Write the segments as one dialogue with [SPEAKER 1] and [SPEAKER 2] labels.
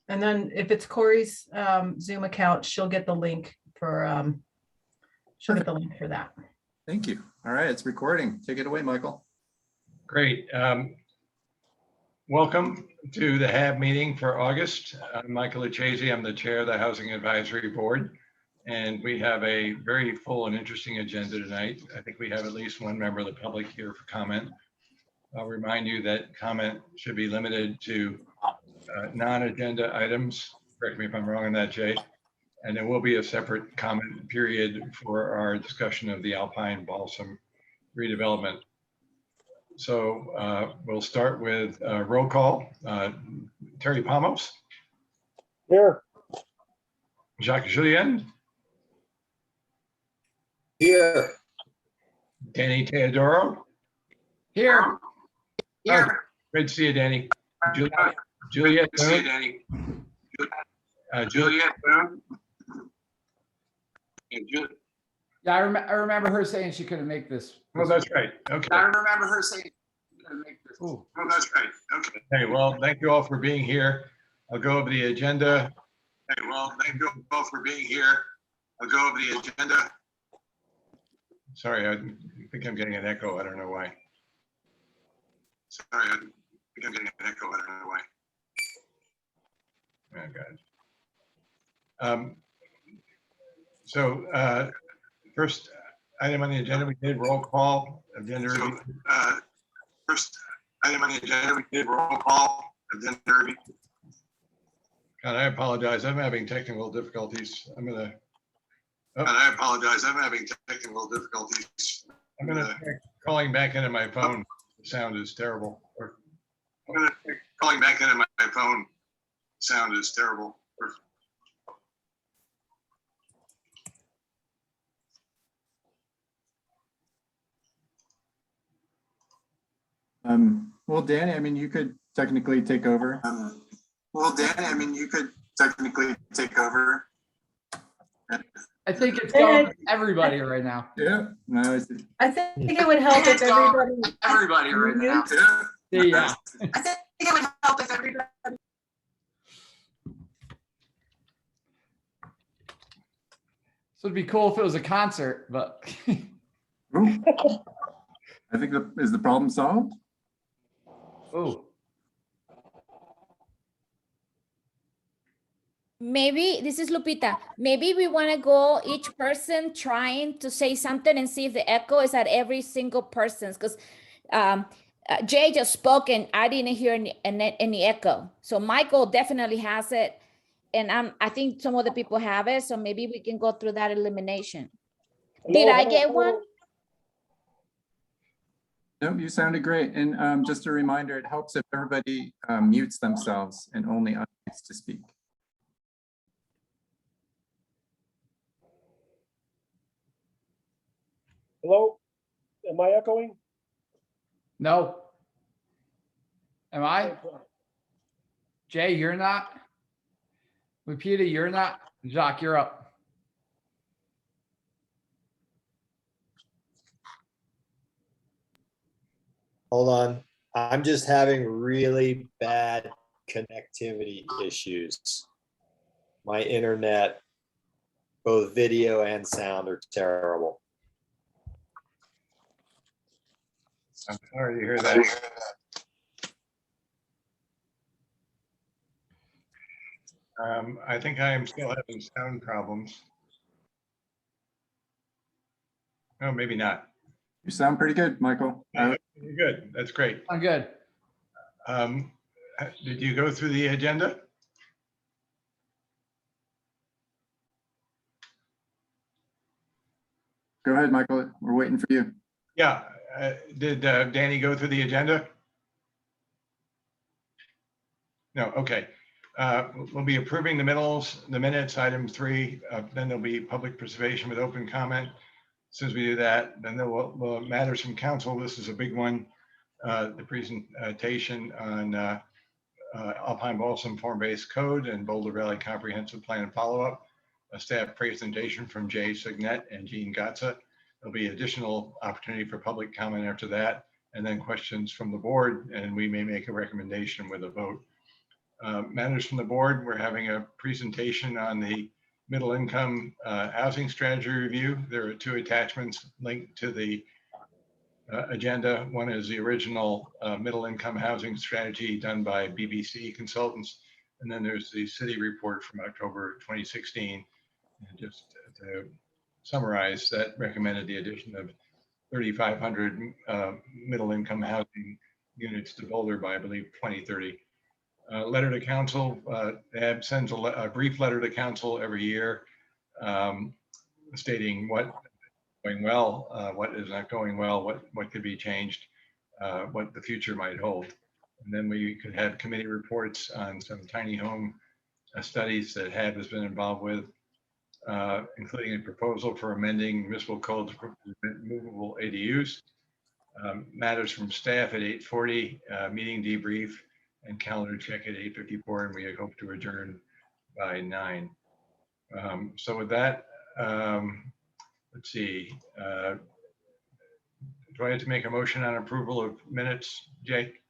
[SPEAKER 1] And then if it's Corey's Zoom account, she'll get the link for that.
[SPEAKER 2] Thank you. All right, it's recording. Take it away, Michael.
[SPEAKER 3] Great. Welcome to the HAB meeting for August. I'm Michael Lucchese. I'm the chair of the Housing Advisory Board. And we have a very full and interesting agenda tonight. I think we have at least one member of the public here for comment. I'll remind you that comment should be limited to non-agenda items. Correct me if I'm wrong on that, Jay. And there will be a separate comment period for our discussion of the Alpine Balsam redevelopment. So we'll start with roll call. Terry Palmos.
[SPEAKER 4] Here.
[SPEAKER 3] Jacques Julien.
[SPEAKER 4] Here.
[SPEAKER 3] Danny Teodoro.
[SPEAKER 4] Here.
[SPEAKER 3] Here. Great to see you, Danny. Juliet.
[SPEAKER 4] See you, Danny.
[SPEAKER 3] Juliet.
[SPEAKER 5] Yeah, I remember her saying she couldn't make this.
[SPEAKER 3] Oh, that's right. Okay.
[SPEAKER 4] I remember her saying she couldn't make this.
[SPEAKER 5] Ooh.
[SPEAKER 4] Oh, that's right. Okay.
[SPEAKER 3] Hey, well, thank you all for being here. I'll go over the agenda.
[SPEAKER 4] Hey, well, thank you all for being here. I'll go over the agenda.
[SPEAKER 3] Sorry, I think I'm getting an echo. I don't know why.
[SPEAKER 4] Sorry, I think I'm getting an echo. I don't know why.
[SPEAKER 3] Oh, God. So first item on the agenda, we did roll call. Agenda review.
[SPEAKER 4] First item on the agenda, we did roll call. Agenda review.
[SPEAKER 3] God, I apologize. I'm having technical difficulties.
[SPEAKER 4] And I apologize. I'm having technical difficulties.
[SPEAKER 3] I'm gonna try calling back into my phone. The sound is terrible.
[SPEAKER 4] I'm gonna calling back into my phone. Sound is terrible.
[SPEAKER 2] Well, Danny, I mean, you could technically take over.
[SPEAKER 5] I think it's going to everybody right now.
[SPEAKER 2] Yeah. No,
[SPEAKER 1] I think it would help if
[SPEAKER 4] Everybody right now.
[SPEAKER 5] Yeah.
[SPEAKER 4] I think it would help if everybody.
[SPEAKER 5] So it'd be cool if it was a concert, but
[SPEAKER 2] Ooh. I think is the problem solved?
[SPEAKER 5] oh,
[SPEAKER 6] Maybe, this is Lupita, maybe we want to go each person trying to say something and see if the echo is at every single person's, because Jay just spoke and I didn't hear any echo. So Michael definitely has it. And I think some other people have it. So maybe we can go through that elimination. Did I get one?
[SPEAKER 2] No, you sounded great. And just a reminder, it helps if everybody mutes themselves and only unmutes to speak.
[SPEAKER 7] Hello, am I echoing?
[SPEAKER 5] no. Am I? Jay, you're not? Lupita, you're not? Jacques, you're up.
[SPEAKER 8] Hold on. I'm just having really bad connectivity issues. My internet, both video and sound, are terrible.
[SPEAKER 3] I'm sorry to hear that. I think I am still having sound problems. Oh, maybe not.
[SPEAKER 2] You sound pretty good, Michael.
[SPEAKER 3] You're good. That's great.
[SPEAKER 5] I'm good.
[SPEAKER 3] Did you go through the agenda?
[SPEAKER 2] Go ahead, Michael. We're waiting for you.
[SPEAKER 3] Yeah. Did Danny go through the agenda? No. Okay. We'll be approving the minutes, item 3. Then there'll be public participation with open comment. As soon as we do that, then there will matters from council. This is a big one. The presentation on Alpine Balsam form-based code and Boulder Valley comprehensive plan and follow-up. A staff presentation from Jay Signet and Jean Gatza. There'll be additional opportunity for public comment after that, and then questions from the board, and we may make a recommendation with a vote. Matters from the board, we're having a presentation on the middle income housing strategy review. There are 2 attachments linked to the agenda. One is the original middle income housing strategy done by BBC consultants. And then there's the city report from October 2016. And just to summarize, that recommended the addition of 3,500 middle income housing units to Boulder by, I believe, 2030. Letter to council, AB sends a brief letter to council every year stating what is going well, what is not going well, what could be changed, what the future might hold. And then we could have committee reports on some tiny home studies that HAB has been involved with, including a proposal for amending municipal codes for movable ADUs. Matters from staff at 8:40, meeting debrief, and calendar check at 8:54, and we hope to adjourn by 9. So with that, let's see. Do I have to make a motion on approval of minutes, Jake?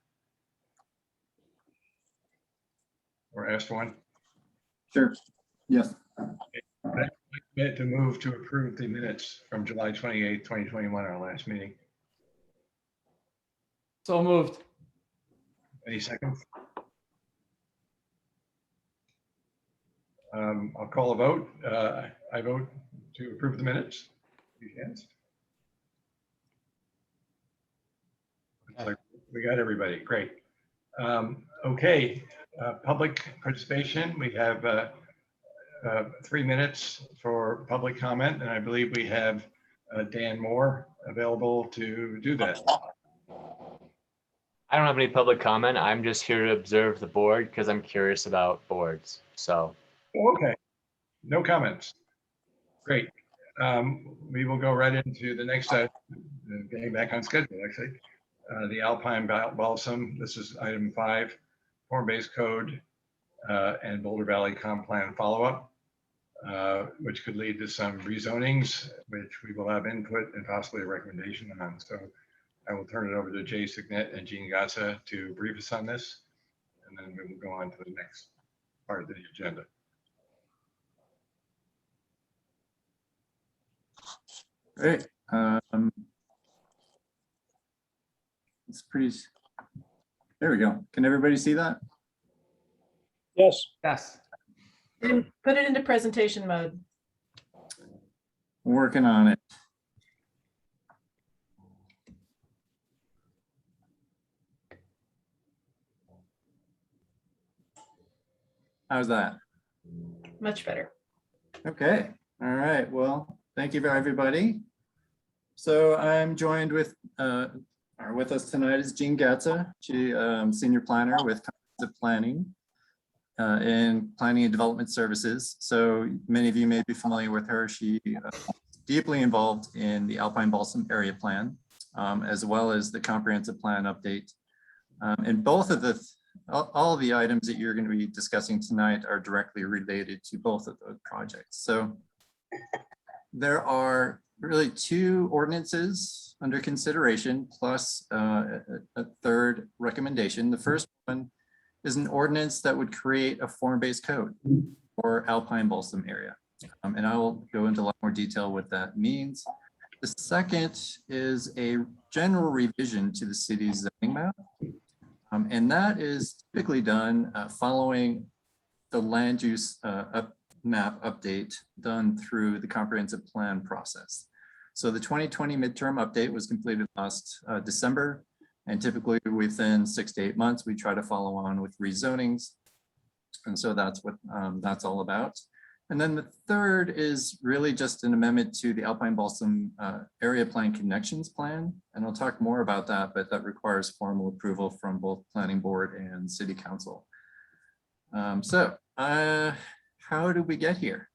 [SPEAKER 3] Or asked one?
[SPEAKER 2] Sure. Yes.
[SPEAKER 3] To move to approve the minutes from July 28th, 2021, our last meeting.
[SPEAKER 5] So moved.
[SPEAKER 3] Any seconds? I'll call a vote. I vote to approve the minutes. Yes. Looks like we got everybody. Great. Okay. Public participation. We have 3 minutes for public comment, and I believe we have Dan Moore available to do that.
[SPEAKER 9] I don't have any public comment. I'm just here to observe the board because I'm curious about boards. So.
[SPEAKER 3] Okay. No comments. Great. We will go right into the next item, getting back on schedule, actually. The Alpine Balsam. This is item 5, form-based code and Boulder Valley Comp Plan follow-up, which could lead to some rezonings, which we will have input and possibly a recommendation on. So I will turn it over to Jay Signet and Jean Gassa to brief us on this, and then we will go on to the next part of the agenda.
[SPEAKER 2] Great. It's pretty, there we go. Can everybody see that?
[SPEAKER 7] Yes.
[SPEAKER 5] Yes.
[SPEAKER 1] Put it into presentation mode.
[SPEAKER 2] Working on it. How's that?
[SPEAKER 1] Much better.
[SPEAKER 2] Okay. All right. Well, thank you for everybody. So I'm joined with, or with us tonight is Jean Gatza. She senior planner with Comprehensive Planning in Planning and Development Services. So many of you may be familiar with her. She is deeply involved in the Alpine Balsam Area Plan, as well as the Comprehensive Plan update. And both of the all the items that you're going to be discussing tonight are directly related to both of those projects. So there are really 2 ordinances under consideration, plus a third recommendation. The first one is an ordinance that would create a form-based code for Alpine Balsam area. And I will go into a lot more detail what that means. The second is a general revision to the city's zoning map. And that is typically done following the land use map update done through the comprehensive plan process. So the 2020 midterm update was completed last December, and typically within 6 to 8 months, we try to follow on with rezonings. And so that's what that's all about. And then the third is really just an amendment to the Alpine Balsam Area Plan Connections Plan. And I'll talk more about that, but that requires formal approval from both Planning Board and City Council. How did we get here?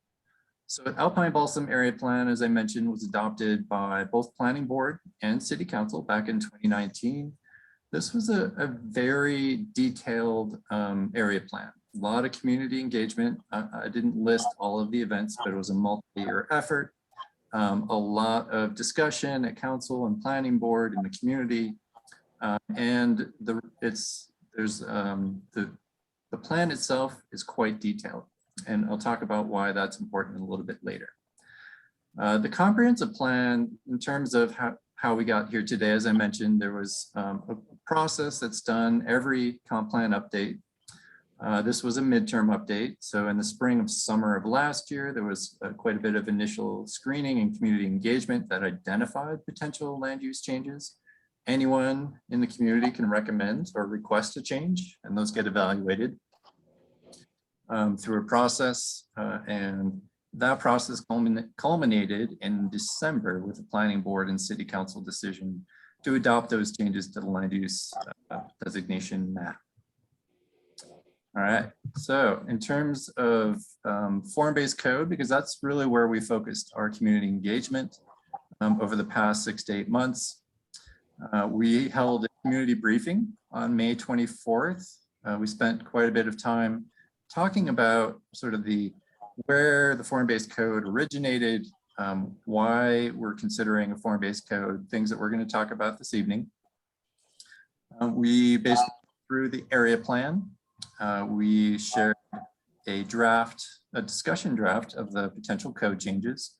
[SPEAKER 2] So Alpine Balsam Area Plan, as I mentioned, was adopted by both Planning Board and City Council back in 2019. This was a very detailed area plan. A lot of community engagement. I didn't list all of the events, but it was a multi-year effort. A lot of discussion at council and planning board in the community. The The plan itself is quite detailed, and I'll talk about why that's important a little bit later. The comprehensive plan, in terms of how we got here today, as I mentioned, there was a process that's done every comp plan update. This was a midterm update. So in the spring of summer of last year, there was quite a bit of initial screening and community engagement that identified potential land use changes. Anyone in the community can recommend or request a change, and those get evaluated through a process. And that process culminated in December with the planning board and city council decision to adopt those changes to the land use designation map. All right, so in terms of form-based code, because that's really where we focused our community engagement over the past 6 to 8 months. We held a community briefing on May 24th. We spent quite a bit of time talking about sort of where the form-based code originated, why we're considering a form-based code, things that we're going to talk about this evening. We basically through the area plan. We shared a discussion draft of the potential code changes.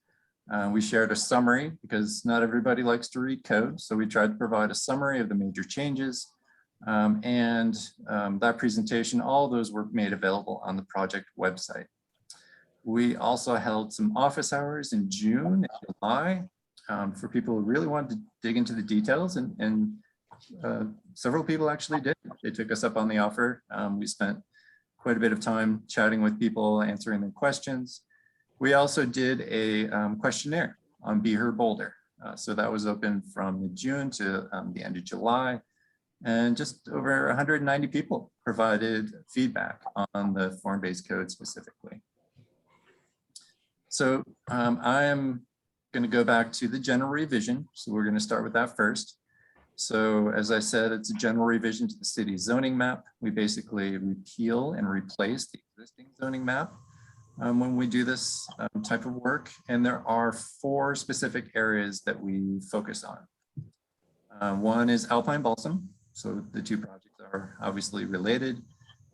[SPEAKER 2] We shared a summary because not everybody likes to read code. So we tried to provide a summary of the major changes. That presentation, all of those were made available on the project website. We also held some office hours in June and July for people who really wanted to dig into the details, and several people actually did. They took us up on the offer. We spent quite a bit of time chatting with people, answering their questions. We also did a questionnaire on Be Her Boulder. So that was open from June to the end of July. And just over 190 people provided feedback on the form-based code specifically. So I am going to go back to the general revision. So we're going to start with that first. So as I said, it's a general revision to the city zoning map. We basically repeal and replace the existing zoning map when we do this type of work. And there are 4 specific areas that we focus on. One is Alpine Balsam. So the 2 projects are obviously related.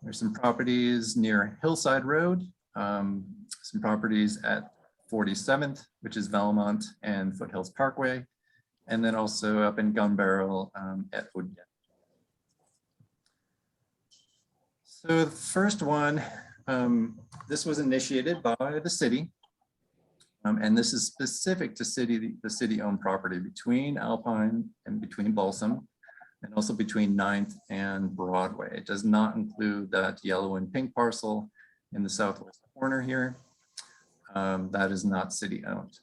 [SPEAKER 2] There's some properties near Hillside Road, some properties at 47th, which is Valmont and Foothills Parkway, and then also up in Gun Barrel at Odette. So the first one, this was initiated by the city, and this is specific to the city-owned property between Alpine and between Balsam, and also between 9th and Broadway. It does not include that yellow and pink parcel in the southwest corner here. That is not city-owned.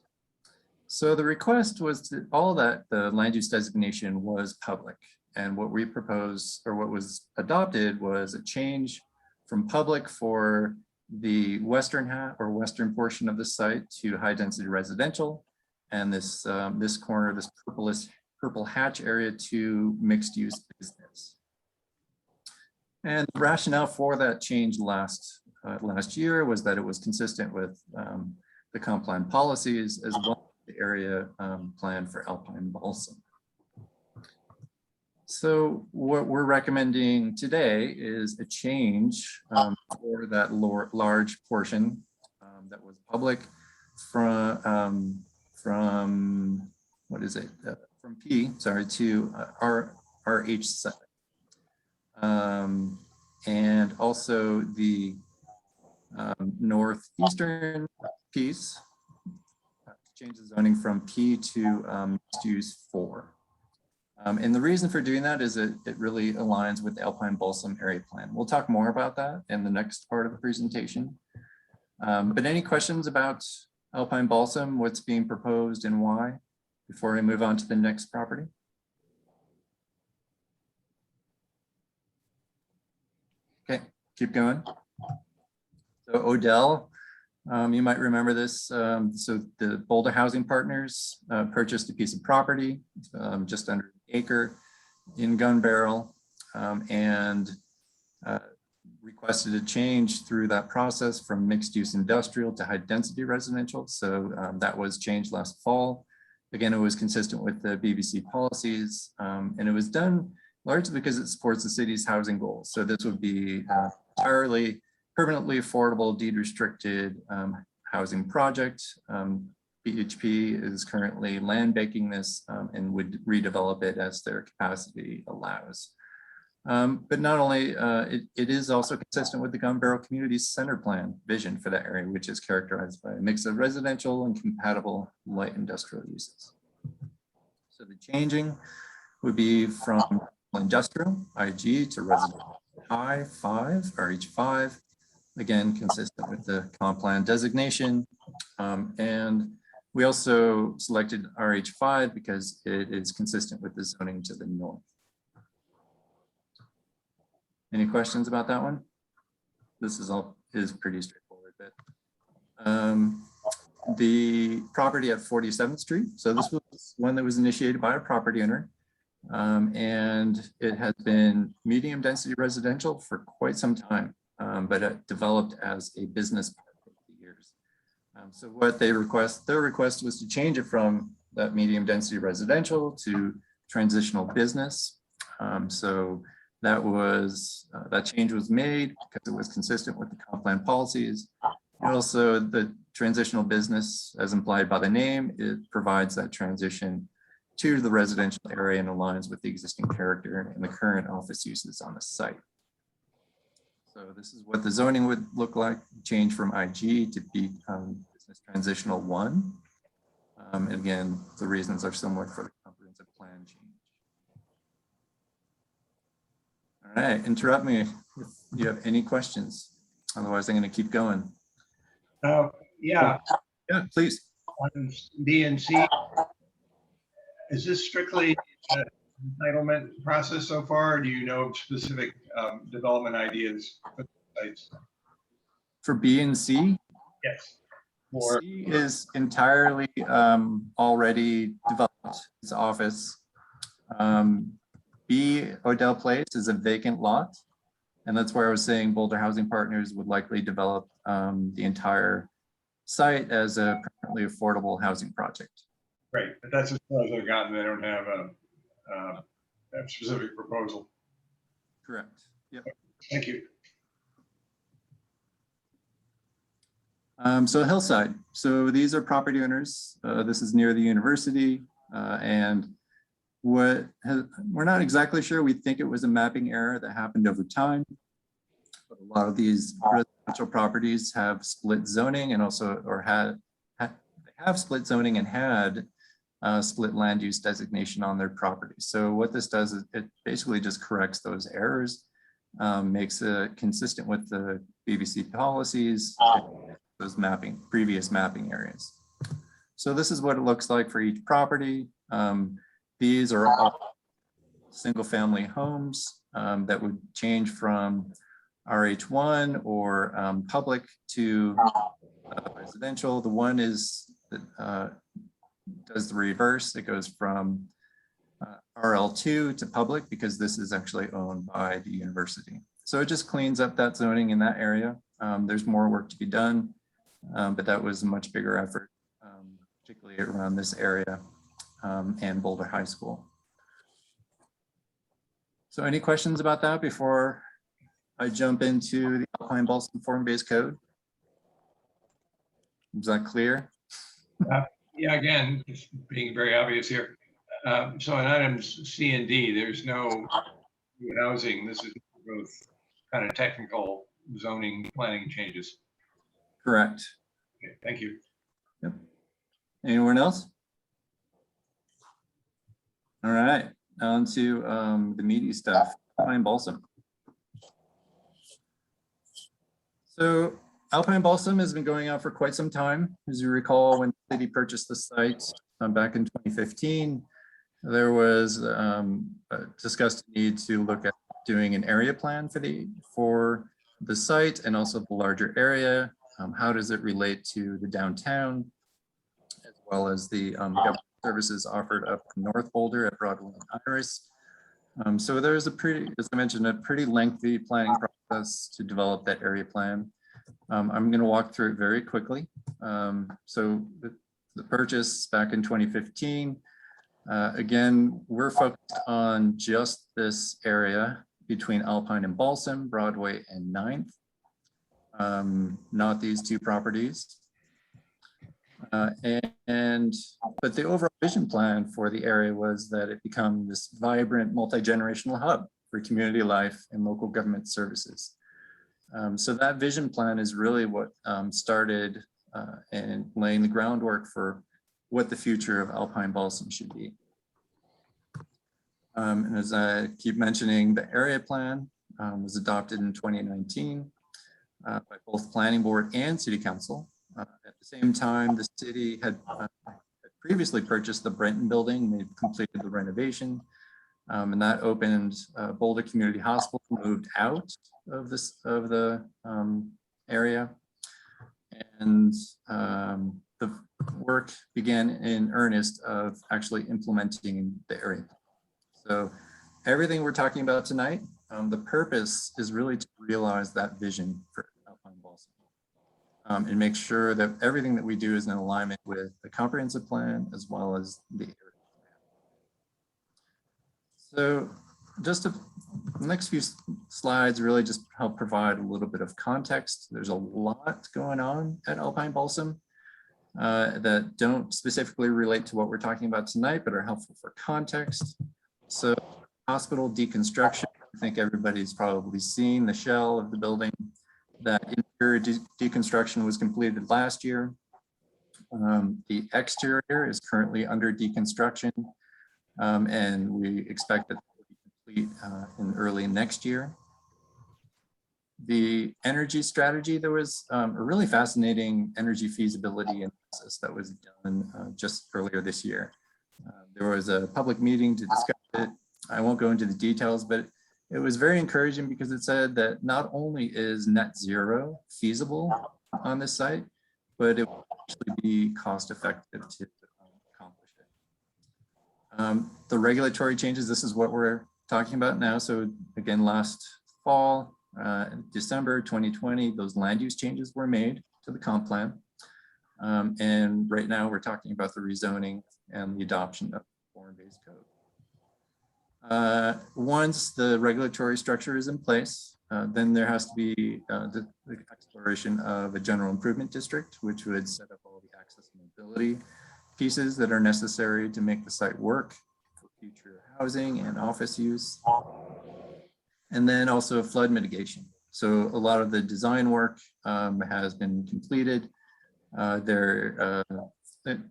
[SPEAKER 2] So the request was that all that the land use designation was public, and what we proposed, or what was adopted, was a change from public for the western portion of the site to high density residential, and this this corner, this purple hatch area, to mixed use business. And the rationale for that change last year was that it was consistent with the comp plan policies, as well as the area plan for Alpine Balsam. So what we're recommending today is a change for that large portion that was public from what is it? From P, sorry, to RH7. And also the northeastern piece, change the zoning from P to mixed use 4. And the reason for doing that is it really aligns with the Alpine Balsam area plan. We'll talk more about that in the next part of the presentation. But any questions about Alpine Balsam, what's being proposed and why, before we move on to the next property? Okay, keep going. So Odell, you might remember this. So the Boulder Housing Partners purchased a piece of property, just under an acre in Gun Barrel, and requested a change through that process from mixed use industrial to high density residential. So that was changed last fall. Again, it was consistent with the BBC policies, and it was done largely because it supports the city's housing goals. So this would be entirely permanently affordable deed restricted housing project. BHP is currently land banking this and would redevelop it as their capacity allows. But not only, it is also consistent with the Gun Barrel Community Center Plan vision for that area, which is characterized by a mix of residential and compatible light industrial uses. So the changing would be from industrial, IG, to residential, I5, RH5, again, consistent with the comp plan designation. And we also selected RH5 because it is consistent with the zoning to the north. Any questions about that one? This is pretty straightforward, but the property at 47th Street. So this was one that was initiated by a property owner, and it has been medium density residential for quite some time, but it developed as a business park over the years. So what their request was to change it from that medium density residential to transitional business. So that change was made because it was consistent with the comp plan policies. And also the transitional business, as implied by the name, it provides that transition to the residential area and aligns with the existing character and the current office uses on the site. So this is what the zoning would look like, change from IG to be business transitional 1. And again, the reasons are similar for the comprehensive plan change. All right, interrupt me if you have any questions. Otherwise, I'm going to keep going.
[SPEAKER 3] Yeah,
[SPEAKER 2] Please.
[SPEAKER 3] on B and C, is this strictly entitlement process so far, or do you know of specific development ideas for the sites?
[SPEAKER 2] For B and C?
[SPEAKER 3] Yes. Or
[SPEAKER 2] C is entirely already developed. It's office. B, Odell Place, is a vacant lot. And that's where I was saying Boulder Housing Partners would likely develop the entire site as a permanently affordable housing project.
[SPEAKER 3] Right, but that's as far as I've gotten. They don't have a specific proposal.
[SPEAKER 2] Correct. Yep.
[SPEAKER 3] Thank you.
[SPEAKER 2] So Hillside. So these are property owners. This is near the university, and we're not exactly sure. We think it was a mapping error that happened over time. But a lot of these residential properties have split zoning and also, they have split zoning and had split land use designation on their property. So what this does is it basically just corrects those errors, makes it consistent with the BBC policies, those previous mapping areas. So this is what it looks like for each property. These are all single family homes that would change from RH1 or public to residential. The one is does the reverse. It goes from RL2 to public because this is actually owned by the university. So it just cleans up that zoning in that area. There's more work to be done, but that was a much bigger effort, particularly around this area and Boulder High School. So any questions about that before I jump into the Alpine Balsam form-based code? Is that clear?
[SPEAKER 3] Yeah, again, just being very obvious here. So in items C and D, there's no housing. This is both kind of technical zoning planning changes.
[SPEAKER 2] Correct.
[SPEAKER 3] Okay, thank you.
[SPEAKER 2] Yep. Anyone else? All right, on to the meaty stuff, Alpine Balsam. So Alpine Balsam has been going on for quite some time. As you recall, when the city purchased the site back in 2015, there was discussed need to look at doing an area plan for the site and also the larger area. How does it relate to the downtown, as well as the government services offered up in North Boulder at Broadway and Iris. So there's as I mentioned, a pretty lengthy planning process to develop that area plan. I'm going to walk through it very quickly. So the purchase back in 2015, again, we're focused on just this area between Alpine and Balsam, Broadway and 9th. Not these two properties. But the overall vision plan for the area was that it become this vibrant multi-generational hub for community life and local government services. So that vision plan is really what started and laying the groundwork for what the future of Alpine Balsam should be. And as I keep mentioning, the area plan was adopted in 2019 by both Planning Board and City Council. At the same time, the city had previously purchased the Brenton building. They completed the renovation, and that opened Boulder Community Hospital, moved out of the area, and the work began in earnest of actually implementing the area. So everything we're talking about tonight, the purpose is really to realize that vision for Alpine Balsam. And make sure that everything that we do is in alignment with the comprehensive plan as well as the area plan. So just the next few slides really just help provide a little bit of context. There's a lot going on at Alpine Balsam that don't specifically relate to what we're talking about tonight, but are helpful for context. So hospital deconstruction, I think everybody's probably seen the shell of the building. That interior deconstruction was completed last year. The exterior is currently under deconstruction, and we expect that it will be complete in early next year. The energy strategy, there was a really fascinating energy feasibility analysis that was done just earlier this year. There was a public meeting to discuss it. I won't go into the details, but it was very encouraging because it said that not only is net zero feasible on this site, but it will actually be cost effective to accomplish it. The regulatory changes, this is what we're talking about now. So again, last fall, December 2020, those land use changes were made to the comp plan. And right now we're talking about the rezoning and the adoption of form-based code. Once the regulatory structure is in place, then there has to be the exploration of a general improvement district, which would set up all the access and mobility pieces that are necessary to make the site work for future housing and office use. And then also flood mitigation. So a lot of the design work has been completed. There are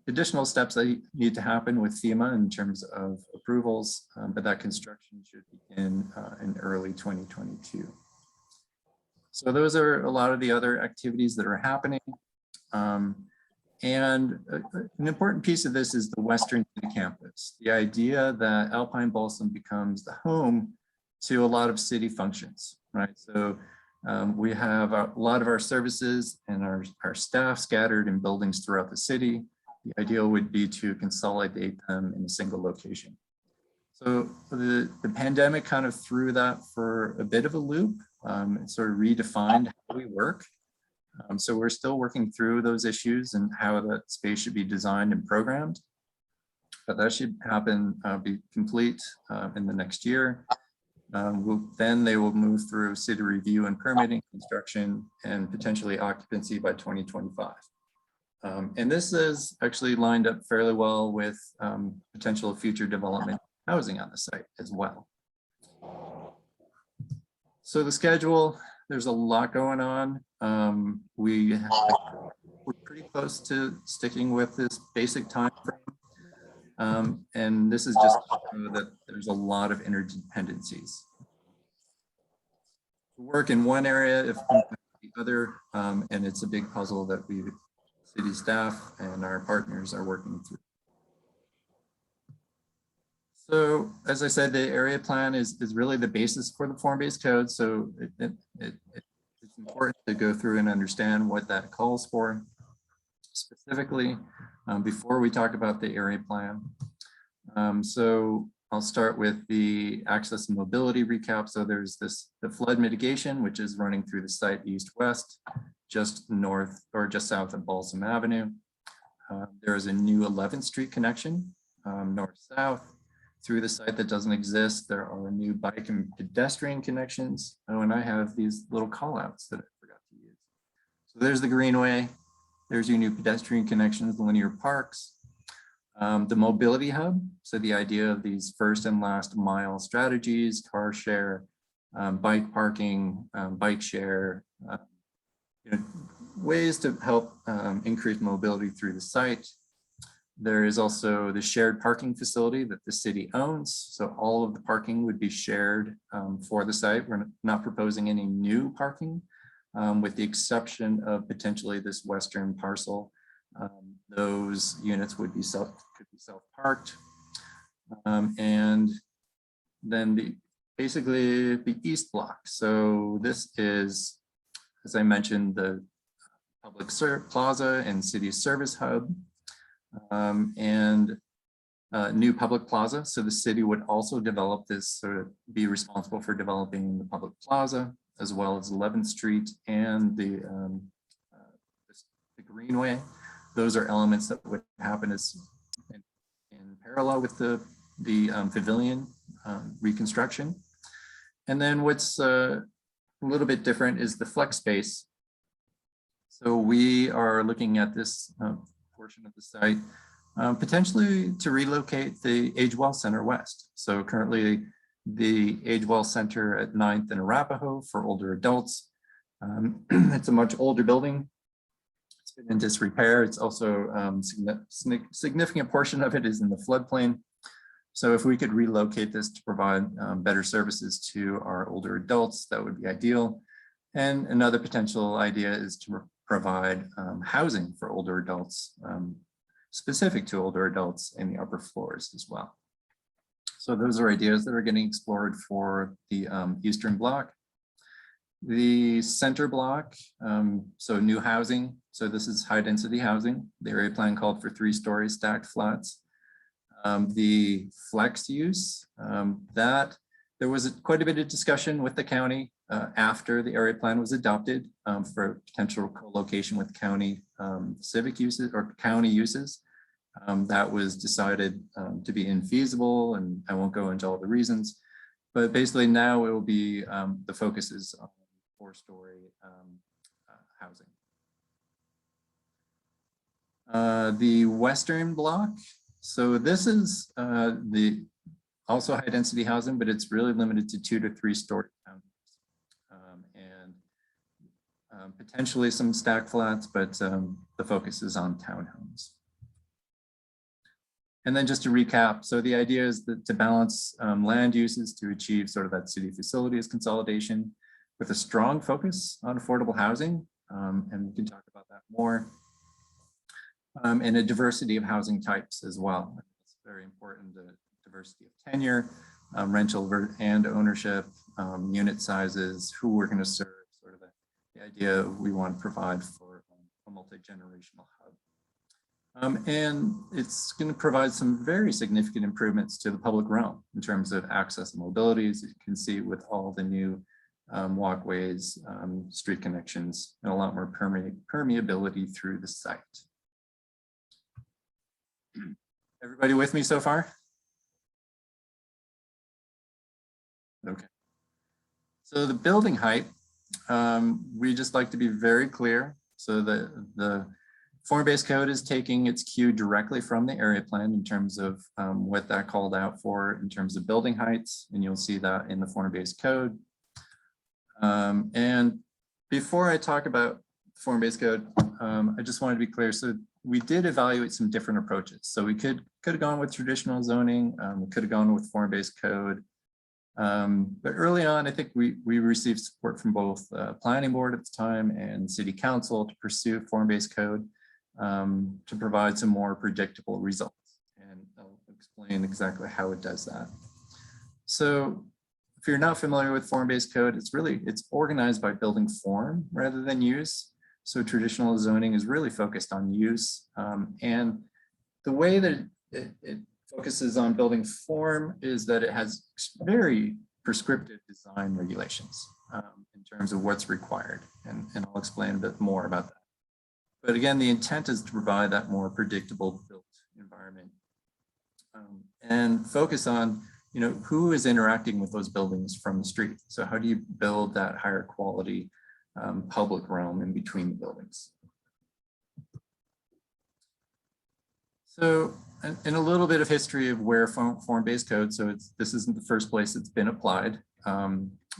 [SPEAKER 2] additional steps that need to happen with FEMA in terms of approvals, but that construction should begin in early 2022. So those are a lot of the other activities that are happening. And an important piece of this is the Western City campus. The idea that Alpine Balsam becomes the home to a lot of city functions, right? So we have a lot of our services and our staff scattered in buildings throughout the city. The ideal would be to consolidate them in a single location. So the pandemic kind of threw that for a bit of a loop. It sort of redefined how we work. So we're still working through those issues and how that space should be designed and programmed. But that should happen, be complete in the next year. Then they will move through city review and permitting, construction, and potentially occupancy by 2025. And this is actually lined up fairly well with potential future development housing on the site as well. So the schedule, there's a lot going on. We're pretty close to sticking with this basic time frame. And this is just to show that there's a lot of interdependencies. Work in one area if the other, and it's a big puzzle that we city staff and our partners are working through. So as I said, the area plan is really the basis for the form-based code. So it's important to go through and understand what that calls for specifically before we talk about the area plan. So I'll start with the access and mobility recap. So there's the flood mitigation, which is running through the site east-west, just north or just south of Balsam Avenue. There is a new 11th Street connection, north-south, through the site that doesn't exist. There are new bike and pedestrian connections. Oh, and I have these little call outs that I forgot to use. So there's the Greenway. There's your new pedestrian connections, the linear parks. The mobility hub, so the idea of these first and last mile strategies, car share, bike parking, bike share, ways to help increase mobility through the site. There is also the shared parking facility that the city owns. So all of the parking would be shared for the site. We're not proposing any new parking with the exception of potentially this western parcel. Those units would be could be self-parked. And then basically the east block. So this is, as I mentioned, the public plaza and city service hub. And new public plaza. So the city would also develop this, sort of be responsible for developing the public plaza, as well as 11th Street and the Greenway. Those are elements that would happen as in parallel with the pavilion reconstruction. And then what's a little bit different is the flex space. So we are looking at this portion of the site, potentially to relocate the Age-Well Center west. So currently the Age-Well Center at 9th and Arapahoe for older adults. It's a much older building. It's been in disrepair. It's also significant portion of it is in the floodplain. So if we could relocate this to provide better services to our older adults, that would be ideal. And another potential idea is to provide housing for older adults, specific to older adults in the upper floors as well. So those are ideas that are getting explored for the Eastern Block. The center block, so new housing. So this is high density housing. The area plan called for 3-story stacked flats. The flex use, that there was quite a bit of discussion with the county after the area plan was adopted for potential co-location with county civic uses or county uses. That was decided to be infeasible, and I won't go into all the reasons, but basically now it will be the focus is on 4-story housing. The Western Block, so this is the also high density housing, but it's really limited to 2 to 3-story houses. Potentially some stack flats, but the focus is on townhomes. And then just to recap, so the idea is that to balance land uses to achieve sort of that city facilities consolidation with a strong focus on affordable housing, and we can talk about that more, and a diversity of housing types as well. It's very important, the diversity of tenure, rental and ownership, unit sizes, who we're going to serve, sort of the idea we want to provide for a multi-generational hub. And it's going to provide some very significant improvements to the public realm in terms of access and mobility, as you can see with all the new walkways, street connections, and a lot more permeability through the site. Everybody with me so far? Okay. So the building height, we just like to be very clear. So the form-based code is taking its cue directly from the area plan in terms of what that called out for in terms of building heights, and you'll see that in the form-based code. And before I talk about form-based code, I just wanted to be clear. So we did evaluate some different approaches. So we could have gone with traditional zoning, we could have gone with form-based code. But early on, I think we received support from both planning board at the time and city council to pursue form-based code to provide some more predictable results. And I'll explain exactly how it does that. So if you're not familiar with form-based code, it's organized by building form rather than use. So traditional zoning is really focused on use. And the way that it focuses on building form is that it has very prescriptive design regulations in terms of what's required. And I'll explain a bit more about that. But again, the intent is to provide that more predictable built environment and focus on, who is interacting with those buildings from the street. So how do you build that higher quality public realm in between the buildings? So, and a little bit of history of where form-based code. So this isn't the first place it's been applied.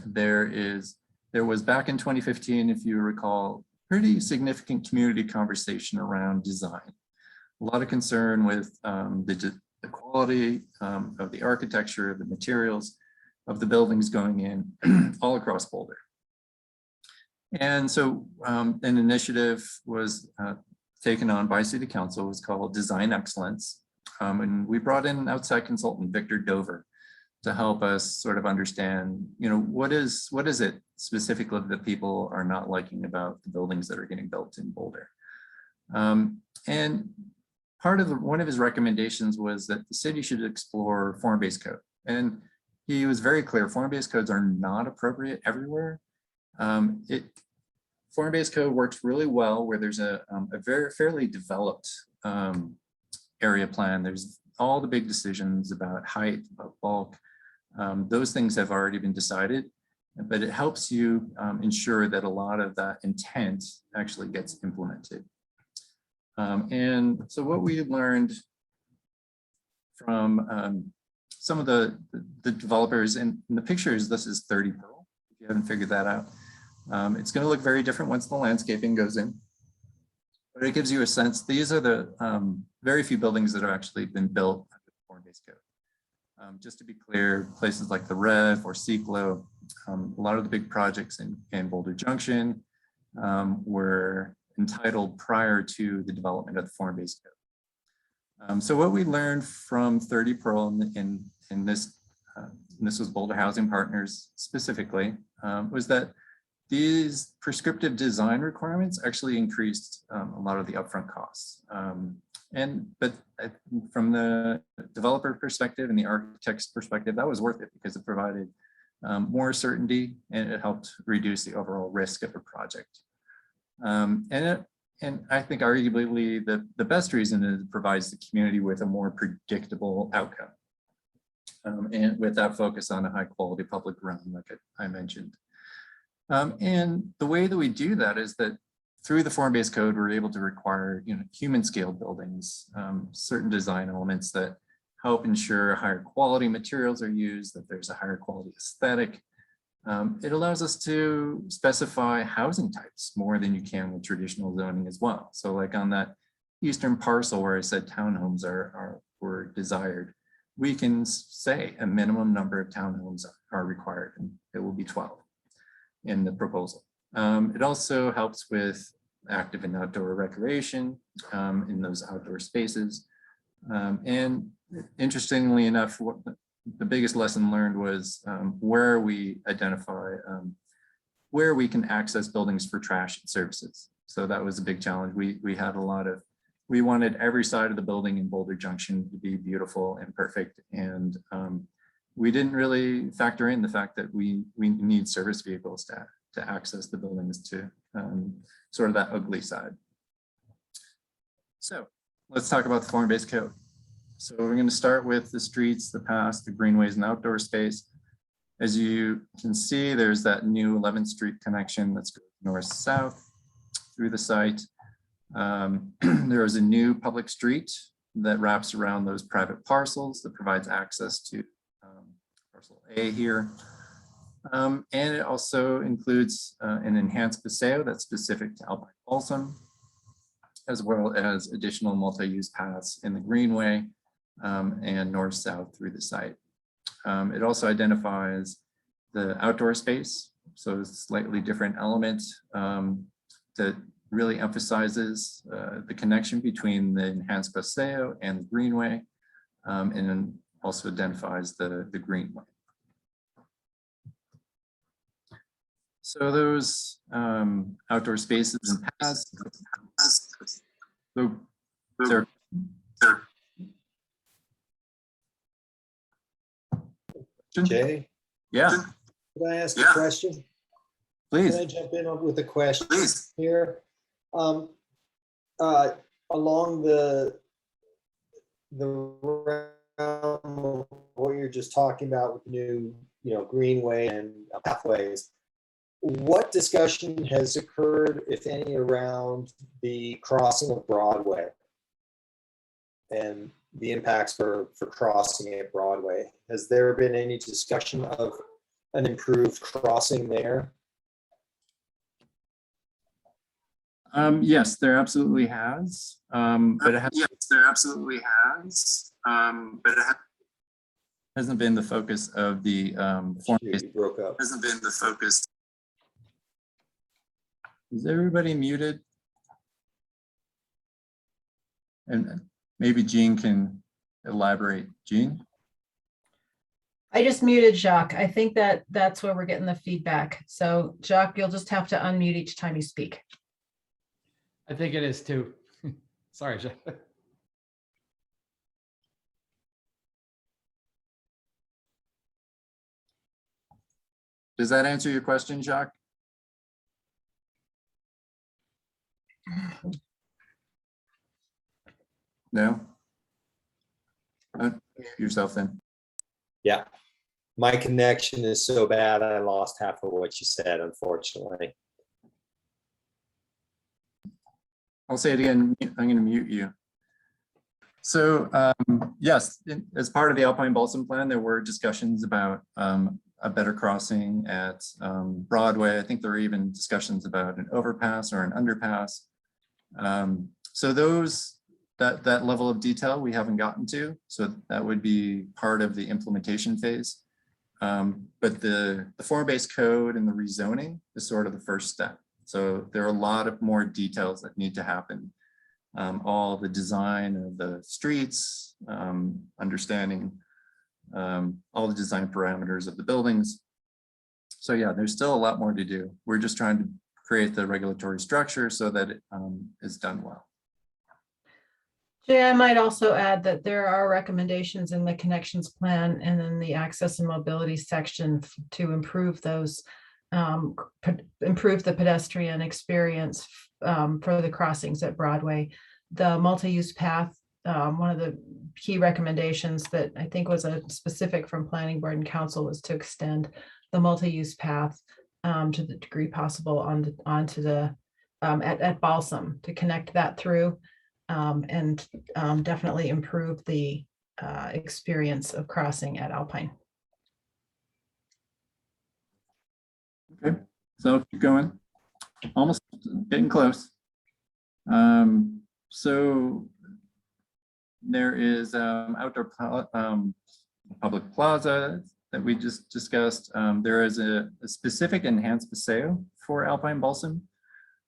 [SPEAKER 2] There was back in 2015, if you recall, pretty significant community conversation around design. A lot of concern with the quality of the architecture, the materials of the buildings going in all across Boulder. And so an initiative was taken on by City Council. It was called Design Excellence. And we brought in an outside consultant, Victor Dover, to help us sort of understand, what is it specifically that people are not liking about the buildings that are getting built in Boulder. And one of his recommendations was that the city should explore form-based code. And he was very clear, form-based codes are not appropriate everywhere. Form-based code works really well where there's a fairly developed area plan. There's all the big decisions about height, about bulk. Those things have already been decided, but it helps you ensure that a lot of that intent actually gets implemented. And so what we learned from some of the developers, and in the pictures, this is 30 Pearl, if you haven't figured that out. It's going to look very different once the landscaping goes in, but it gives you a sense. These are the very few buildings that have actually been built under the form-based code. Just to be clear, places like the Rev or Ciclo, a lot of the big projects in Boulder Junction were entitled prior to the development of the form-based code. So what we learned from 30 Pearl in this, and this was Boulder Housing Partners specifically, was that these prescriptive design requirements actually increased a lot of the upfront costs. But from the developer perspective and the architect's perspective, that was worth it because it provided more certainty and it helped reduce the overall risk of a project. And I think arguably the best reason is it provides the community with a more predictable outcome. And with that focus on a high quality public realm, like I mentioned. And the way that we do that is that through the form-based code, we're able to require human scale buildings, certain design elements that help ensure higher quality materials are used, that there's a higher quality aesthetic. It allows us to specify housing types more than you can with traditional zoning as well. So like on that eastern parcel where I said townhomes were desired, we can say a minimum number of townhomes are required, and it will be 12 in the proposal. It also helps with active and outdoor recreation in those outdoor spaces. And interestingly enough, what the biggest lesson learned was where we identify where we can access buildings for trash and services. So that was a big challenge. We wanted every side of the building in Boulder Junction to be beautiful and perfect. And we didn't really factor in the fact that we need service vehicles to access the buildings to sort of that ugly side. So let's talk about the form-based code. So we're going to start with the streets, the paths, the greenways, and outdoor space. As you can see, there's that new 11th Street connection that's north-south through the site. There is a new public street that wraps around those private parcels that provides access to parcel A here. And it also includes an enhanced paseo that's specific to alpine balsam, as well as additional multi-use paths in the greenway and north-south through the site. It also identifies the outdoor space, so it's a slightly different element that really emphasizes the connection between the enhanced paseo and the greenway, and then also identifies the greenway. So those outdoor spaces and paths. So,
[SPEAKER 8] Jay,
[SPEAKER 2] yeah,
[SPEAKER 8] can I ask a
[SPEAKER 4] Yeah.
[SPEAKER 8] question?
[SPEAKER 2] please.
[SPEAKER 8] Can I jump in with a question
[SPEAKER 4] Please.
[SPEAKER 8] here? Along the what you're just talking about with the new, greenway and pathways, what discussion has occurred, if any, around the crossing of Broadway and the impacts for crossing at Broadway? Has there been any discussion of an improved crossing there?
[SPEAKER 2] Yes, there absolutely has. But it hasn't been the focus of the form-based.
[SPEAKER 8] You broke up.
[SPEAKER 2] Hasn't been the focus. Is everybody muted? And maybe Jean can elaborate. Jean?
[SPEAKER 1] I just muted Jacques. I think that's where we're getting the feedback. So Jacques, you'll just have to unmute each time you speak.
[SPEAKER 5] I think it is too. Sorry, Jeff.
[SPEAKER 2] Does that answer your question, Jacques? No? Unmute yourself then.
[SPEAKER 8] Yeah. My connection is so bad, I lost half of what you said, unfortunately.
[SPEAKER 2] I'll say it again. I'm going to mute you. So yes, as part of the Alpine Balsam Plan, there were discussions about a better crossing at Broadway. I think there were even discussions about an overpass or an underpass. So that level of detail we haven't gotten to. So that would be part of the implementation phase. But the form-based code and the rezoning is sort of the first step. So there are a lot of more details that need to happen. All the design of the streets, understanding all the design parameters of the buildings. So yeah, there's still a lot more to do. We're just trying to create the regulatory structure so that it is done well.
[SPEAKER 1] Jay, I might also add that there are recommendations in the connections plan and in the access and mobility section to improve those, improve the pedestrian experience for the crossings at Broadway. The multi-use path, one of the key recommendations that I think was a specific from Planning Board and Council was to extend the multi-use path to the degree possible onto the at Balsam, to connect that through and definitely improve the experience of crossing at Alpine.
[SPEAKER 2] Okay, so keep going. Almost getting close. So there is outdoor public plaza that we just discussed. There is a specific enhanced paseo for Alpine Balsam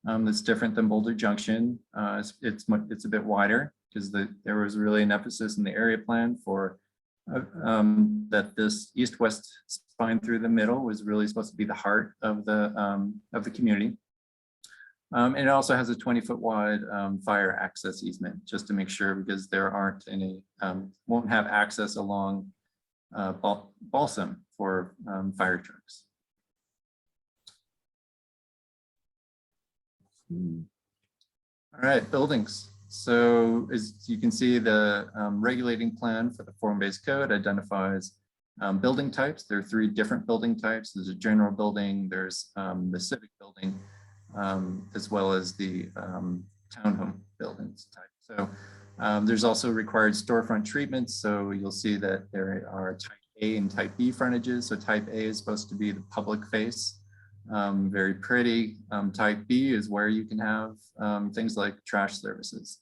[SPEAKER 2] that's different than Boulder Junction. It's a bit wider because there was really an emphasis in the area plan for that this east-west spine through the middle was really supposed to be the heart of the community. And it also has a 20-foot wide fire access easement, just to make sure, because there aren't any, won't have access along Balsam for fire trucks. All right, buildings. So as you can see, the regulating plan for the form-based code identifies building types. There are 3 different building types. There's a general building, there's the civic building, as well as the townhome buildings type. So there's also required storefront treatments. So you'll see that there are type A and type B frontages. So type A is supposed to be the public face, very pretty. Type B is where you can have things like trash services.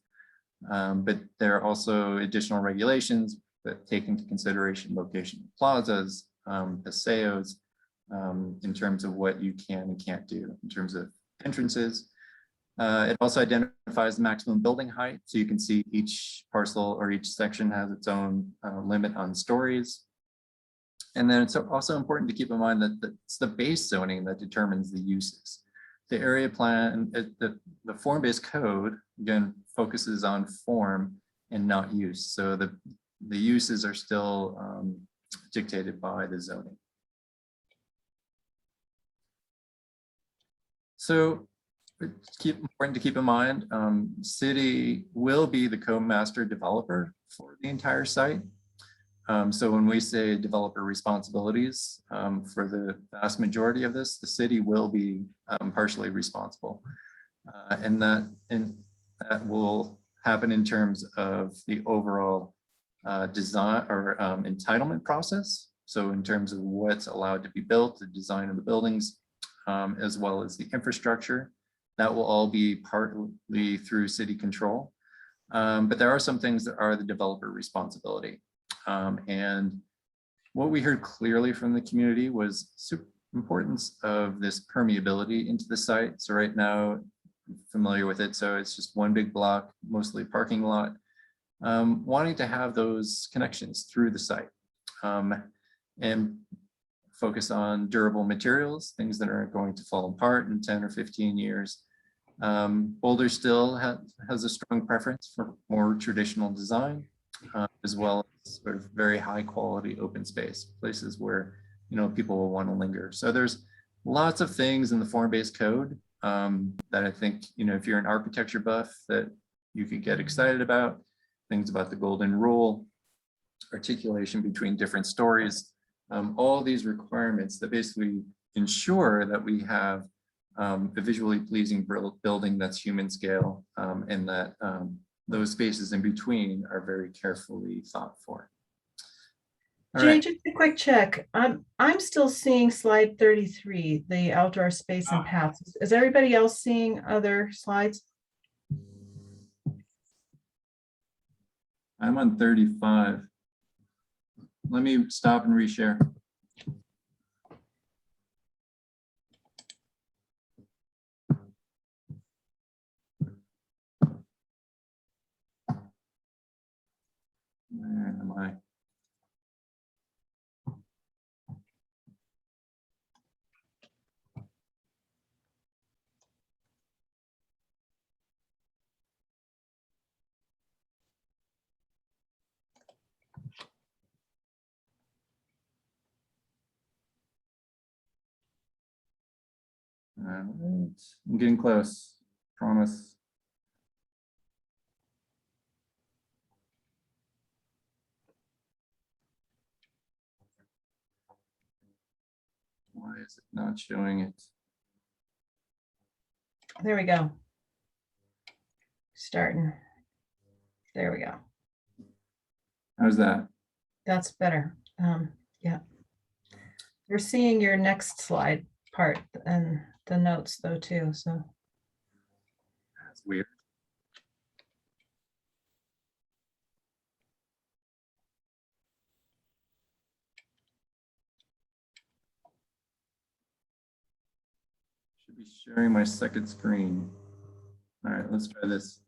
[SPEAKER 2] But there are also additional regulations that take into consideration location of plazas, paseos, in terms of what you can and can't do in terms of entrances. It also identifies the maximum building height. So you can see each parcel or each section has its own limit on stories. And then it's also important to keep in mind that it's the base zoning that determines the uses. The area plan, the form-based code, again, focuses on form and not use. So the uses are still dictated by the zoning. So it's important to keep in mind, city will be the co-master developer for the entire site. So when we say developer responsibilities, for the vast majority of this, the city will be partially responsible. And that will happen in terms of the overall design or entitlement process. So in terms of what's allowed to be built, the design of the buildings, as well as the infrastructure, that will all be partly through city control. But there are some things that are the developer responsibility. And what we heard clearly from the community was the importance of this permeability into the site. So right now, I'm familiar with it. So it's just one big block, mostly parking lot, wanting to have those connections through the site and focus on durable materials, things that aren't going to fall apart in 10 or 15 years. Boulder still has a strong preference for more traditional design, as well as sort of very high quality open space, places where, you know, people will want to linger. So there's lots of things in the form-based code that I think, you know, if you're an architecture buff, that you could get excited about. Things about the golden rule, articulation between different stories, all these requirements that basically ensure that we have a visually pleasing building that's human scale, and that those spaces in between are very carefully thought for. All
[SPEAKER 1] Jay,
[SPEAKER 2] right.
[SPEAKER 1] just a quick check. I'm still seeing slide 33, the outdoor space and paths. Is everybody else seeing other slides?
[SPEAKER 2] I'm on 35. Let me stop and reshare. Where am I? All right, I'm getting close, promise. Why is it not showing it?
[SPEAKER 1] There we go. Starting. There we go.
[SPEAKER 2] How's that?
[SPEAKER 1] That's better. Yeah. We're seeing your next slide part and the notes though too, so.
[SPEAKER 2] That's weird. Should be sharing my second screen. All right, let's try this.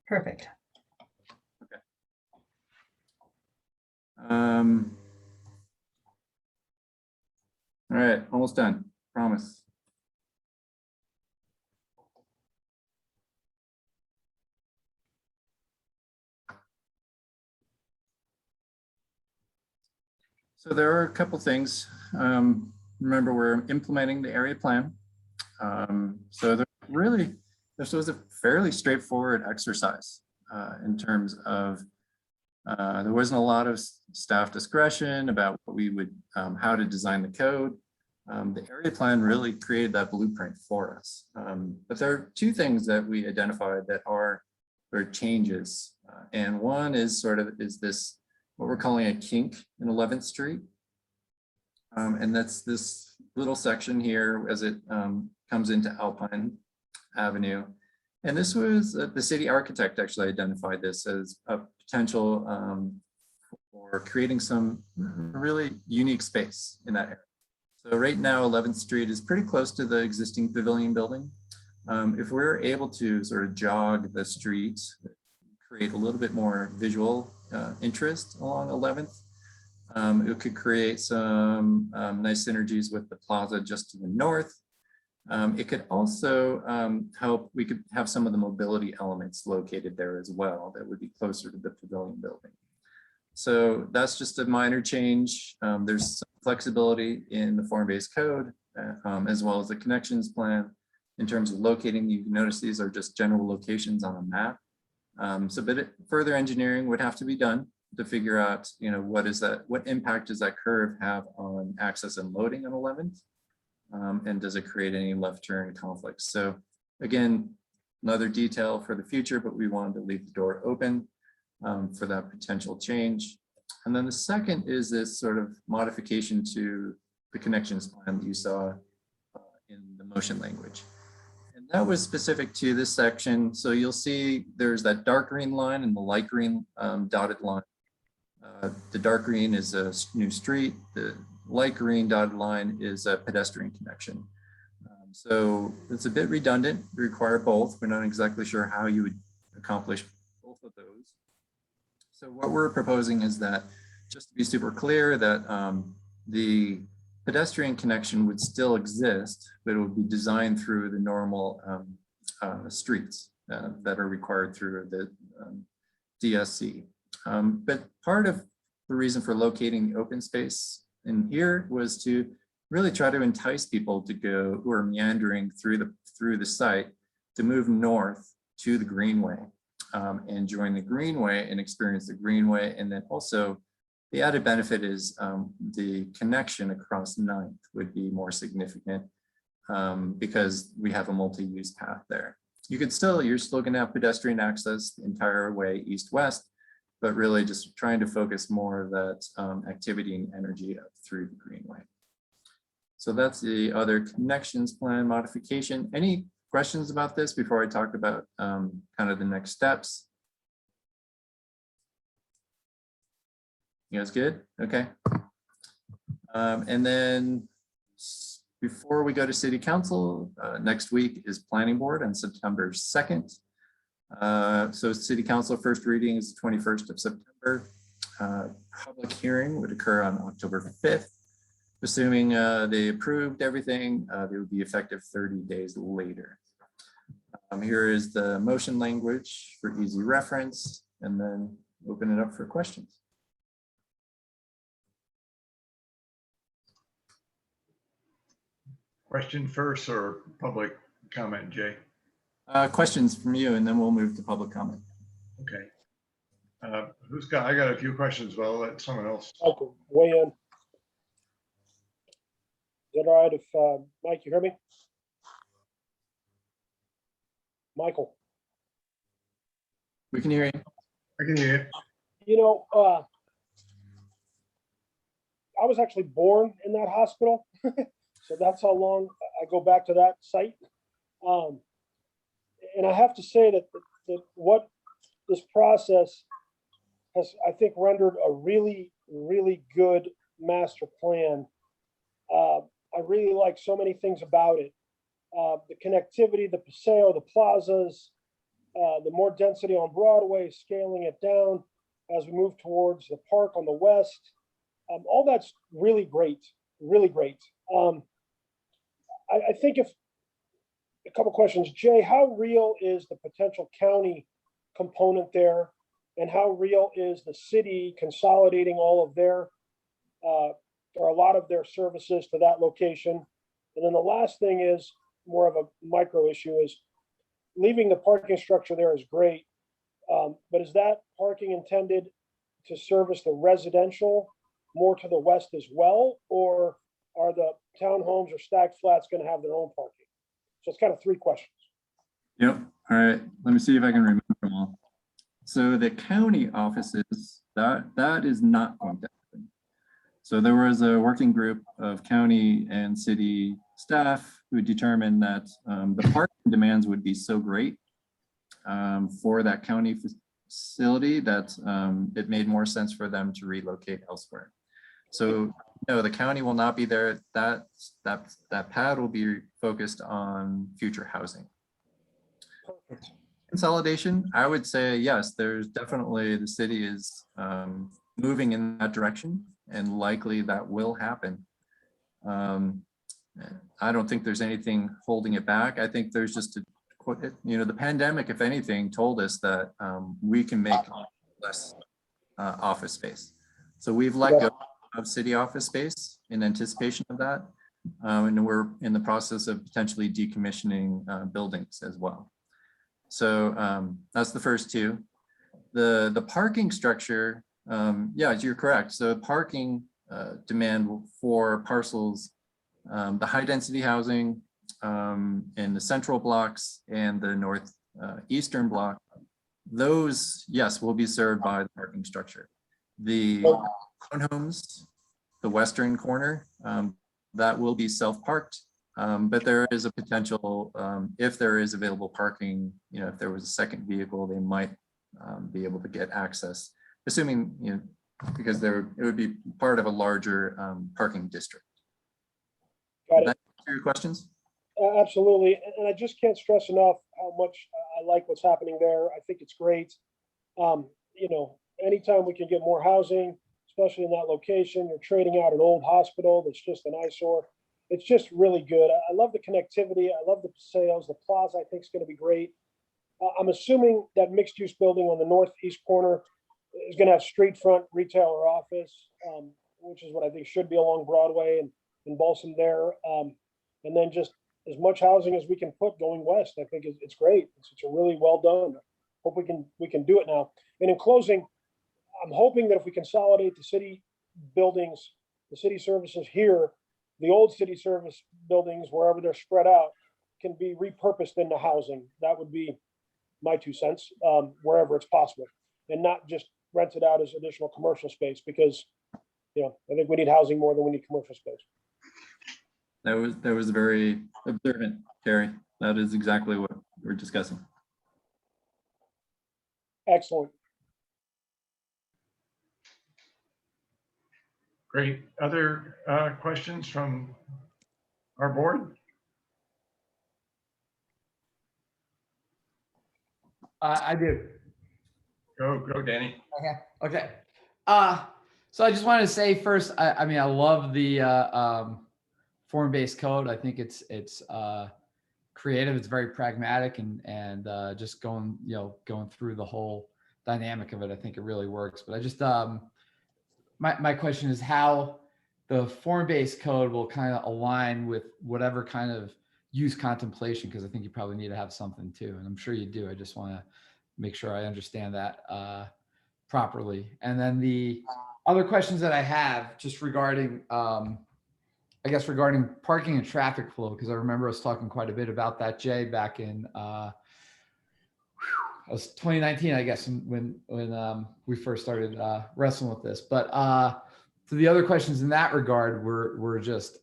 [SPEAKER 1] Perfect.
[SPEAKER 2] All right, almost done, promise. So there are a couple things. Remember, we're implementing the area plan. So this was a fairly straightforward exercise in terms of there wasn't a lot of staff discretion about what we would, how to design the code. The area plan really created that blueprint for us. But there are two things that we identified that are changes. And one is this, what we're calling a kink in 11th Street. And that's this little section here as it comes into Alpine Avenue. And this was, the city architect actually identified this as a potential for creating some really unique space in that area. So right now, 11th Street is pretty close to the existing pavilion building. If we're able to sort of jog the street, create a little bit more visual interest along 11th, it could create some nice synergies with the plaza just to the north. It could also help, we could have some of the mobility elements located there as well that would be closer to the pavilion building. So that's just a minor change. There's some flexibility in the form-based code as well as the connections plan in terms of locating. You can notice these are just general locations on a map. But further engineering would have to be done to figure out, what impact does that curve have on access and loading on 11th? And does it create any left turn conflicts? So again, another detail for the future, but we wanted to leave the door open for that potential change. And then the second is this sort of modification to the connections plan that you saw in the motion language. And that was specific to this section. So you'll see there's that dark green line and the light green dotted line. The dark green is a new street. The light green dotted line is a pedestrian connection. So it's a bit redundant, require both. We're not exactly sure how you would accomplish both of those. So what we're proposing is that, just to be super clear, that the pedestrian connection would still exist, but it would be designed through the normal streets that are required through the DSC. But part of the reason for locating the open space in here was to really try to entice people to go who are meandering through the site to move north to the Greenway and join the Greenway and experience the Greenway. And then also the added benefit is the connection across 9th would be more significant because we have a multi-use path there. You're still going to have pedestrian access the entire way east-west, but really just trying to focus more of that activity and energy up through the Greenway. So that's the other connections plan modification. Any questions about this before I talk about kind of the next steps? You guys good? Okay. And then before we go to City Council, next week is Planning Board on September 2nd. So City Council first reading is the 21st of September. Public hearing would occur on October 5th. Assuming they approved everything, they would be effective 30 days later. Here is the motion language for easy reference, and then open it up for questions.
[SPEAKER 3] Question first or public comment, Jay?
[SPEAKER 2] Questions from you, and then we'll move to public comment.
[SPEAKER 3] Okay. I got a few questions, but I'll let someone else.
[SPEAKER 7] Michael, weigh in. Is that all right if, Mike, you hear me? Michael.
[SPEAKER 2] We can hear you.
[SPEAKER 3] I can hear you.
[SPEAKER 7] You know, I was actually born in that hospital. So that's how long I go back to that site. And I have to say that what this process has, I think, rendered a really, really good master plan. I really like so many things about it. The connectivity, the paseo, the plazas, the more density on Broadway, scaling it down as we move towards the park on the west. All that's really great, really great. I think if a couple questions, Jay, how real is the potential county component there? And how real is the city consolidating all of their, or a lot of their services to that location? And then the last thing is more of a micro issue, is leaving the parking structure there is great. But is that parking intended to service the residential more to the west as well? Or are the townhomes or stacked flats going to have their own parking? So it's kind of 3 questions.
[SPEAKER 2] Yep. All right. Let me see if I can remember them all. So the county offices, that is not going to happen. So there was a working group of county and city staff who determined that the parking demands would be so great for that county facility that it made more sense for them to relocate elsewhere. So no, the county will not be there. That pad will be focused on future housing.
[SPEAKER 7] Perfect.
[SPEAKER 2] Consolidation, I would say yes, there's definitely, the city is moving in that direction, and likely that will happen. I don't think there's anything holding it back. I think there's just the pandemic, if anything, told us that we can make less office space. So we've let go of city office space in anticipation of that. And we're in the process of potentially decommissioning buildings as well. So that's the first two. The parking structure, yeah, you're correct. So parking demand for parcels, the high density housing in the central blocks and the north eastern block, those, yes, will be served by the parking structure. The townhomes, the western corner, that will be self-parked, but there is a potential, if there is available parking, you know, if there was a second vehicle, they might be able to get access, assuming, you know, because it would be part of a larger parking district.
[SPEAKER 7] Got
[SPEAKER 2] Did
[SPEAKER 7] it.
[SPEAKER 2] that answer your questions?
[SPEAKER 7] Absolutely. And I just can't stress enough how much I like what's happening there. I think it's great. You know, anytime we can get more housing, especially in that location, you're trading out an old hospital that's just an eyesore. It's just really good. I love the connectivity. I love the sales. The plaza, I think, is going to be great. I'm assuming that mixed use building on the northeast corner is going to have street front retail or office, which is what I think should be along Broadway and Balsam there. And then just as much housing as we can put going west. I think it's great. It's a really well done. Hope we can do it now. And in closing, I'm hoping that if we consolidate the city buildings, the city services here, the old city service buildings, wherever they're spread out, can be repurposed into housing. That would be my 2 cents, wherever it's possible, and not just rented out as additional commercial space, because, you know, I think we need housing more than we need commercial space.
[SPEAKER 2] That was very observant, Terry. That is exactly what we're discussing.
[SPEAKER 7] Excellent.
[SPEAKER 3] Great. Other questions from our board?
[SPEAKER 5] I do.
[SPEAKER 3] Go, Danny.
[SPEAKER 5] Okay. So I just wanted to say first, I mean, I love the form-based code. I think it's creative. It's very pragmatic, and just going through the whole dynamic of it. I think it really works. But I just my question is how the form-based code will kind of align with whatever kind of use contemplation, because I think you probably need to have something too, and I'm sure you do. I just want to make sure I understand that properly. And then the other questions that I have just regarding, I guess regarding parking and traffic flow, because I remember us talking quite a bit about that, Jay, back in it was 2019, I guess, when we first started wrestling with this. But so the other questions in that regard were just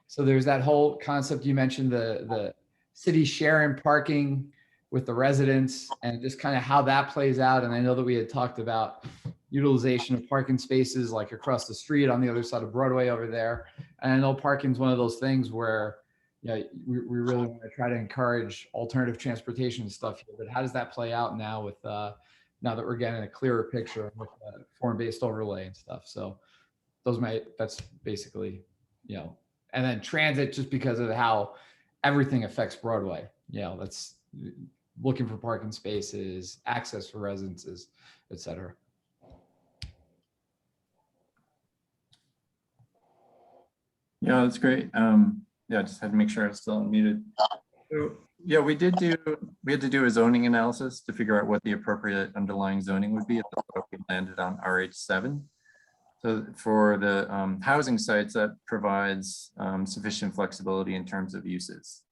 [SPEAKER 5] so there's that whole concept you mentioned, the city sharing parking with the residents, and just kind of how that plays out. And I know that we had talked about utilization of parking spaces like across the street on the other side of Broadway over there. And I know parking is one of those things where, you know, we really want to try to encourage alternative transportation and stuff here. But how does that play out now with now that we're getting a clearer picture with form-based overlay and stuff? So that's basically, you know, and then transit, just because of how everything affects Broadway. You know, that's looking for parking spaces, access for residences, et cetera.
[SPEAKER 2] Yeah, that's great. Yeah, I just had to make sure I was still unmuted. So, yeah, we had to do a zoning analysis to figure out what the appropriate underlying zoning would be. We landed on RH7. So for the housing sites, that provides sufficient flexibility in terms of uses.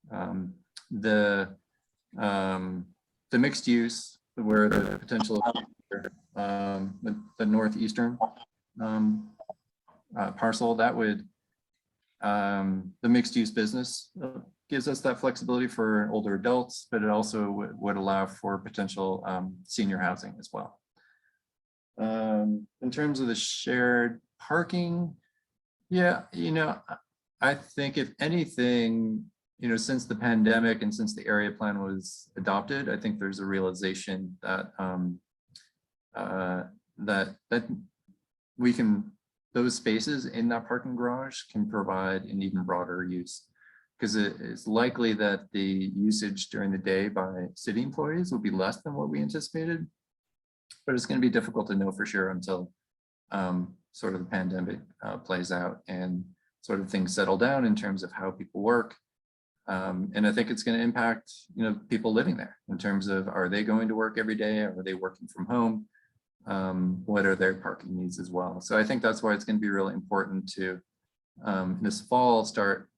[SPEAKER 2] The mixed use, where the potential the northeastern parcel, that would the mixed use business gives us that flexibility for older adults, but it also would allow for potential senior housing as well. In terms of the shared parking, yeah, you know, I think if anything, you know, since the pandemic and since the area plan was adopted, I think there's a realization that that we can, those spaces in that parking garage can provide an even broader use, because it is likely that the usage during the day by city employees will be less than what we anticipated, but it's going to be difficult to know for sure until sort of the pandemic plays out and sort of things settle down in terms of how people work. And I think it's going to impact, people living there in terms of, are they going to work every day? Are they working from home? What are their parking needs as well? So I think that's why it's going to be really important to, this fall, start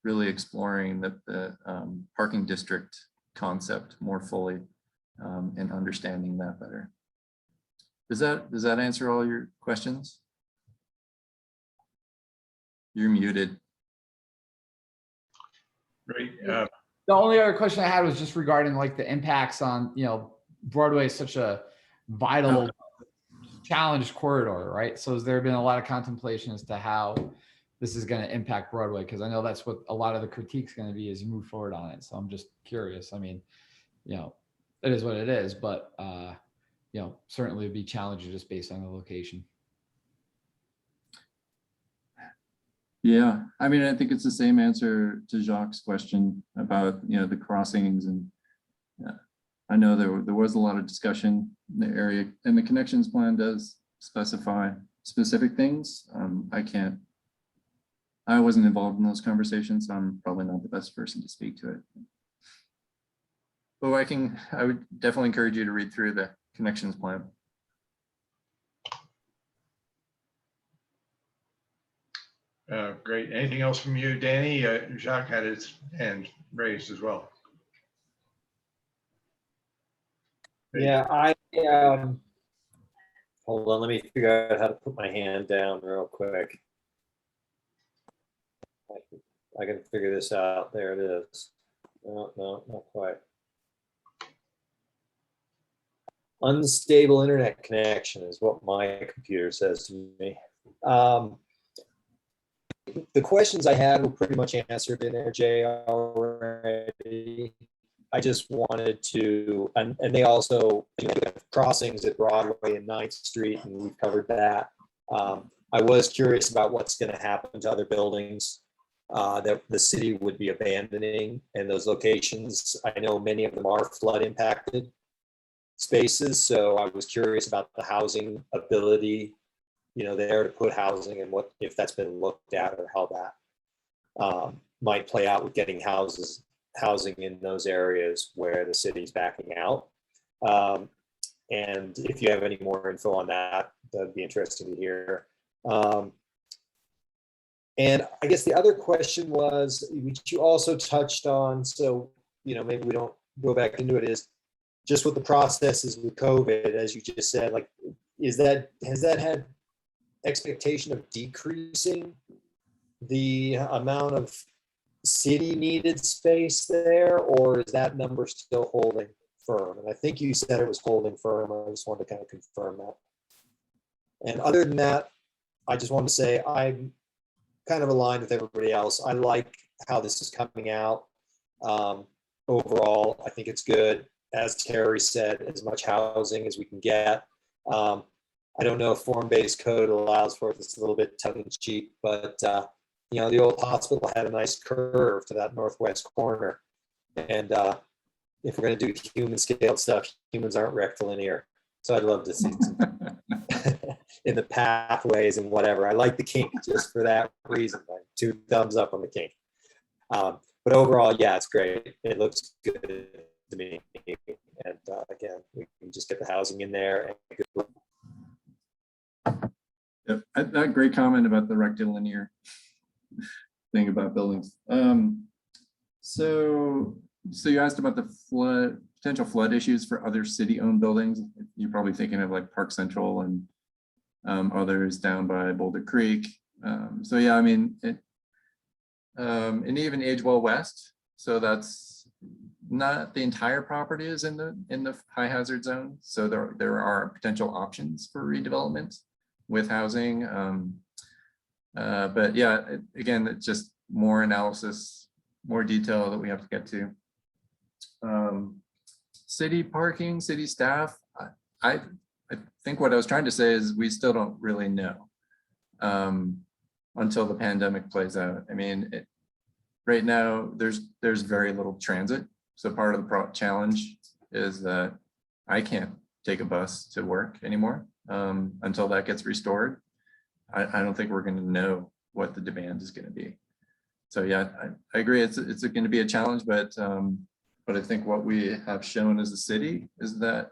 [SPEAKER 2] really exploring the parking district concept more fully and understanding that better. Does that answer all your questions? You're muted.
[SPEAKER 3] Great.
[SPEAKER 5] The only other question I had was just regarding like the impacts on, Broadway is such a vital challenged corridor, right? So has there been a lot of contemplation as to how this is going to impact Broadway? Because I know that's what a lot of the critique's going to be as you move forward on it. So I'm just curious. I mean, it is what it is, but certainly it'd be challenging just based on the location.
[SPEAKER 2] Yeah, I mean, I think it's the same answer to Jacques' question about, the crossings. And I know there was a lot of discussion in the area, and the connections plan does specify specific things. I wasn't involved in those conversations, so I'm probably not the best person to speak to it. But I would definitely encourage you to read through the connections plan.
[SPEAKER 3] Great. Anything else from you, Danny? Jacques had his hand raised as well.
[SPEAKER 8] Yeah, hold on, let me figure out how to put my hand down real quick. I can figure this out. There it is. No, not quite. Unstable internet connection is what my computer says to me. The questions I had were pretty much answered in there, Jay, already. I just wanted to, and they also, crossings at Broadway and 9th Street, and we've covered that. I was curious about what's going to happen to other buildings that the city would be abandoning, and those locations. I know many of them are flood impacted spaces, so I was curious about the housing ability, there to put housing, and what if that's been looked at, or how that might play out with getting housing in those areas where the city's backing out. And if you have any more info on that, that'd be interesting to hear. And I guess the other question was, which you also touched on, so maybe we don't go back into it, is just what the process is with COVID, as you just said. Like, has that had expectation of decreasing the amount of city needed space there, or is that number still holding firm? And I think you said it was holding firm. I just wanted to kind of confirm that. And other than that, I just wanted to say I'm kind of aligned with everybody else. I like how this is coming out. Overall, I think it's good. As Terry said, as much housing as we can get. I don't know if form-based code allows for it. It's a little bit tongue-in-cheek, but the old hospital had a nice curve to that northwest corner. And if we're going to do human scaled stuff, humans aren't rectilinear. So I'd love to see some in the pathways and whatever. I like the kink just for that reason. Like 2 thumbs up on the kink. But overall, yeah, it's great. It looks good to me. And again, we can just get the housing in there. And
[SPEAKER 2] Yep, that great comment about the rectilinear thing about buildings. So you asked about the potential flood issues for other city-owned buildings. You're probably thinking of like Park Central and others down by Boulder Creek. So yeah, I mean, and even Agewell West. So that's not the entire property is in the high hazard zone. So there are potential options for redevelopment with housing. But yeah, again, it's just more analysis, more detail that we have to get to. City parking, city staff. I think what I was trying to say is we still don't really know until the pandemic plays out. I mean, right now there's very little transit. So part of the challenge is that I can't take a bus to work anymore until that gets restored. I don't think we're going to know what the demand is going to be. So yeah, I agree. It's going to be a challenge, but I think what we have shown as a city is that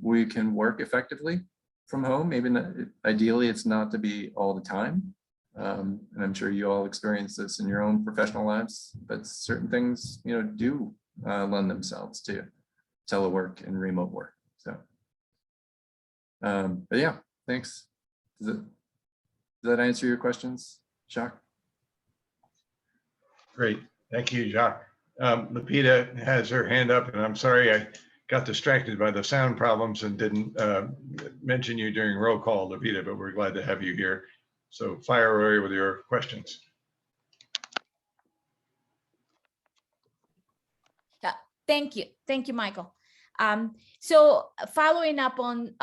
[SPEAKER 2] we can work effectively from home. Maybe not, ideally, it's not to be all the time. And I'm sure you all experience this in your own professional lives, but certain things, do lend themselves to telework and remote work. So, but yeah, thanks. Does that answer your questions, Jacques?
[SPEAKER 3] Great. Thank you, Jacques. Lupita has her hand up, and I'm sorry I got distracted by the sound problems and didn't mention you during roll call, Lupita, but we're glad to have you here. So fire away with your questions.
[SPEAKER 6] Thank you, Michael. So following up on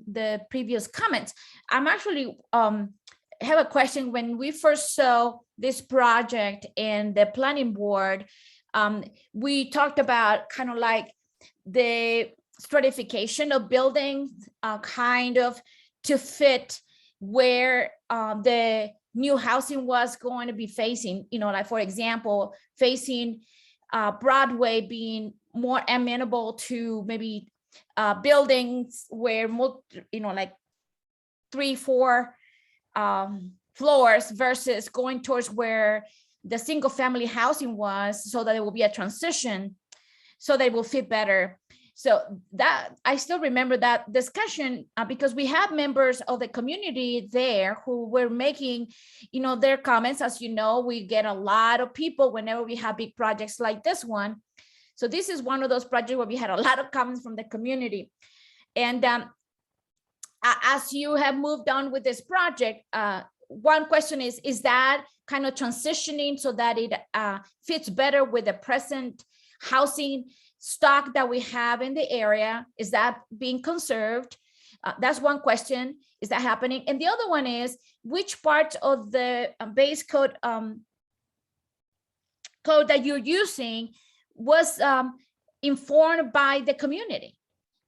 [SPEAKER 6] the previous comments, I'm actually have a question. When we first saw this project in the planning board, we talked about kind of like the stratification of buildings, kind of to fit where the new housing was going to be facing, like for example, facing Broadway being more amenable to maybe buildings where, like 3-4 floors versus going towards where the single family housing was, so that it will be a transition, so they will fit better. So that I still remember that discussion because we have members of the community there who were making, their comments. As you know, we get a lot of people whenever we have big projects like this one. So this is one of those projects where we had a lot of comments from the community. And as you have moved on with this project, one question is that kind of transitioning so that it fits better with the present housing stock that we have in the area? Is that being conserved? That's one question. Is that happening? And the other one is, which part of the base code that you're using was informed by the community?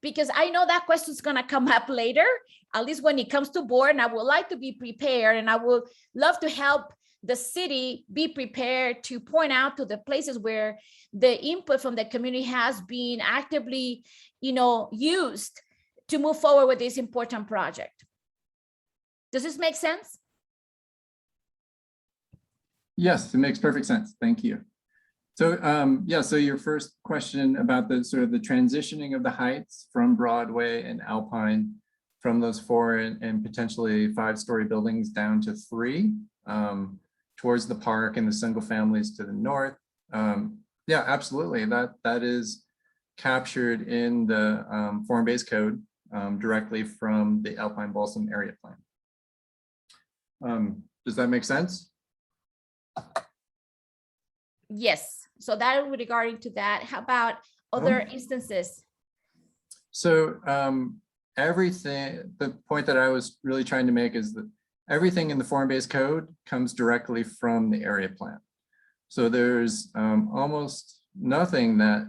[SPEAKER 6] Because I know that question is going to come up later, at least when it comes to board, and I would like to be prepared, and I would love to help the city be prepared to point out to the places where the input from the community has been actively, used to move forward with this important project. Does this make sense?
[SPEAKER 2] Yes, it makes perfect sense. Thank you. So yeah, so your first question about the sort of the transitioning of the heights from Broadway and Alpine, from those 4 and potentially 5-story buildings down to 3 towards the park and the single families to the north. Yeah, absolutely. That is captured in the form-based code directly from the Alpine Balsam area plan. Does that make sense?
[SPEAKER 6] Yes. So that regarding to that, how about other instances?
[SPEAKER 2] So everything, the point that I was really trying to make is that everything in the form-based code comes directly from the area plan. So there's almost nothing that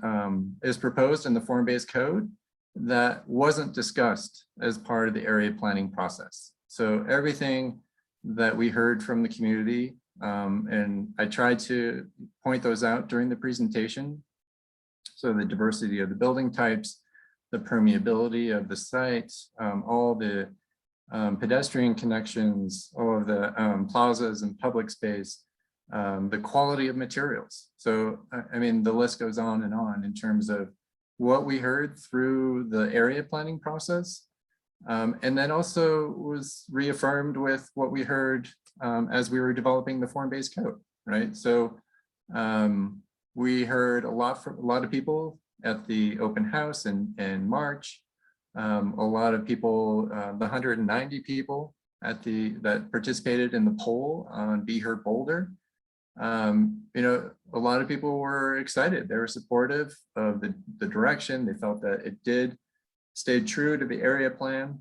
[SPEAKER 2] is proposed in the form-based code that wasn't discussed as part of the area planning process. So everything that we heard from the community, and I tried to point those out during the presentation. So the diversity of the building types, the permeability of the site, all the pedestrian connections, all of the plazas and public space, the quality of materials. So, I mean, the list goes on in terms of what we heard through the area planning process. And then also was reaffirmed with what we heard as we were developing the form-based code, right? So we heard a lot from a lot of people at the open house in March. A lot of people, the 190 people that participated in the poll on Be Heard Boulder. A lot of people were excited. They were supportive of the direction. They felt that it stayed true to the area plan.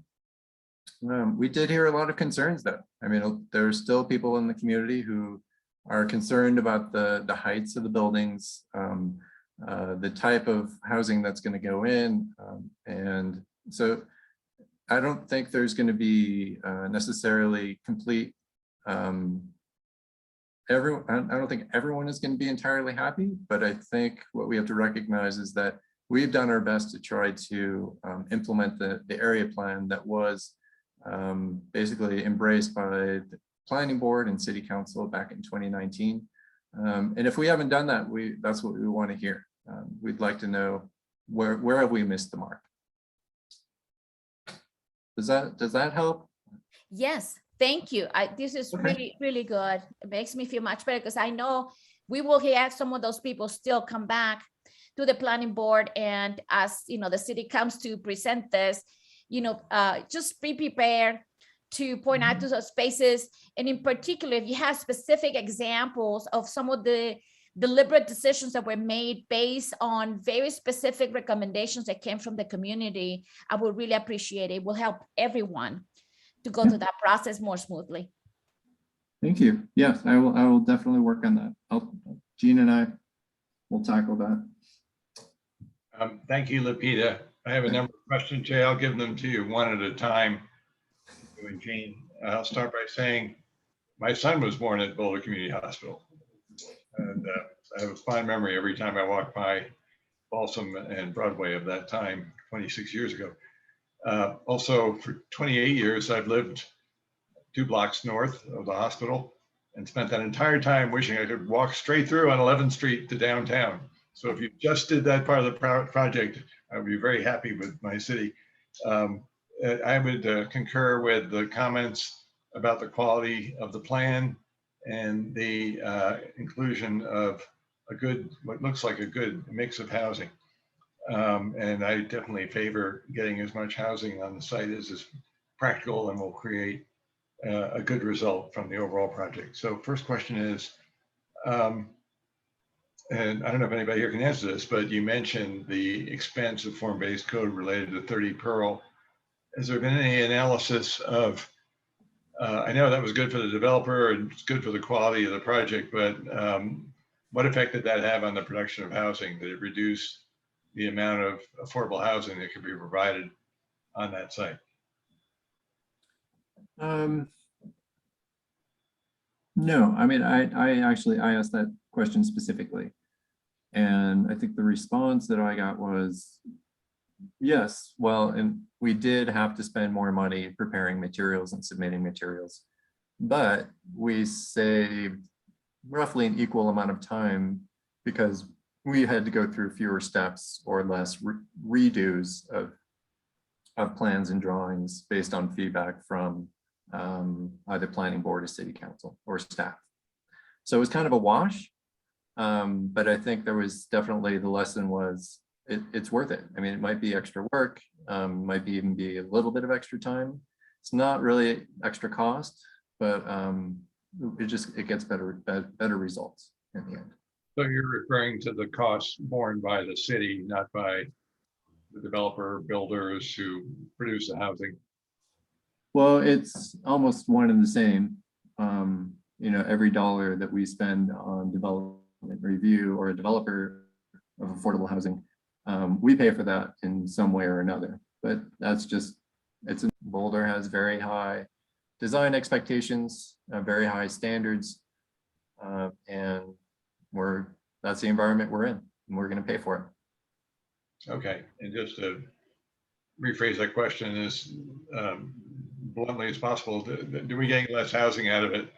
[SPEAKER 2] We did hear a lot of concerns though. I mean, there's still people in the community who are concerned about the heights of the buildings, the type of housing that's going to go in. And so I don't think there's going to be necessarily complete I don't think everyone is going to be entirely happy, but I think what we have to recognize is that we've done our best to try to implement the area plan that was basically embraced by the planning board and city council back in 2019. And if we haven't done that, that's what we want to hear. We'd like to know where have we missed the mark. Does that help?
[SPEAKER 6] Yes, thank you. This is
[SPEAKER 2] Okay.
[SPEAKER 6] really, really good. It makes me feel much better because I know we will have some of those people still come back to the planning board, and as you know, the city comes to present this, just be prepared to point out to those spaces. And in particular, if you have specific examples of some of the deliberate decisions that were made based on very specific recommendations that came from the community, I would really appreciate it. It will help everyone to go through that process more smoothly.
[SPEAKER 2] Thank you. Yes, I will definitely work on that. Gene and I will tackle that.
[SPEAKER 3] Thank you, Lupita. I have a number of questions, Jay. I'll give them to you one at a time. You and Jean, I'll start by saying my son was born at Boulder Community Hospital. And I have a fond memory every time I walk by Balsam and Broadway of that time, 26 years ago. Also, for 28 years, I've lived 2 blocks north of the hospital and spent that entire time wishing I could walk straight through on 11th Street to downtown. So if you just did that part of the project, I would be very happy with my city. I would concur with the comments about the quality of the plan and the inclusion of what looks like a good mix of housing. And I definitely favor getting as much housing on the site as is practical and will create a good result from the overall project. So first question is, and I don't know if anybody here can answer this, but you mentioned the expense of form-based code related to 30 Pearl. Has there been any analysis of, I know that was good for the developer and it's good for the quality of the project, but what effect did that have on the production of housing? Did it reduce the amount of affordable housing that could be provided on that site?
[SPEAKER 2] No, I mean, I asked that question specifically. And I think the response that I got was, yes, well, and we did have to spend more money preparing materials and submitting materials, but we saved roughly an equal amount of time because we had to go through fewer steps or less redos of plans and drawings based on feedback from either planning board or city council or staff. So it was kind of a wash, but I think there was definitely the lesson was it's worth it. I mean, it might be extra work, might even be a little bit of extra time. It's not really extra cost, but it gets better results in the end.
[SPEAKER 3] So you're referring to the costs borne by the city, not by the developer, builders who produce the housing?
[SPEAKER 2] Well, it's almost one and the same. Every dollar that we spend on development review or a developer of affordable housing, we pay for that in some way or another. But that's just, Boulder has very high design expectations, very high standards, and that's the environment we're in, and we're going to pay for it.
[SPEAKER 3] Okay, and just to rephrase that question as bluntly as possible, do we get less housing out of it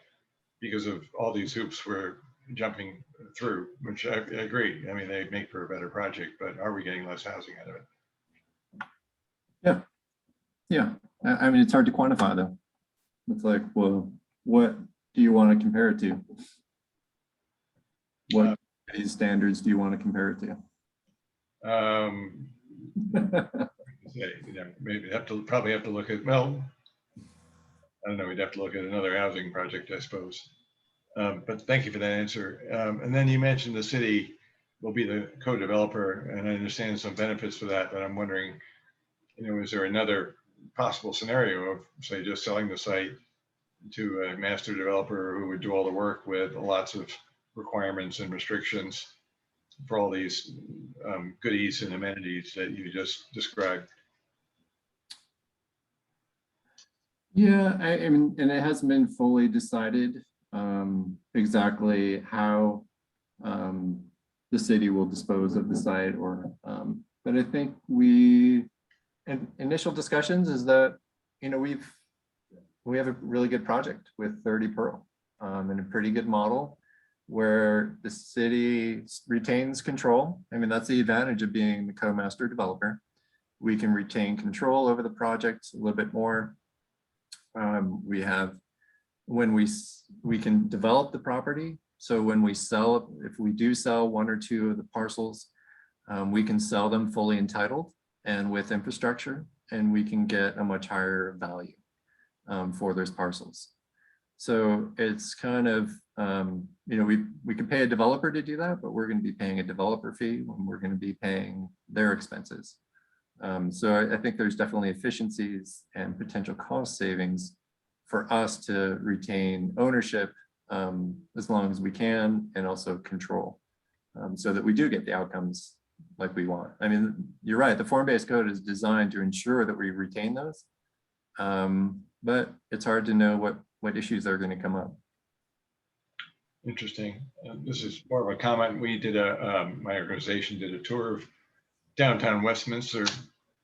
[SPEAKER 3] because of all these hoops we're jumping through, which I agree. I mean, they make for a better project, but are we getting less housing out of it?
[SPEAKER 2] Yeah. I mean, it's hard to quantify though. It's like, well, what do you want to compare it to? What these standards do you want to compare it to?
[SPEAKER 3] Maybe probably have to look at, well, I don't know, we'd have to look at another housing project, I suppose. But thank you for that answer. And then you mentioned the city will be the co-developer, and I understand some benefits for that, but I'm wondering, is there another possible scenario of, say, just selling the site to a master developer who would do all the work with lots of requirements and restrictions for all these goodies and amenities that you just described?
[SPEAKER 2] Yeah, I mean, and it hasn't been fully decided exactly how the city will dispose of the site, or but I think initial discussions is that, you know, we have a really good project with 30 Pearl and a pretty good model where the city retains control. I mean, that's the advantage of being the co-master developer. We can retain control over the project a little bit more. We have, when we can develop the property. So when we sell, if we do sell one or two of the parcels, we can sell them fully entitled and with infrastructure, and we can get a much higher value for those parcels. So it's kind of, you know, we can pay a developer to do that, but we're going to be paying a developer fee when we're going to be paying their expenses. So I think there's definitely efficiencies and potential cost savings for us to retain ownership as long as we can, and also control, so that we do get the outcomes like we want. I mean, you're right, the form-based code is designed to ensure that we retain those, but it's hard to know what issues are going to come up.
[SPEAKER 3] Interesting. This is more of a comment. We did my organization did a tour of downtown Westminster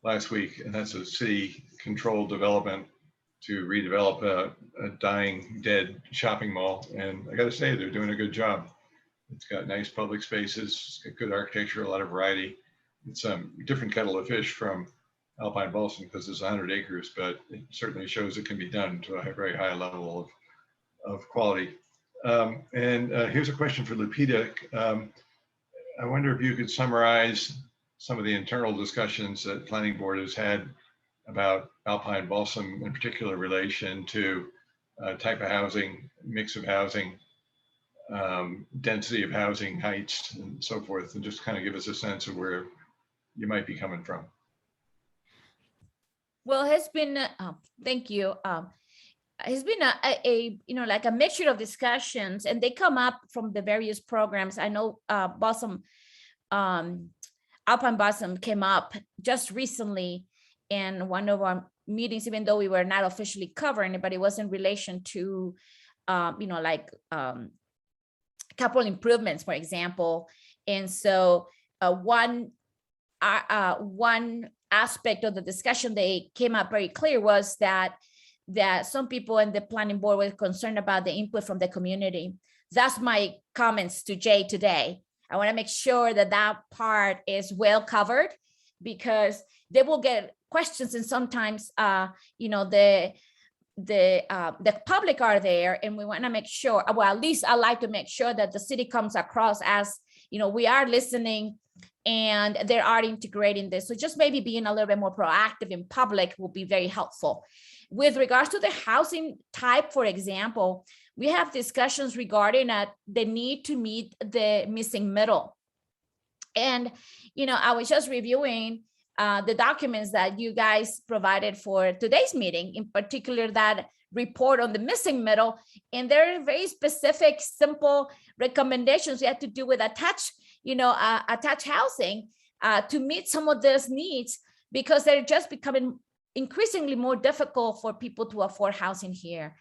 [SPEAKER 3] last week, and that's a city-controlled development to redevelop a dying, dead shopping mall. And I got to say, they're doing a good job. It's got nice public spaces, it's got good architecture, a lot of variety. It's a different kettle of fish from Alpine Balsam because it's 100 acres, but it certainly shows it can be done to a very high level of quality. And here's a question for Lupita. I wonder if you could summarize some of the internal discussions that Planning Board has had about Alpine Balsam, in particular relation to type of housing, mix of housing, density of housing, heights, and so forth, and just kind of give us a sense of where you might be coming from.
[SPEAKER 6] Well, it has been, thank you. It's been a you know, like a mixture of discussions, and they come up from the various programs. I know Balsam, Alpine Balsam came up just recently in one of our meetings, even though we were not officially covering it, but it was in relation to, you know, like capital improvements, for example. And so one aspect of the discussion they came up very clear was that some people in the planning board were concerned about the input from the community. That's my comments to Jay today. I want to make sure that that part is well covered, because they will get questions, and sometimes you know, the public are there, and we want to make sure, well, at least I like to make sure that the city comes across as, you know, we are listening and they are integrating this. So just maybe being a little bit more proactive in public will be very helpful. With regards to the housing type, for example, we have discussions regarding the need to meet the missing middle. And, you know, I was just reviewing the documents that you guys provided for today's meeting, in particular that report on the missing middle, and there are very specific, simple recommendations we have to do with attached housing to meet some of those needs, because they're just becoming increasingly more difficult for people to afford housing here.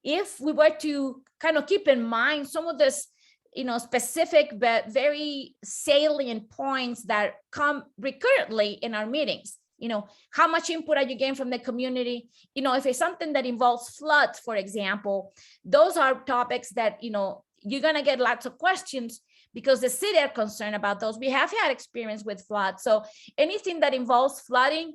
[SPEAKER 6] If we were to kind of keep in mind some of this, you know, specific but very salient points that come recurrently in our meetings, you know, how much input are you getting from the community? You know, if it's something that involves floods, for example, those are topics that, you know, you're going to get lots of questions because the city are concerned about those. We have had experience with floods. So anything that involves flooding,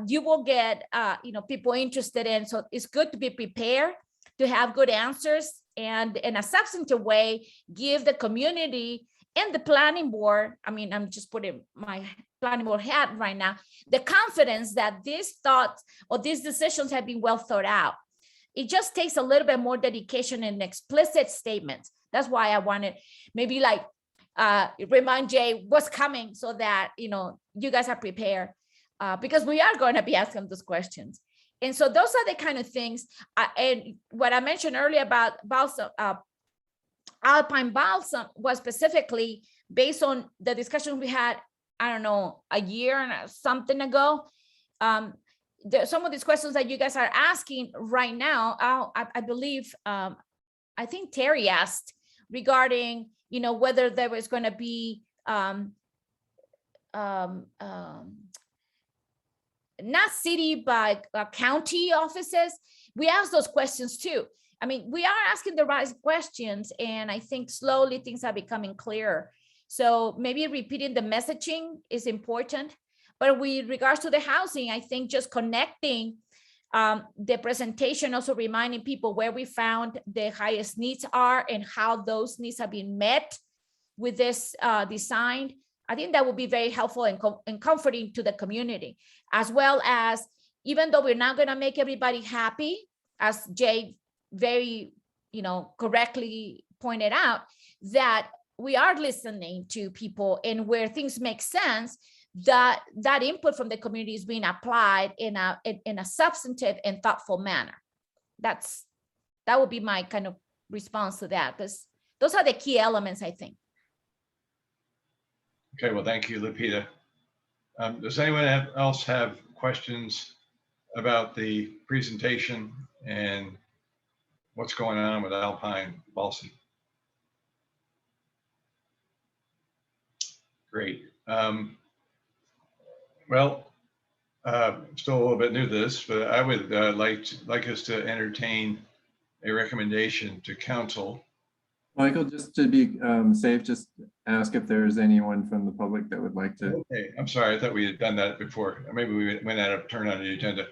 [SPEAKER 6] you will get, you know, people interested in. So it's good to be prepared to have good answers, and in a substantive way, give the community and the planning board, I mean, I'm just putting my planning board hat right now, the confidence that these thoughts or these decisions have been well thought out. It just takes a little bit more dedication and explicit statements. That's why I wanted maybe like remind Jay what's coming, so that, you know, you guys are prepared, because we are going to be asking those questions. And so those are the kind of things. And what I mentioned earlier about Balsam, Alpine Balsam, was specifically based on the discussion we had, I don't know, a year and something ago. Some of these questions that you guys are asking right now, I believe I think Terry asked regarding, whether there was going to be not city, but county offices. We asked those questions too. I mean, we are asking the right questions, and I think slowly things are becoming clearer. So maybe repeating the messaging is important. But with regards to the housing, I think just connecting the presentation, also reminding people where we found the highest needs are and how those needs have been met with this design. I think that would be very helpful and comforting to the community, as well as, even though we're not going to make everybody happy, as Jay very, correctly pointed out, that we are listening to people, and where things make sense, that input from the community is being applied in a substantive and thoughtful manner. That would be my kind of response to that, because those are the key elements, I think.
[SPEAKER 3] Okay, well, thank you, Lupita. Does anyone else have questions about the presentation and what's going on with Alpine Balsam? Great. Well, still a little bit new to this, but I would like us to entertain a recommendation to council.
[SPEAKER 2] Michael, just to be safe, just ask if there's anyone from the public that would like to.
[SPEAKER 3] Okay, I'm sorry, I thought we had done that before. Maybe we went out of turn on the agenda.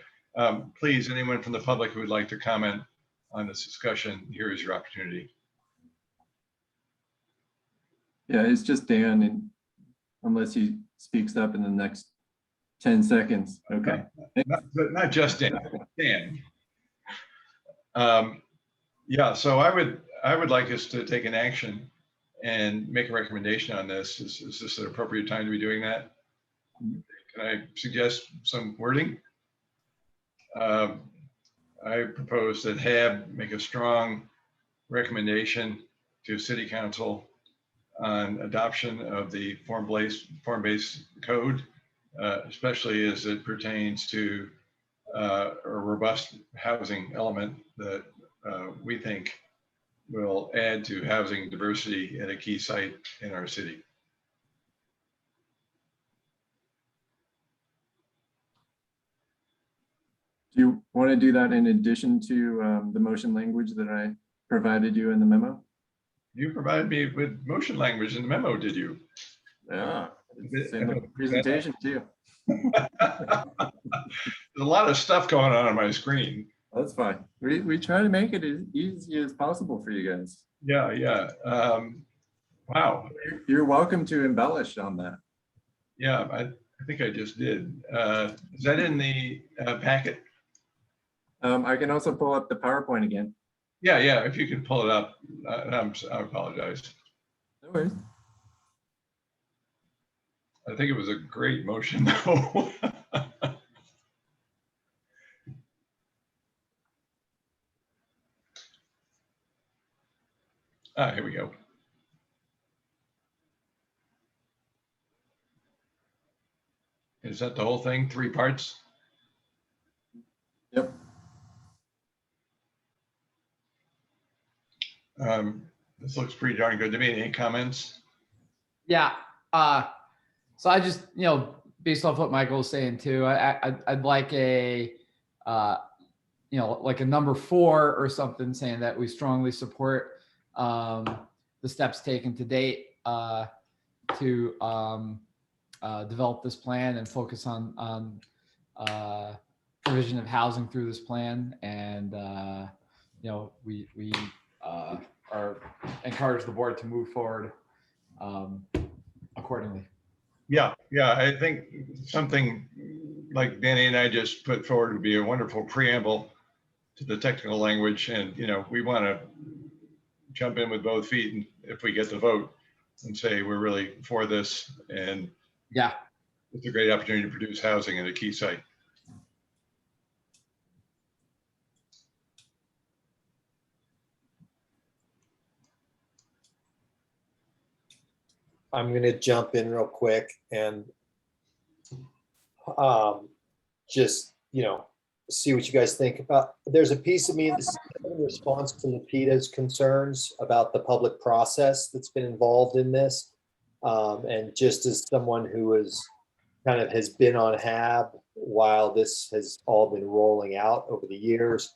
[SPEAKER 3] Please, anyone from the public who would like to comment on this discussion, here is your opportunity.
[SPEAKER 2] Yeah, it's just Dan, and unless he speaks up in the next 10 seconds. Okay.
[SPEAKER 3] Not just Dan. Dan. Yeah, so I would like us to take an action and make a recommendation on this. Is this an appropriate time to be doing that? Can I suggest some wording? I propose that HAB make a strong recommendation to City Council on adoption of the form-based code, especially as it pertains to a robust housing element that we think will add to housing diversity at a key site in our city.
[SPEAKER 2] Do you want to do that in addition to the motion language that I provided you in the memo?
[SPEAKER 3] You provided me with motion language in the memo, did you?
[SPEAKER 2] Yeah, it's in the presentation too.
[SPEAKER 3] There's a lot of stuff going on my screen.
[SPEAKER 2] That's fine. We try to make it as easy as possible for you guys.
[SPEAKER 3] Yeah, yeah. Wow.
[SPEAKER 2] You're welcome to embellish on that.
[SPEAKER 3] Yeah, I think I just did. Is that in the packet?
[SPEAKER 2] I can also pull up the PowerPoint again.
[SPEAKER 3] Yeah, yeah. If you can pull it up, I apologize.
[SPEAKER 2] No worries.
[SPEAKER 3] I think it was a great motion, though. Here we go. Is that the whole thing? 3 parts?
[SPEAKER 2] Yep.
[SPEAKER 3] This looks pretty darn good to me. Any comments?
[SPEAKER 5] Yeah. So I just, based off what Michael was saying too, I'd like a, like a number 4 or something, saying that we strongly support the steps taken to date to develop this plan and focus on provision of housing through this plan. And, we are encourage the board to move forward accordingly.
[SPEAKER 3] Yeah, yeah. I think something like Danny and I just put forward would be a wonderful preamble to the technical language. And, we want to jump in with both feet, and if we get the vote, and say we're really for this, and
[SPEAKER 5] yeah,
[SPEAKER 3] it's a great opportunity to produce housing at a key site.
[SPEAKER 8] I'm going to jump in real quick and just, see what you guys think about. There's a piece of me, this is in response to Lupita's concerns about the public process that's been involved in this. And just as someone who is kind of has been on HAB while this has all been rolling out over the years,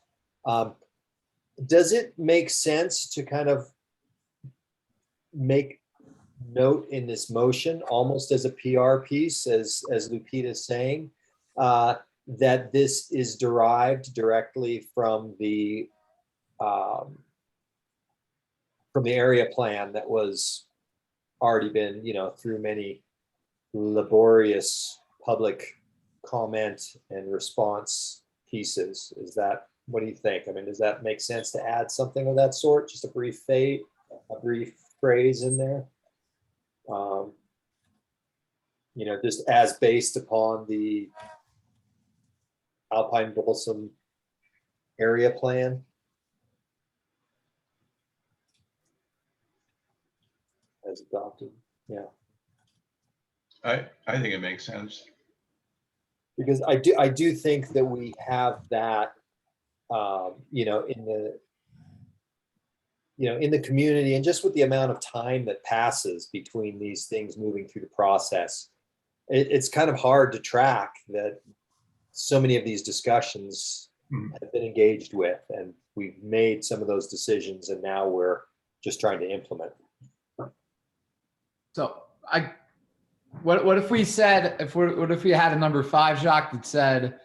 [SPEAKER 8] does it make sense to kind of make note in this motion, almost as a PR piece, as Lupita is saying, that this is derived directly from the area plan that was already been, through many laborious public comment and response pieces? Is that, what do you think? I mean, does that make sense to add something of that sort? Just a brief phrase in there? Just as based upon the Alpine Balsam area plan. As adopted, yeah.
[SPEAKER 3] I think it makes sense.
[SPEAKER 8] Because I do think that we have that, in the community, and just with the amount of time that passes between these things moving through the process, it's kind of hard to track that so many of these discussions have been engaged with, and we've made some of those decisions, and now we're just trying to implement.
[SPEAKER 5] So what if we said, what if we had a number 5, Jacques, that said,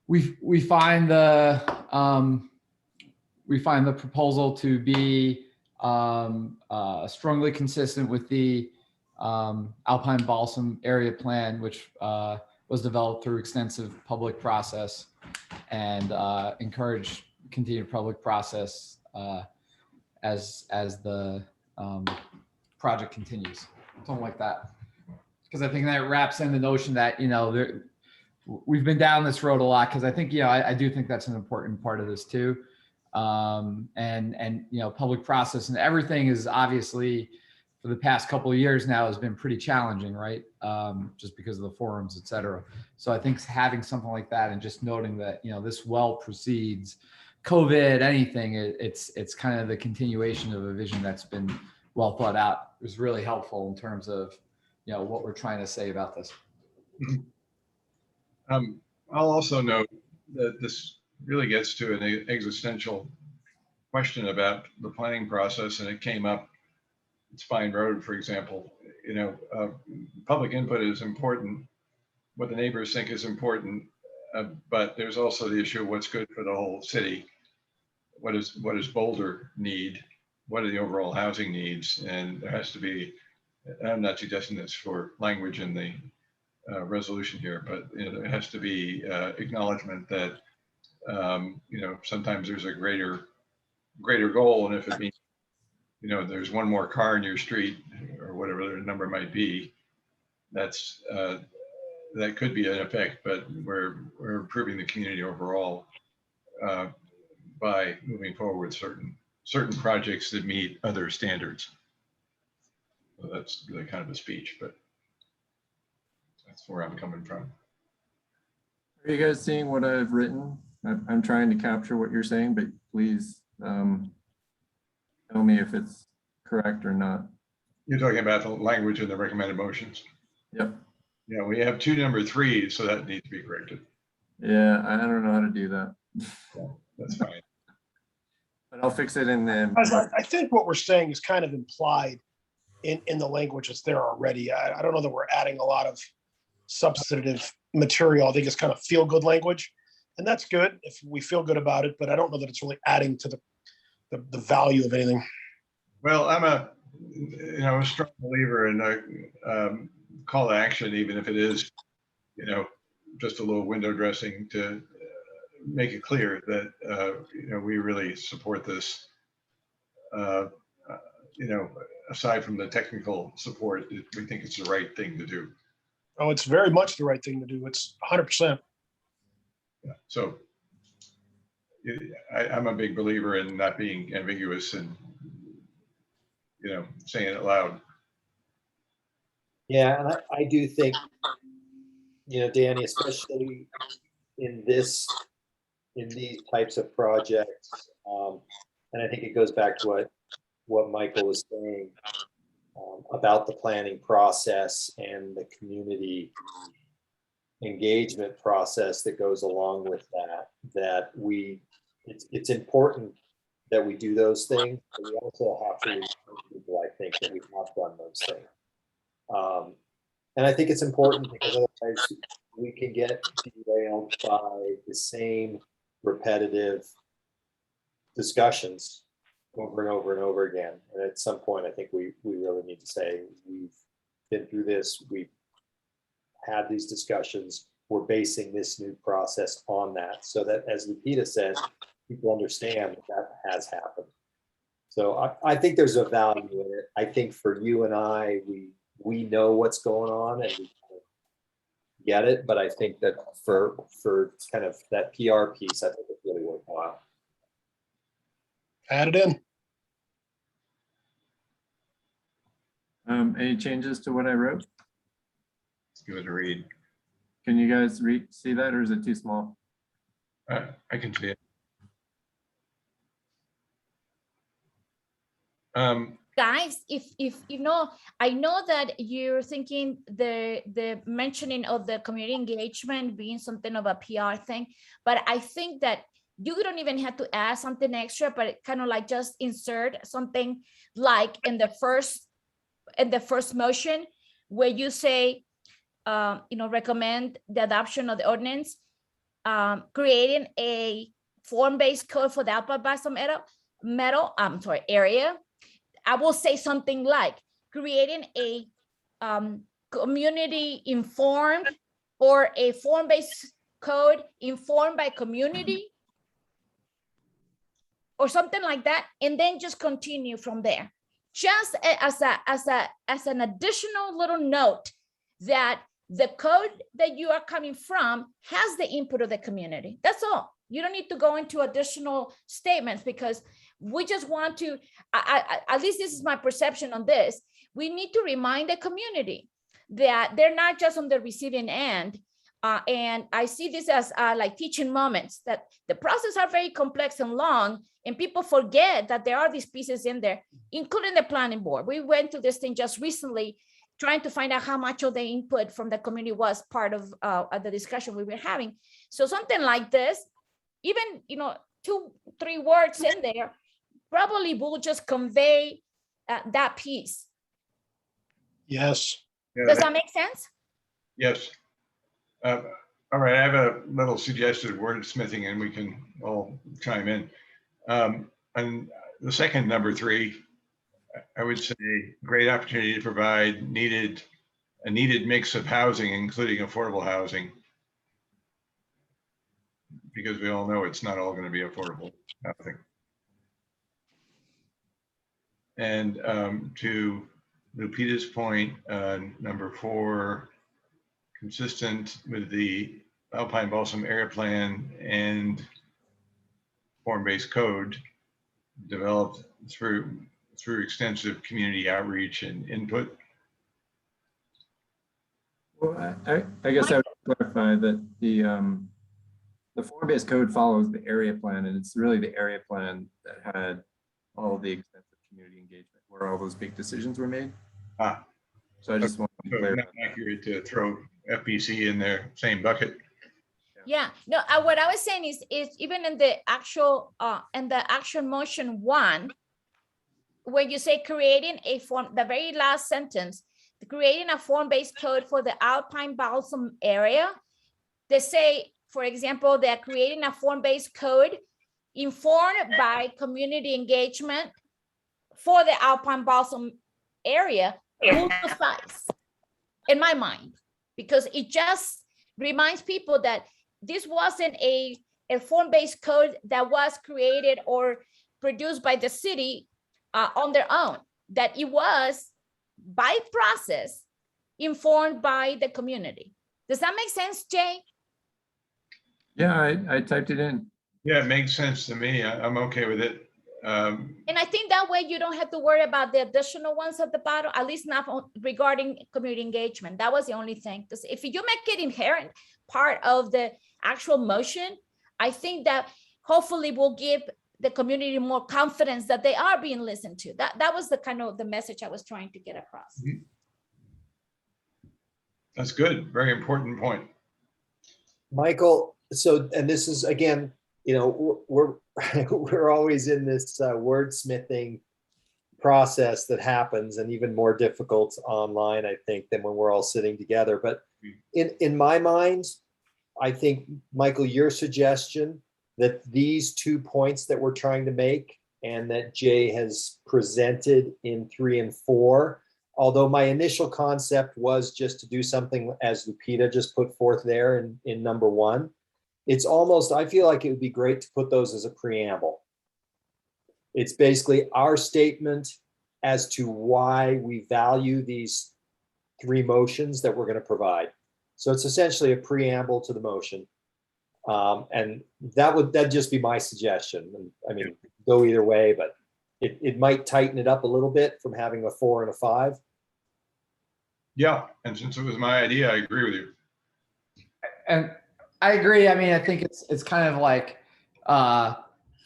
[SPEAKER 5] we find the proposal to be strongly consistent with the Alpine Balsam area plan, which was developed through extensive public process, and encourage continued public process as the project continues, something like that. Because I think that wraps in the notion that, we've been down this road a lot, because I think, I do think that's an important part of this too. And public process and everything is obviously, for the past couple of years now, has been pretty challenging, right? Just because of the forums, et cetera. So I think having something like that and just noting that, this well precedes COVID, anything, it's kind of the continuation of a vision that's been well thought out. It was really helpful in terms of, what we're trying to say about this.
[SPEAKER 3] I'll also note that this really gets to an existential question about the planning process, and it came up at Spine Road, for example. Public input is important, what the neighbors think is important, but there's also the issue of what's good for the whole city. What does Boulder need? What are the overall housing needs? And there has to be, I'm not suggesting this for language in the resolution here, but there has to be acknowledgement that sometimes there's a greater goal, and if it means there's one more car in your street or whatever the number might be, that could be an effect. But we're improving the community overall by moving forward certain projects that meet other standards. So that's really kind of a speech, but that's where I'm coming from.
[SPEAKER 2] Are you guys seeing what I've written? I'm trying to capture what you're saying, but please tell me if it's correct or not.
[SPEAKER 3] You're talking about the language in the recommended motions?
[SPEAKER 2] Yep.
[SPEAKER 3] Yeah, we have 2 number 3, so that needs to be corrected.
[SPEAKER 2] Yeah, I don't know how to do that.
[SPEAKER 3] Yeah, that's fine.
[SPEAKER 2] But I'll fix it in the.
[SPEAKER 7] I think what we're saying is kind of implied in the language that's there already. I don't know that we're adding a lot of substantive material. I think it's kind of feel good language, and that's good if we feel good about it, but I don't know that it's really adding to the value of anything.
[SPEAKER 3] Well, I'm a strong believer in a call to action, even if it is, just a little window dressing to make it clear that, we really support this. Aside from the technical support, we think it's the right thing to do.
[SPEAKER 7] Oh, it's very much the right thing to do. It's 100%.
[SPEAKER 3] Yeah. So I'm a big believer in not being ambiguous and, saying it loud.
[SPEAKER 8] Yeah, and I do think, Danny, especially in these types of projects, and I think it goes back to what Michael was saying about the planning process and the community engagement process that goes along with that it's important that we do those things, but we also have to remind people, I think, that we have done those things. And I think it's important because otherwise we can get derailed by the same repetitive discussions over and over and over again. And at some point, I think we really need to say, we've been through this, we've had these discussions, we're basing this new process on that, so that, as Lupita said, people understand that has happened. So I think there's a value in it. I think for you and I, we know what's going on and we get it, but I think that for kind of that PR piece, I think it's really worthwhile.
[SPEAKER 7] Add it in.
[SPEAKER 2] Any changes to what I wrote?
[SPEAKER 3] Let's give it a read.
[SPEAKER 2] Can you guys see that, or is it too small?
[SPEAKER 3] I can see it.
[SPEAKER 6] Guys, if you know, I know that you're thinking the mentioning of the community engagement being something of a PR thing, but I think that you don't even have to add something extra, but kind of like just insert something like in the first motion where you say, recommend the adoption of the ordinance, creating a form-based code for the Alpine Balsam area. I will say something like creating a community informed or a form-based code informed by community or something like that, and then just continue from there. Just as an additional little note that the code that you are coming from has the input of the community. That's all. You don't need to go into additional statements because we just want to, at least this is my perception on this, we need to remind the community that they're not just on the receiving end. And I see this as like teaching moments, that the process are very complex and long, and people forget that there are these pieces in there, including the planning board. We went to this thing just recently, trying to find out how much of the input from the community was part of the discussion we were having. So something like this, even 2-3 words in there, probably will just convey that piece.
[SPEAKER 7] Yes.
[SPEAKER 3] Yeah,
[SPEAKER 6] Does that make sense?
[SPEAKER 3] Yes. All right, I have a little suggested wordsmithing and we can all chime in. And the second, number 3, I would say great opportunity to provide a needed mix of housing, including affordable housing. Because we all know it's not all going to be affordable housing. And to Lupita's point, number 4, consistent with the Alpine Balsam Area Plan and form-based code developed through extensive community outreach and input.
[SPEAKER 2] Well, I guess I would clarify that the form-based code follows the area plan, and it's really the area plan that had all the extensive community engagement where all those big decisions were made. So I just want to be clear.
[SPEAKER 3] Not accurate to throw FBC in their same bucket.
[SPEAKER 6] Yeah, no, what I was saying is even in the actual action motion 1, when you say creating a form, the very last sentence, creating a form-based code for the Alpine Balsam area, they say, for example, they're creating a form-based code informed by community engagement for the Alpine Balsam area will suffice in my mind, because it just reminds people that this wasn't a form-based code that was created or produced by the city on their own, that it was by process informed by the community. Does that make sense, Jay?
[SPEAKER 2] Yeah, I typed it in.
[SPEAKER 3] Yeah, it makes sense to me. I'm okay with it.
[SPEAKER 6] And I think that way you don't have to worry about the additional ones at the bottom, at least not regarding community engagement. That was the only thing. Because if you make it inherent part of the actual motion, I think that hopefully will give the community more confidence that they are being listened to. That was the kind of the message I was trying to get across.
[SPEAKER 3] That's good. Very important point.
[SPEAKER 8] Michael, so, and this is, again, you know, we're we're always in this wordsmithing process that happens, and even more difficult online, I think, than when we're all sitting together. But in my mind, I think, Michael, your suggestion that these 2 points that we're trying to make and that Jay has presented in 3 and 4, although my initial concept was just to do something as Lupita just put forth there in number 1, it's almost, I feel like it would be great to put those as a preamble. It's basically our statement as to why we value these 3 motions that we're going to provide. So it's essentially a preamble to the motion. And that'd just be my suggestion. And I mean, go either way, but it might tighten it up a little bit from having a 4 and a 5.
[SPEAKER 3] Yeah, and since it was my idea, I agree with you.
[SPEAKER 5] And I agree. I mean, I think it's kind of like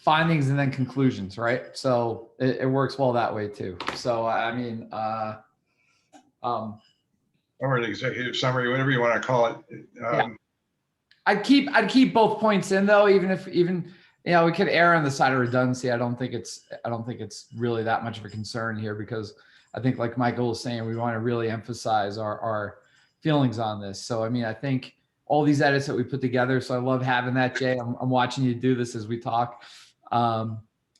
[SPEAKER 5] findings and then conclusions, right? So it works well that way too. So I mean,
[SPEAKER 3] Or an executive summary, whatever you want to call it.
[SPEAKER 5] Yeah. I'd keep both points in though, even you know, we could err on the side of redundancy. I don't think it's really that much of a concern here, because I think, like Michael was saying, we want to really emphasize our feelings on this. So I mean, I think all these edits that we put together. So I love having that, Jay. I'm watching you do this as we talk. I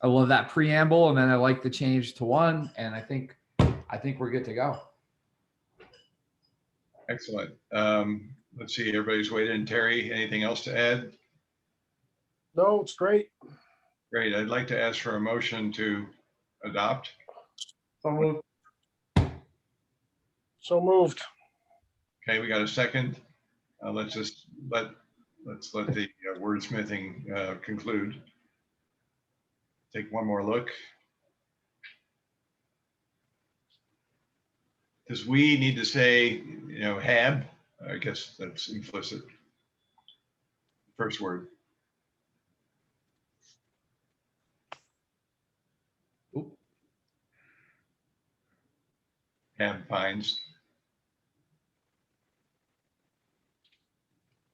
[SPEAKER 5] love that preamble, and then I like the change to 1, and I think we're good to go.
[SPEAKER 3] Excellent. Let's see, everybody's waiting. Terry, anything else to add?
[SPEAKER 7] No, it's great.
[SPEAKER 3] Great. I'd like to ask for a motion to adopt.
[SPEAKER 7] So moved.
[SPEAKER 3] Okay, we got a second. Let's let the wordsmithing conclude. Take one more look. Does we need to say, you know, have? I guess that's implicit. First word. Oop. Have finds.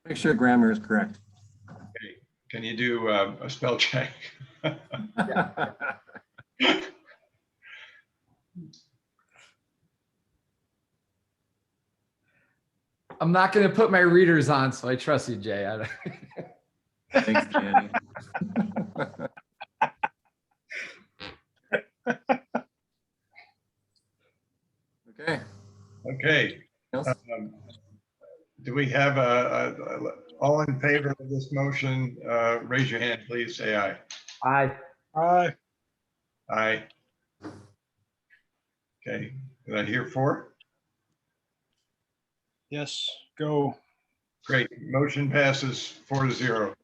[SPEAKER 2] Make sure grammar is correct.
[SPEAKER 3] Okay. Can you do a spell check?
[SPEAKER 5] I'm not going to put my readers on, so I trust you, Jay.
[SPEAKER 2] Thanks, Danny. Okay.
[SPEAKER 3] Okay.
[SPEAKER 2] Yes.
[SPEAKER 3] Do we have all in favor of this motion? Raise your hand, please. Say aye.
[SPEAKER 5] Aye.
[SPEAKER 7] Aye.
[SPEAKER 3] Aye. Okay. Did I hear 4?
[SPEAKER 7] Yes, go.
[SPEAKER 3] Great. Motion passes 4-0.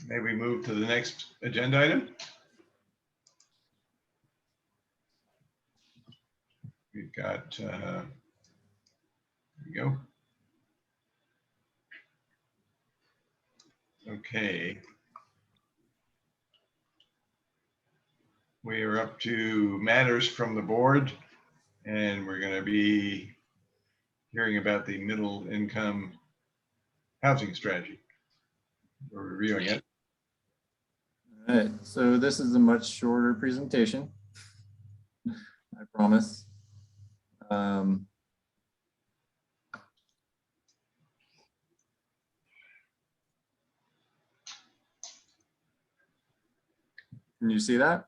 [SPEAKER 3] May we move to the next agenda item? We've got, here we go. Okay. We are up to matters from the board, and we're going to be hearing about the middle income housing strategy. We're reviewing it.
[SPEAKER 2] All right, so this is a much shorter presentation, I promise. Can you see that?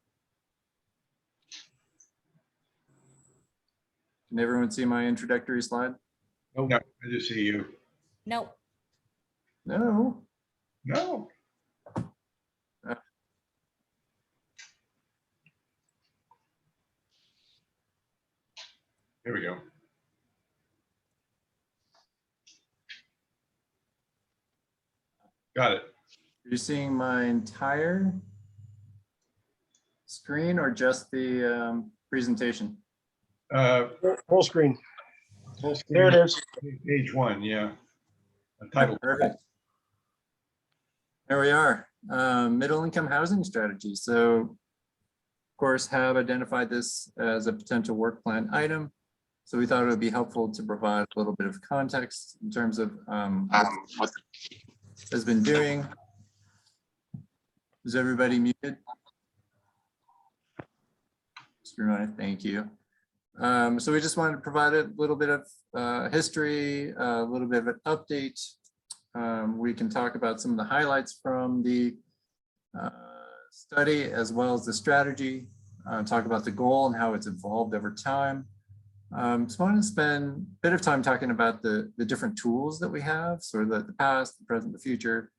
[SPEAKER 2] Can everyone see my introductory slide?
[SPEAKER 3] No, I just see you.
[SPEAKER 6] No.
[SPEAKER 2] No.
[SPEAKER 3] No. Here we go. Got it.
[SPEAKER 2] Are you seeing my entire screen or just the presentation?
[SPEAKER 7] Full screen.
[SPEAKER 3] Full screen,
[SPEAKER 7] There it is.
[SPEAKER 3] Page 1, yeah. Untitled.
[SPEAKER 2] Perfect. There we are. Middle income housing strategy. So, of course, have identified this as a potential work plan item. So we thought it would be helpful to provide a little bit of context in terms of what has been doing. Is everybody muted? Thank you. So we just wanted to provide a little bit of history, a little bit of an update. We can talk about some of the highlights from the study as well as the strategy, talk about the goal and how it's evolved over time. Just wanted to spend a bit of time talking about the different tools that we have, sort of the past, the present, the future.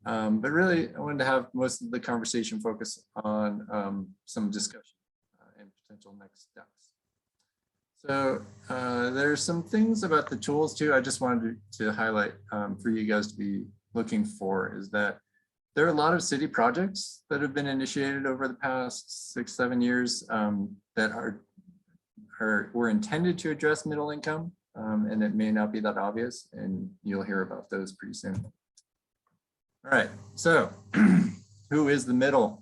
[SPEAKER 2] But really, I wanted to have most of the conversation focus on some discussion and potential next steps. So there's some things about the tools too. I just wanted to highlight for you guys to be looking for is that there are a lot of city projects that have been initiated over the past 6-7 years that were intended to address middle income, and it may not be that obvious, and you'll hear about those pretty soon. All right, so who is the middle?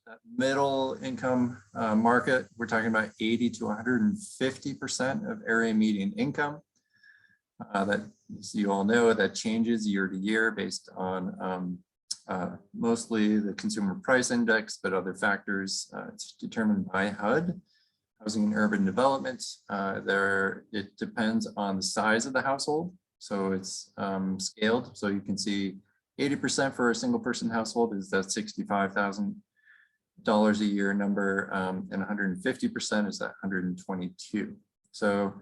[SPEAKER 2] That middle income market, we're talking about 80 to 150% of area median income. That, as you all know, that changes year to year based on mostly the consumer price index, but other factors. It's determined by HUD, Housing and Urban Development. It depends on the size of the household. So it's scaled. So you can see 80% for a single person household is that $65,000 a year number, and 150% is that 122. So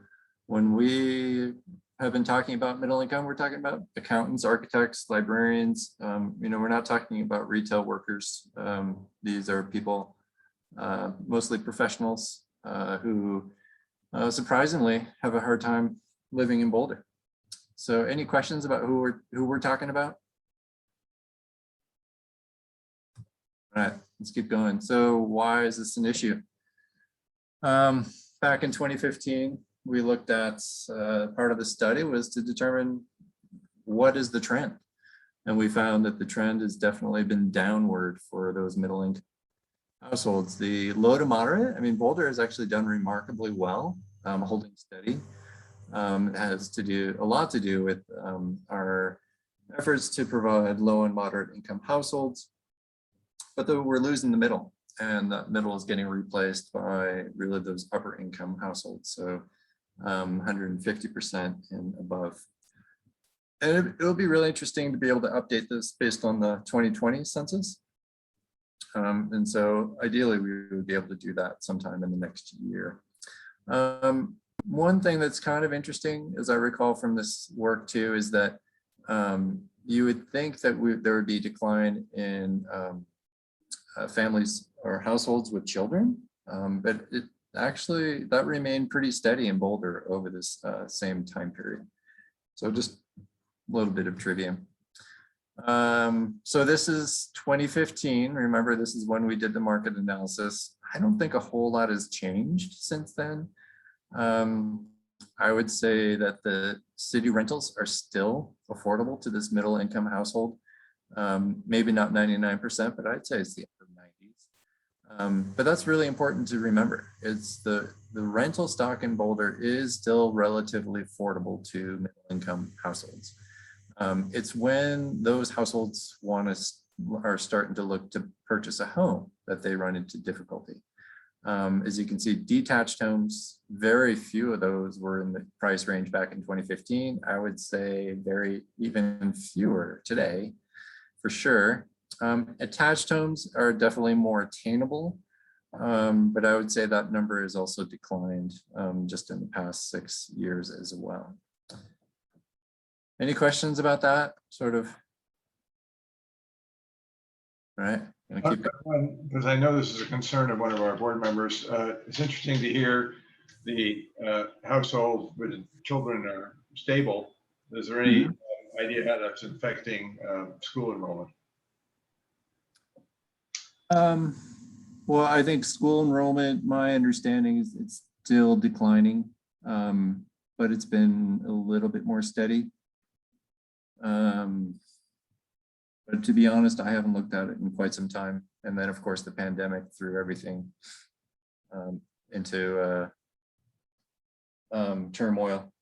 [SPEAKER 2] when we have been talking about middle income, we're talking about accountants, architects, librarians. We're not talking about retail workers. These are people, mostly professionals, who surprisingly have a hard time living in Boulder. So any questions about who we're talking about? All right, let's keep going. So why is this an issue? Back in 2015, we looked at part of the study was to determine what is the trend. And we found that the trend has definitely been downward for those middle income households. The low to moderate, I mean, Boulder has actually done remarkably well, holding steady. It has a lot to do with our efforts to provide low and moderate income households. But we're losing the middle, and that middle is getting replaced by really those upper income households. So 150% and above. And it'll be really interesting to be able to update this based on the 2020 census. And so ideally we would be able to do that sometime in the next year. One thing that's kind of interesting, as I recall from this work too, is that you would think that there would be decline in families or households with children, but it actually, that remained pretty steady in Boulder over this same time period. So just a little bit of trivia. So this is 2015. Remember, this is when we did the market analysis. I don't think a whole lot has changed since then. I would say that the city rentals are still affordable to this middle income household. Maybe not 99%, but I'd say it's the upper 90s. But that's really important to remember. It's the rental stock in Boulder is still relatively affordable to middle income households. It's when those households are starting to look to purchase a home that they run into difficulty. As you can see, detached homes, very few of those were in the price range back in 2015. I would say even fewer today, for sure. Attached homes are definitely more attainable, but I would say that number has also declined just in the past 6 years as well. Any questions about that sort of? All right.
[SPEAKER 3] Because I know this is a concern of one of our board members. It's interesting to hear the household with children are stable. Is there any idea how that's affecting school enrollment?
[SPEAKER 2] Well, I think school enrollment, my understanding is it's still declining. But but it's been a little bit more steady. But to be honest, I haven't looked at it in quite some time. And then, of course, the pandemic threw everything into turmoil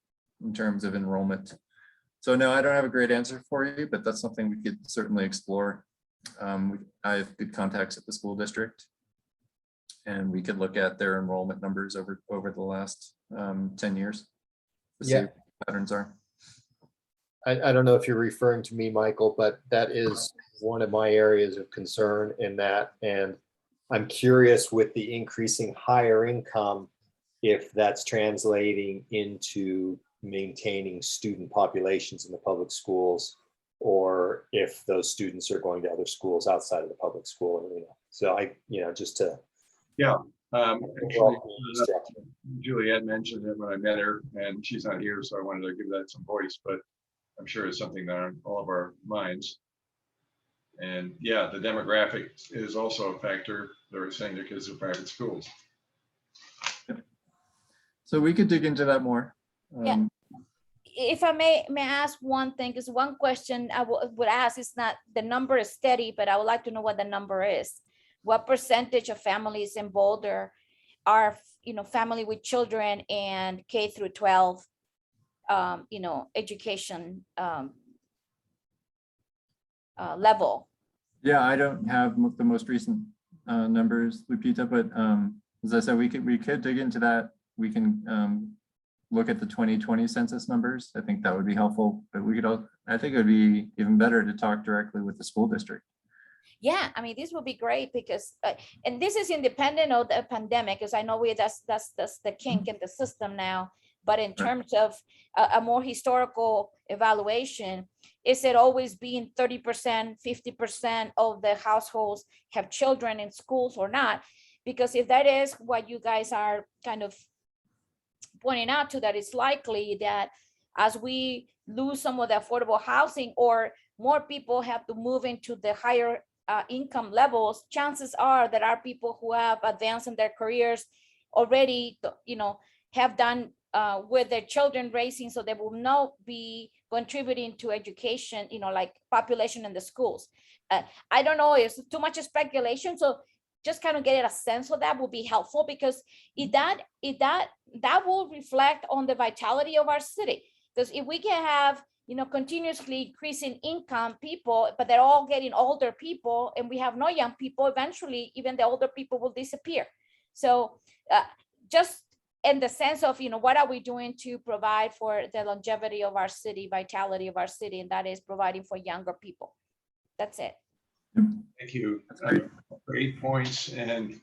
[SPEAKER 2] in terms of enrollment. So no, I don't have a great answer for you, but that's something we could certainly explore. I have good contacts at the school district, and we could look at their enrollment numbers over the last 10 years to see
[SPEAKER 8] Yeah.
[SPEAKER 2] what the patterns are.
[SPEAKER 8] I don't know if you're referring to me, Michael, but that is one of my areas of concern in that. And I'm curious with the increasing higher income, if that's translating into maintaining student populations in the public schools, or if those students are going to other schools outside of the public school arena. So just to.
[SPEAKER 3] Yeah. Actually,
[SPEAKER 8] Structure.
[SPEAKER 3] Juliette mentioned it when I met her, and she's not here, so I wanted to give that some voice, but I'm sure it's something that on all of our minds. And yeah, the demographic is also a factor. They're saying their kids are private schools.
[SPEAKER 2] So we could dig into that more.
[SPEAKER 6] Yeah. If I may ask one thing, because one question I would ask is not, the number is steady, but I would like to know what the number is. What percentage of families in Boulder are, family with children and K through 12, education level?
[SPEAKER 2] Yeah, I don't have the most recent numbers, Lupita, but as I said, we could dig into that. We can look at the 2020 census numbers. I think that would be helpful, but I think it would be even better to talk directly with the school district.
[SPEAKER 6] Yeah, I mean, this would be great because, and this is independent of the pandemic, because I know that's the kink in the system now. But in terms of a more historical evaluation, is it always being 30%, 50% of the households have children in schools or not? Because if that is what you guys are kind of pointing out to, that it's likely that as we lose some of the affordable housing or more people have to move into the higher income levels, chances are that our people who have advanced in their careers already, have done with their children raising, so they will not be contributing to education, like population in the schools. I don't know, it's too much speculation, so just kind of get a sense of that would be helpful, because if that will reflect on the vitality of our city. Because if we can have continuously increasing income people, but they're all getting older people, and we have no young people, eventually even the older people will disappear. So just in the sense of, what are we doing to provide for the longevity of our city, vitality of our city, and that is providing for younger people. That's it.
[SPEAKER 3] Thank you. Great points. And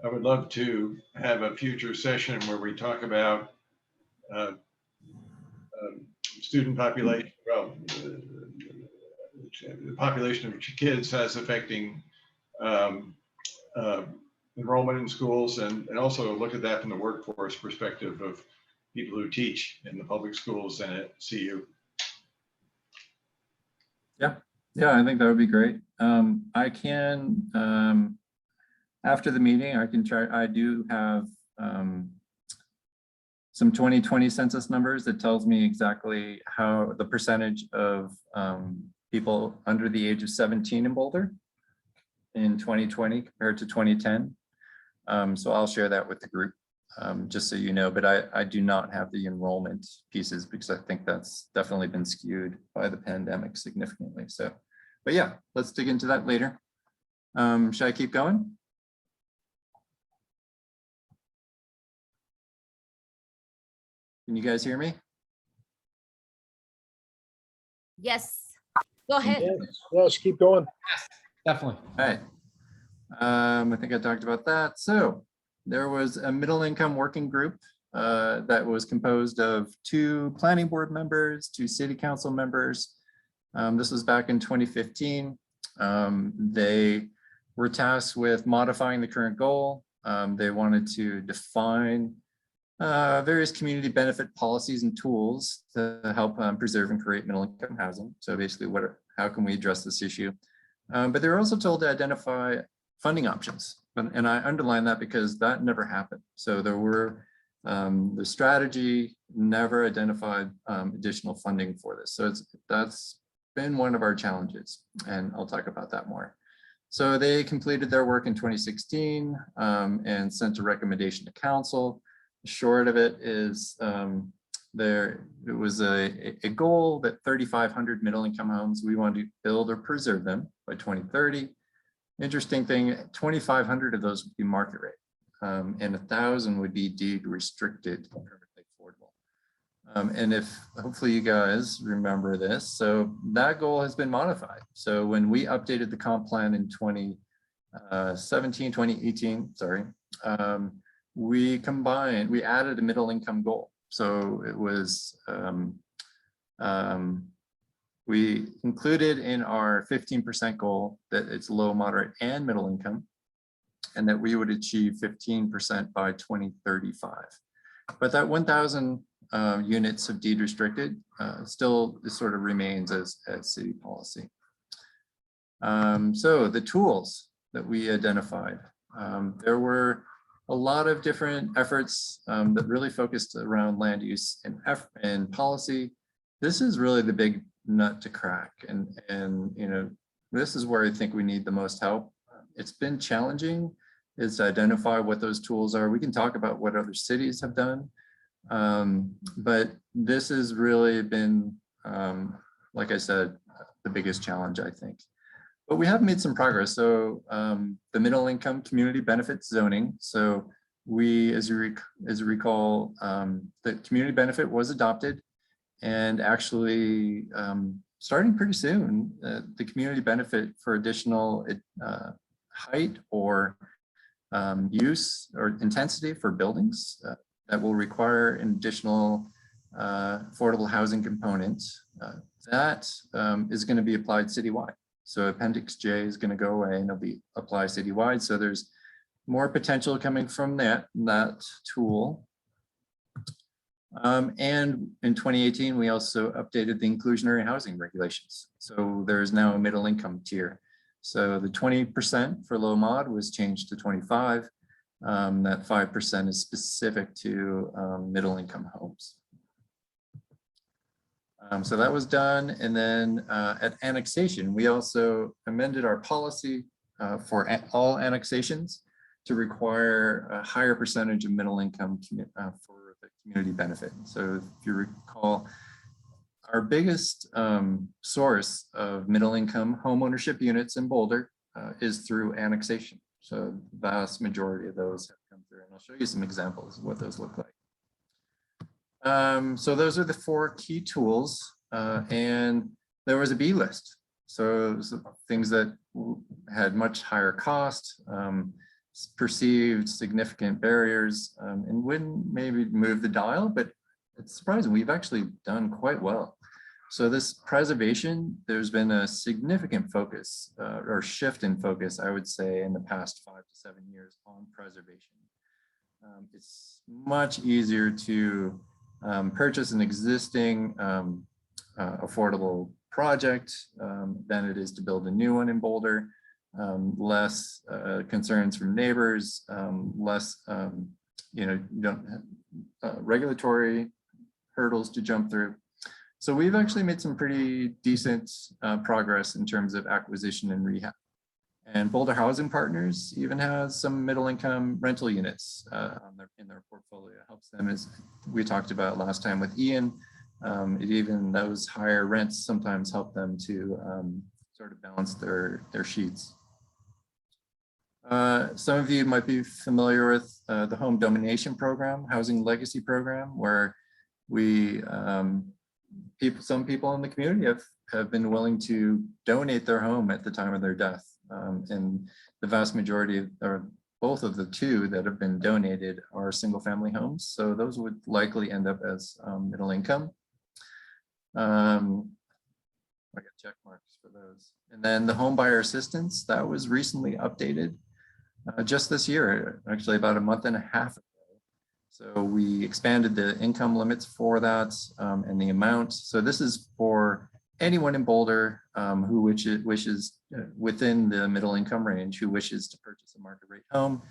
[SPEAKER 3] I would love to have a future session where we talk about student population, the population of kids as affecting enrollment in schools, and also look at that from the workforce perspective of people who teach in the public schools and at CU.
[SPEAKER 2] Yeah, I think that would be great. I can, after the meeting, I can try, I do have some 2020 census numbers that tells me exactly how the percentage of people under the age of 17 in Boulder in 2020 compared to 2010. So I'll share that with the group, just so you know, but I do not have the enrollment pieces because I think that's definitely been skewed by the pandemic significantly. So, but yeah, let's dig into that later. Should I keep going? Can you guys hear me?
[SPEAKER 6] Yes, go ahead.
[SPEAKER 7] Yes, keep going.
[SPEAKER 5] Definitely.
[SPEAKER 2] All right. I think I talked about that. So there was a middle income working group that was composed of 2 planning board members, 2 city council members. This was back in 2015. They were tasked with modifying the current goal. They wanted to define various community benefit policies and tools to help preserve and create middle income housing. So basically, how can we address this issue? But they were also told to identify funding options. And I underline that because that never happened. So there were the strategy never identified additional funding for this. So that's been one of our challenges, and I'll talk about that more. So they completed their work in 2016 and sent a recommendation to council. Short of it is it was a goal that 3,500 middle income homes, we want to build or preserve them by 2030. Interesting thing, 2,500 of those would be market rate, and 1,000 would be deed restricted, perfectly affordable. And if hopefully you guys remember this, so that goal has been modified. So when we updated the comp plan in 2018, sorry, we added a middle income goal. So it was, we included in our 15% goal that it's low, moderate, and middle income, and that we would achieve 15% by 2035. But that 1,000 units of deed restricted still sort of remains as city policy. So the tools that we identified, there were a lot of different efforts that really focused around land use and policy. This is really the big nut to crack, and you know, this is where I think we need the most help. It's been challenging is to identify what those tools are. We can talk about what other cities have done, but this has really been, like I said, the biggest challenge, I think. But we have made some progress. So the middle income community benefit zoning. So we, as you recall, the community benefit was adopted, and actually starting pretty soon, the community benefit for additional height or use or intensity for buildings that will require an additional affordable housing component, that is going to be applied citywide. So Appendix J is going to go away and it'll be applied citywide. So there's more potential coming from that tool. And in 2018, we also updated the inclusionary housing regulations. So there's now a middle income tier. So the 20% for low mod was changed to 25. That 5% is specific to middle income homes. So that was done. And then at annexation, we also amended our policy for all annexations to require a higher percentage of middle income for the community benefit. So if you recall, our biggest source of middle income home ownership units in Boulder is through annexation. So the vast majority of those have come through, and I'll show you some examples of what those look like. So those are the 4 key tools, and there was a B list. So it was things that had much higher cost, perceived significant barriers, and wouldn't maybe move the dial, but it's surprising. We've actually done quite well. So this preservation, there's been a significant focus or shift in focus, I would say, in the past 5 to 7 years on preservation. It's much easier to purchase an existing affordable project than it is to build a new one in Boulder. Less concerns from neighbors, less you know, you don't have regulatory hurdles to jump through. So we've actually made some pretty decent progress in terms of acquisition and rehab. And Boulder Housing Partners even has some middle income rental units in their portfolio. It helps them, as we talked about last time with Ian. Even those higher rents sometimes help them to sort of balance their sheets. Some of you might be familiar with the Home Domination Program, Housing Legacy Program, where we some people in the community have been willing to donate their home at the time of their death. And the vast majority, or both of the 2 that have been donated, are single family homes. So those would likely end up as middle income. I got check marks for those. And then the home buyer assistance, that was recently updated just this year, actually about a month and a half ago. So we expanded the income limits for that and the amount. So this is for anyone in Boulder who wishes within the middle income range, who wishes to purchase a market rate home.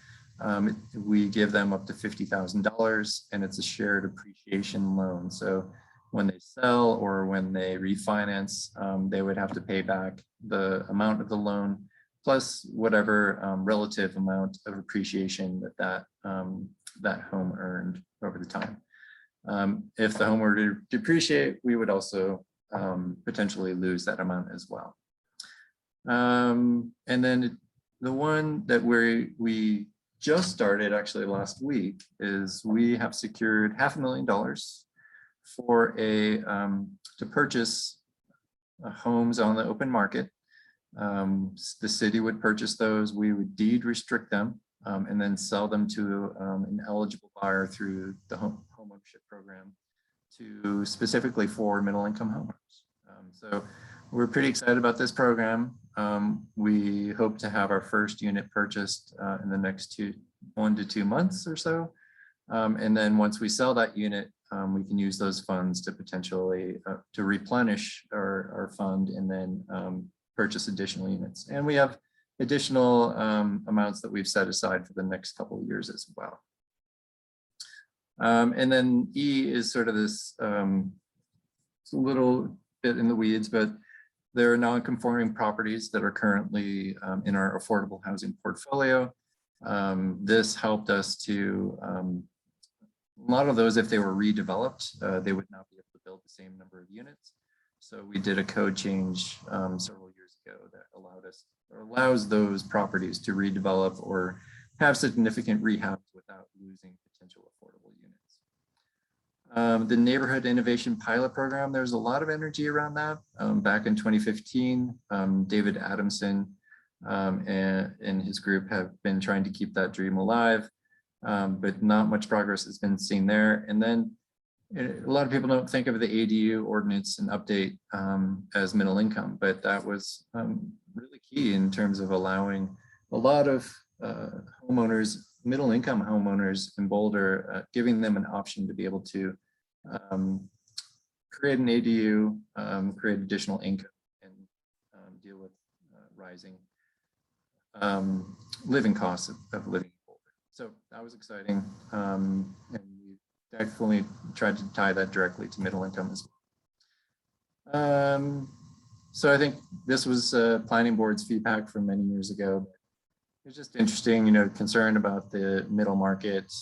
[SPEAKER 2] we give them up to $50,000 and it's a shared appreciation loan. So when they sell or when they refinance, they would have to pay back the amount of the loan plus whatever relative amount of appreciation that home earned over the time. If the home were to depreciate, we would also potentially lose that amount as well. And then the one that we just started actually last week is we have secured $500,000 for to purchase homes on the open market. The city would purchase those, we would deed restrict them, and then sell them to an eligible buyer through the home ownership program specifically for middle income homeowners. So we're pretty excited about this program. We hope to have our first unit purchased in the next 1 to 2 months or so. And then once we sell that unit, we can use those funds to potentially to replenish our fund and then purchase additional units. And we have additional amounts that we've set aside for the next couple of years as well. And then E is sort of this, it's a little bit in the weeds, but there are non-conforming properties that are currently in our affordable housing portfolio. This helped us to, a lot of those, if they were redeveloped, they would not be able to build the same number of units. So we did a code change several years ago that allows those properties to redevelop or have significant rehabs without losing potential affordable units. The Neighborhood Innovation Pilot Program, there's a lot of energy around that. Back in 2015, David Adamson and his group have been trying to keep that dream alive, but not much progress has been seen there. And then a lot of people don't think of the ADU ordinance and update as middle income, but that was really key in terms of allowing a lot of homeowners, middle income homeowners in Boulder, giving them an option to be able to create an ADU, create additional income, and deal with rising living costs of living in Boulder. So that was exciting, and we definitely tried to tie that directly to middle income as well. So I think this was planning board's feedback from many years ago. It's just interesting, you know, concern about the middle market.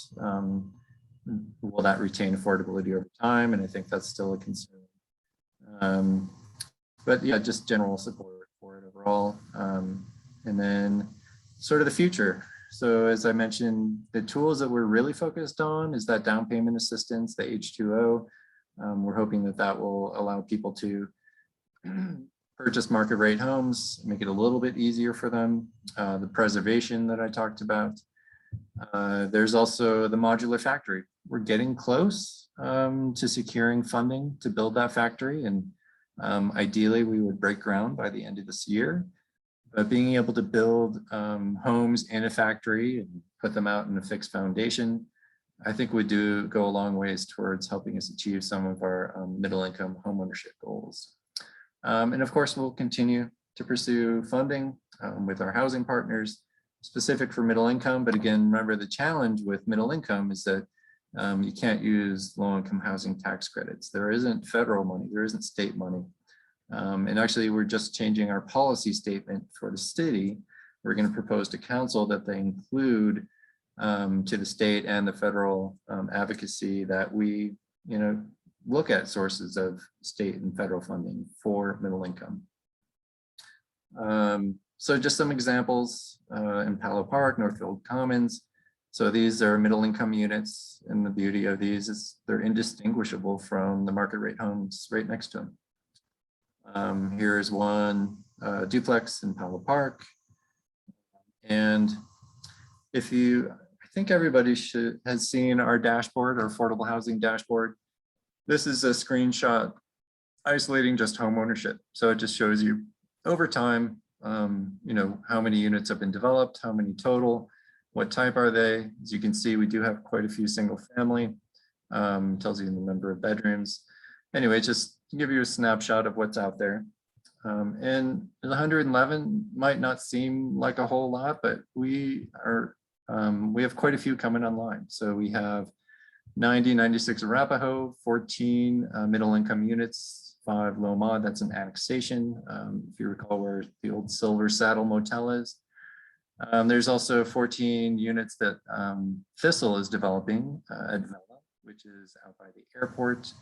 [SPEAKER 2] Will that retain affordability over time? And I think that's still a concern. But yeah, just general support for it overall. And then sort of the future. So as I mentioned, the tools that we're really focused on is that down payment assistance, the H2O. We're hoping that that will allow people to purchase market rate homes, make it a little bit easier for them. The preservation that I talked about. There's also the modular factory. We're getting close to securing funding to build that factory. And ideally we would break ground by the end of this year. But being able to build homes in a factory and put them out in a fixed foundation, I think would go a long ways towards helping us achieve some of our middle income homeownership goals. And of course, we'll continue to pursue funding with our housing partners specific for middle income. But again, remember the challenge with middle income is that you can't use low income housing tax credits. There isn't federal money, there isn't state money. And actually, we're just changing our policy statement for the city. We're going to propose to council that they include to the state and the federal advocacy that we, you know, look at sources of state and federal funding for middle income. So just some examples in Palo Park, Northfield Commons. So these are middle income units, and the beauty of these is they're indistinguishable from the market rate homes right next to them. Here's one duplex in Palo Park. And I think everybody has seen our dashboard, our affordable housing dashboard. This is a screenshot isolating just home ownership. So it just shows you over time, you know, how many units have been developed, how many total, what type are they? As you can see, we do have quite a few single family, tells you the number of bedrooms. Anyway, just to give you a snapshot of what's out there. And 111 might not seem like a whole lot, but we are we have quite a few coming online. So we have 96 Arapahoe, 14 middle income units, 5 low mod, that's an annexation. If you recall where the old Silver Saddle Motel is. There's also 14 units that Thistle is developing at Villa, which is out by the airport.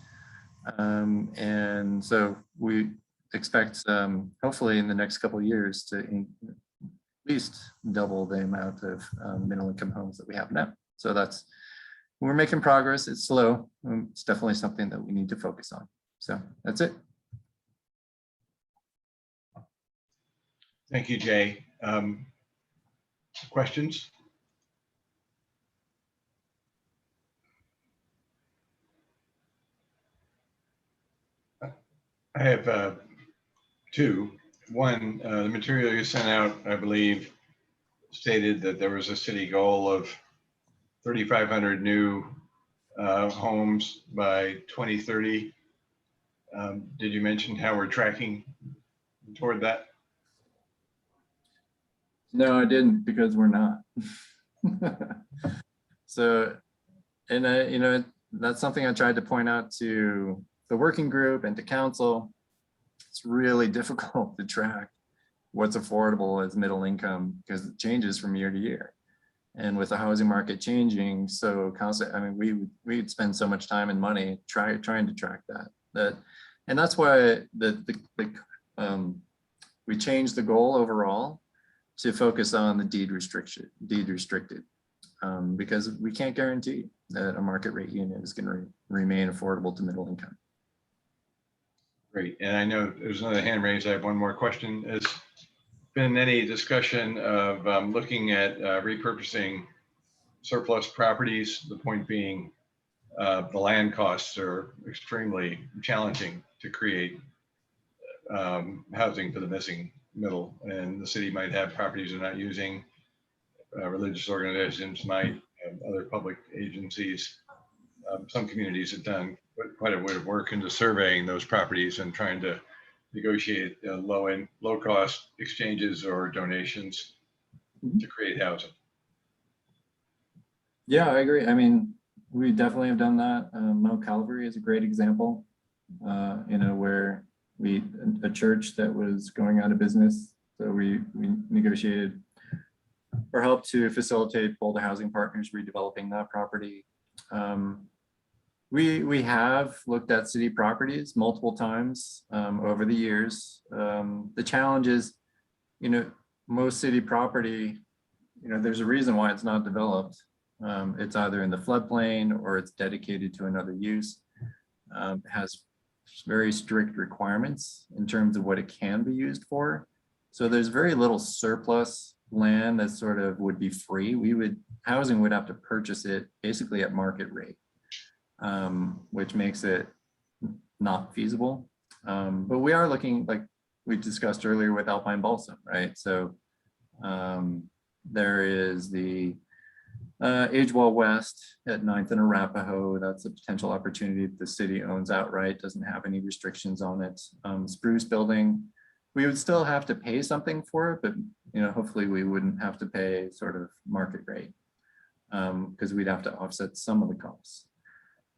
[SPEAKER 2] And so we expect hopefully in the next couple of years to at least double the amount of middle income homes that we have now. So we're making progress. It's slow. It's definitely something that we need to focus on. So that's it.
[SPEAKER 3] Thank you, Jay. Questions? I have two. One, the material you sent out, I believe, stated that there was a city goal of 3,500 new homes by 2030. Did you mention how we're tracking toward that?
[SPEAKER 2] No, I didn't, because we're not. So, and that's something I tried to point out to the working group and to council. It's really difficult to track what's affordable as middle income because it changes from year to year. And with the housing market changing so constant, I mean, we'd spend so much time and money trying to track that. And that's why we changed the goal overall to focus on the deed restricted, because we can't guarantee that a market rate unit is going to remain affordable to middle income.
[SPEAKER 3] Great. And I know there's another hand raised. I have one more question. Has been any discussion of looking at repurposing surplus properties? The point being the land costs are extremely challenging to create housing for the missing middle, and the city might have properties they're not using. Religious organizations might, other public agencies. Some communities have done quite a bit of work into surveying those properties and trying to negotiate low cost exchanges or donations to create housing.
[SPEAKER 2] Yeah, I agree. I mean, we definitely have done that. Mount Calvary is a great example, where a church that was going out of business. So we negotiated or helped to facilitate Boulder Housing Partners redeveloping that property. We have looked at city properties multiple times over the years. The challenge is, most city property, there's a reason why it's not developed. It's either in the floodplain or it's dedicated to another use. It has very strict requirements in terms of what it can be used for. So there's very little surplus land that sort of would be free. Housing would have to purchase it basically at market rate, which makes it not feasible. But we are looking, like we discussed earlier with Alpine Balsam, right? So there is the Agewell West at 9th and Arapahoe. That's a potential opportunity that the city owns outright, doesn't have any restrictions on it. Spruce Building, we would still have to pay something for it, but hopefully we wouldn't have to pay sort of market rate because we'd have to offset some of the costs.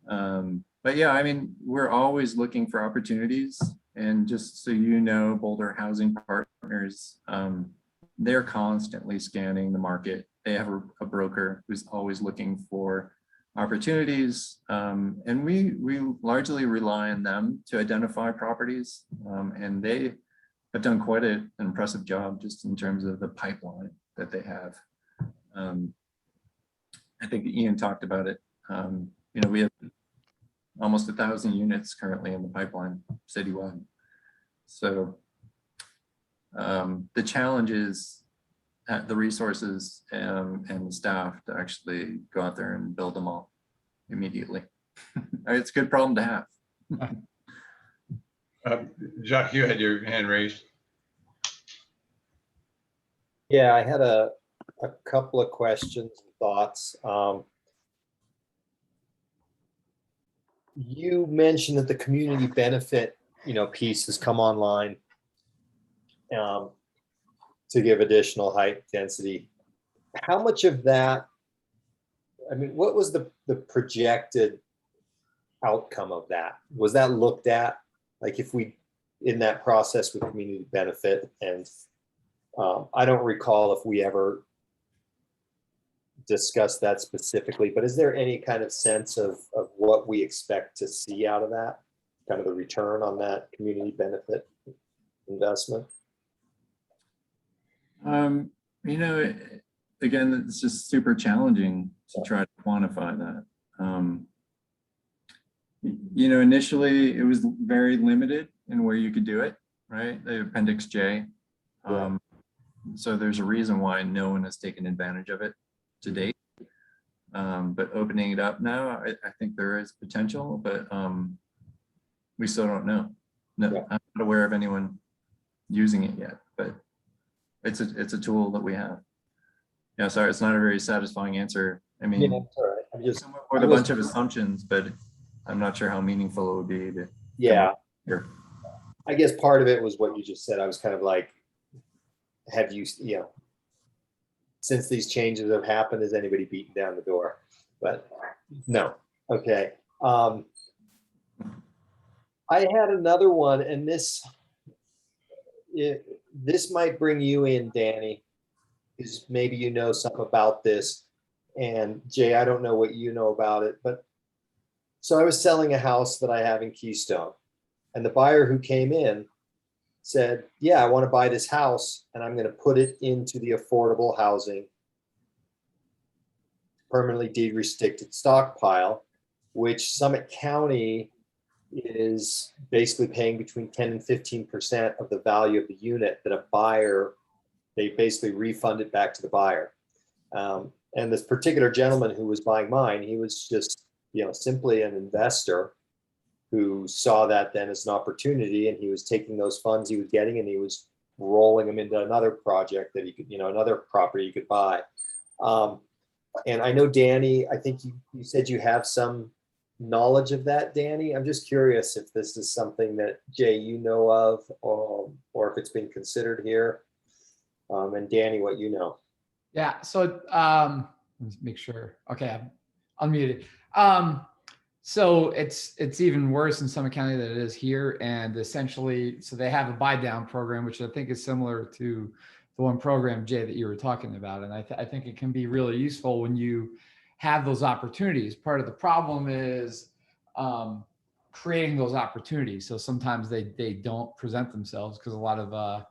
[SPEAKER 2] But yeah, I mean, we're always looking for opportunities, and just so you know, Boulder Housing Partners, they're constantly scanning the market. They have a broker who's always looking for opportunities, and we largely rely on them to identify properties, and they have done quite an impressive job just in terms of the pipeline that they have. I think Ian talked about it. We have almost 1,000 units currently in the pipeline citywide. So the challenge is the resources and the staff to actually go out there and build them all immediately. It's a good problem to have.
[SPEAKER 3] Jacques, you had your hand raised.
[SPEAKER 8] Yeah, I had a couple of questions and thoughts. You mentioned that the community benefit, piece has come online to give additional height density how much of that, I mean, what was the projected outcome of that? Was that looked at? Like if we, in that process with community benefit, and I don't recall if we ever discussed that specifically, but is there any kind of sense of what we expect to see out of that? Kind of the return on that community benefit investment?
[SPEAKER 2] You know, again, it's just super challenging to try to quantify that. You know, initially it was very limited in where you could do it, right? The Appendix J. So there's a reason why no one has taken advantage of it to date. But opening it up now, I think there is potential, but we still don't know. No,
[SPEAKER 8] Yeah.
[SPEAKER 2] I'm not aware of anyone using it yet, but it's a tool that we have. Yeah, sorry, it's not a very satisfying answer. I mean,
[SPEAKER 8] Yeah, that's all right. I'm just,
[SPEAKER 2] with a bunch of assumptions, but I'm not sure how meaningful it would be to.
[SPEAKER 8] yeah,
[SPEAKER 2] Here.
[SPEAKER 8] I guess part of it was what you just said. I was kind of like, have you, you know, since these changes have happened, has anybody beaten down the door? But no. Okay. I had another one, and this might bring you in, Danny, because maybe you know something about this. And Jay, I don't know what you know about it, but so I was selling a house that I have in Keystone, and the buyer who came in said, yeah, I want to buy this house and I'm going to put it into the affordable housing permanently deed restricted stockpile, which Summit County is basically paying between 10 and 15% of the value of the unit that a buyer, they basically refund it back to the buyer. And this particular gentleman who was buying mine, he was just, you know, simply an investor who saw that then as an opportunity, and he was taking those funds he was getting and he was rolling them into another project that he could, you know, another property he could buy. And I know, Danny, I think you said you have some knowledge of that, Danny. I'm just curious if this is something that, Jay, you know of, or if it's been considered here. And Danny, what you know.
[SPEAKER 5] Yeah, so let's make sure. Okay, I'm unmuted. So it's even worse in Summit County than it is here. And essentially, so they have a buy down program, which I think is similar to the one program, Jay, that you were talking about. And I think it can be really useful when you have those opportunities. Part of the problem is creating those opportunities. So sometimes they don't present themselves because a lot of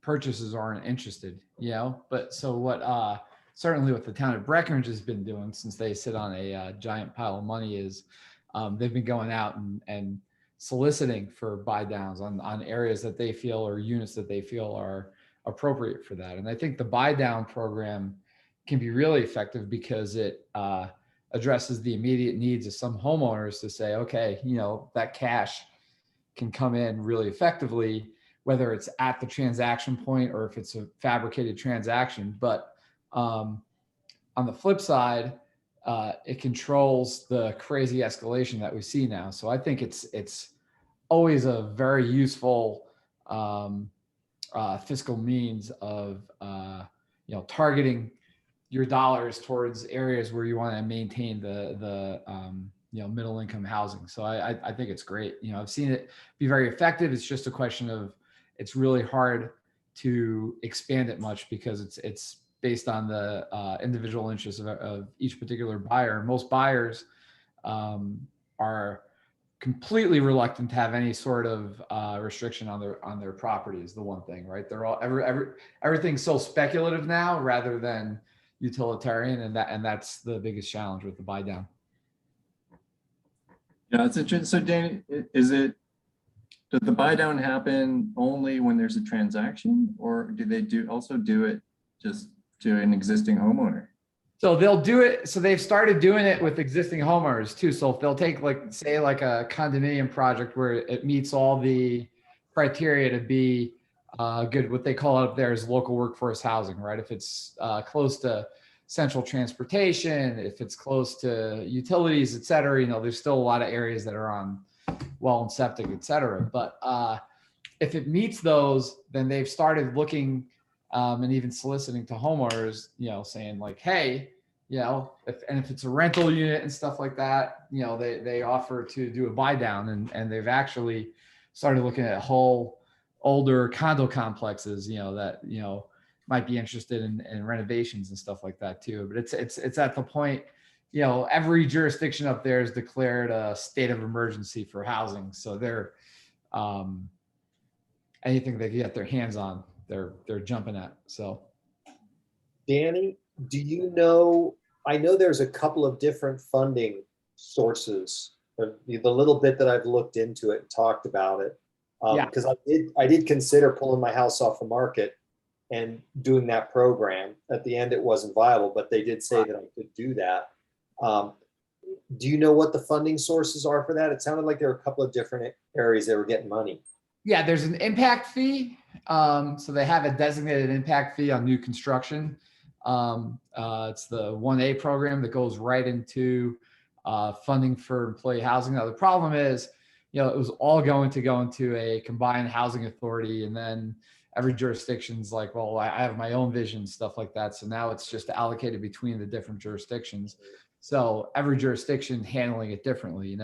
[SPEAKER 5] purchasers aren't interested, you know. But so what certainly what the town of Breckenridge has been doing, since they sit on a giant pile of money, is they've been going out and soliciting for buy downs on areas that they feel, or units that they feel are appropriate for that. And I think the buy down program can be really effective because it addresses the immediate needs of some homeowners to say, okay, you know, that cash can come in really effectively, whether it's at the transaction point or if it's a fabricated transaction. But on the flip side, it controls the crazy escalation that we see now. So I think it's always a very useful fiscal means of you know, targeting your dollars towards areas where you want to maintain the you know, middle income housing. So I think it's great. You know, I've seen it be very effective. It's just a question of, it's really hard to expand it much because it's based on the individual interests of each particular buyer. Most buyers are completely reluctant to have any sort of restriction on their property, is the one thing, right? They're all everything's so speculative now rather than utilitarian, and that's the biggest challenge with the buy down.
[SPEAKER 2] Yeah, it's interesting. So Danny, does the buy down happen only when there's a transaction, or do they also do it just to an existing homeowner?
[SPEAKER 5] So they'll do it. So they've started doing it with existing homeowners too. So if they'll take, like, say, like a condominium project where it meets all the criteria to be good, what they call up there is local workforce housing, right? If it's close to central transportation, if it's close to utilities, et cetera, you know, there's still a lot of areas that are on well and septic, et cetera. But if it meets those, then they've started looking and even soliciting to homeowners, saying like, hey, if it's a rental unit and stuff like that, they offer to do a buy down, and they've actually started looking at whole older condo complexes, that, might be interested in renovations and stuff like that too. But it's at the point, every jurisdiction up there has declared a state of emergency for housing. So they're, anything they get their hands on, they're jumping at. So
[SPEAKER 8] Danny, do you know, I know there's a couple of different funding sources, the little bit that I've looked into it and talked about it. Because I did consider pulling my house off the market and doing that program. At the end, it wasn't viable, but they did say that I could do that. Do you know what the funding sources are for that? It sounded like there were a couple of different areas they were getting money.
[SPEAKER 5] Yeah, there's an impact fee. So they have a designated impact fee on new construction. It's the 1A program that goes right into funding for employee housing. Now, the problem is, it was all going to go into a combined housing authority, and then every jurisdiction's like, well, I have my own vision, stuff like that. So now it's just allocated between the different jurisdictions. So every jurisdiction handling it differently,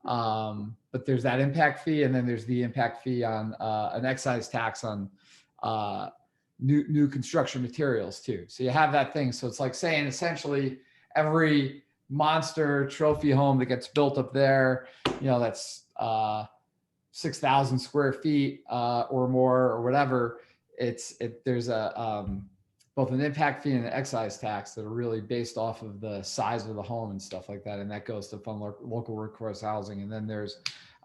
[SPEAKER 5] but there's that impact fee, and then there's the impact fee on an excise tax on new construction materials too. So you have that thing. So it's like saying essentially every monster trophy home that gets built up there, that's 6,000 square feet or more or whatever. There's a both an impact fee and an excise tax that are really based off of the size of the home and stuff like that. And that goes to fund local workforce housing. And then there's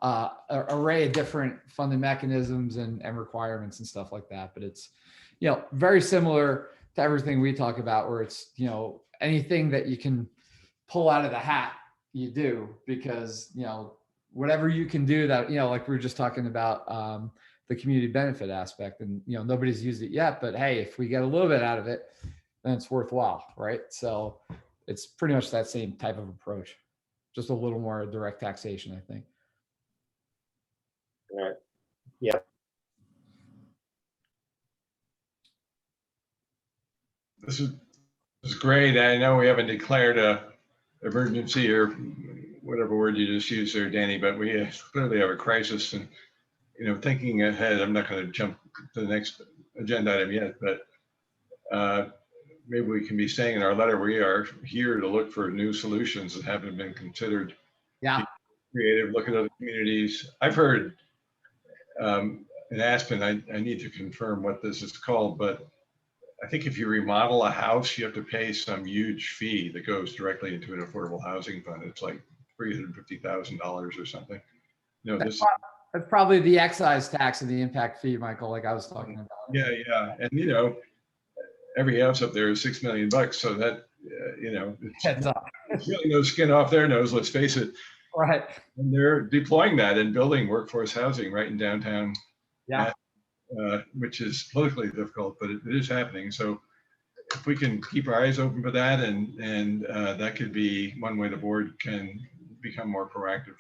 [SPEAKER 5] an array of different funding mechanisms and requirements and stuff like that. But it's, very similar to everything we talk about, where it's, anything that you can pull out of the hat, you do, because, whatever you can do that, like we were just talking about the community benefit aspect, and, nobody's used it yet, but hey, if we get a little bit out of it, then it's worthwhile, right? So it's pretty much that same type of approach, just a little more direct taxation, I think.
[SPEAKER 8] All right. Yeah.
[SPEAKER 3] This is great. I know we haven't declared a emergency or whatever word you just used there, Danny, but we clearly have a crisis. And, thinking ahead, I'm not going to jump to the next agenda item yet, but maybe we can be saying in our letter, we are here to look for new solutions that haven't been considered.
[SPEAKER 5] Yeah.
[SPEAKER 3] Be creative, look at other communities. I've heard in Aspen, I need to confirm what this is called, but I think if you remodel a house, you have to pay some huge fee that goes directly into an affordable housing fund. It's like $350,000 or something. That's
[SPEAKER 5] probably the excise tax and the impact fee, Michael, like I was talking about.
[SPEAKER 3] Yeah. And, every house up there is $6 million. So that, it's really no skin off their nose, let's face it.
[SPEAKER 5] Right.
[SPEAKER 3] And they're deploying that and building workforce housing right in downtown.
[SPEAKER 5] Yeah.
[SPEAKER 3] Which is politically difficult, but it is happening. So if we can keep our eyes open for that, and that could be one way the board can become more proactive.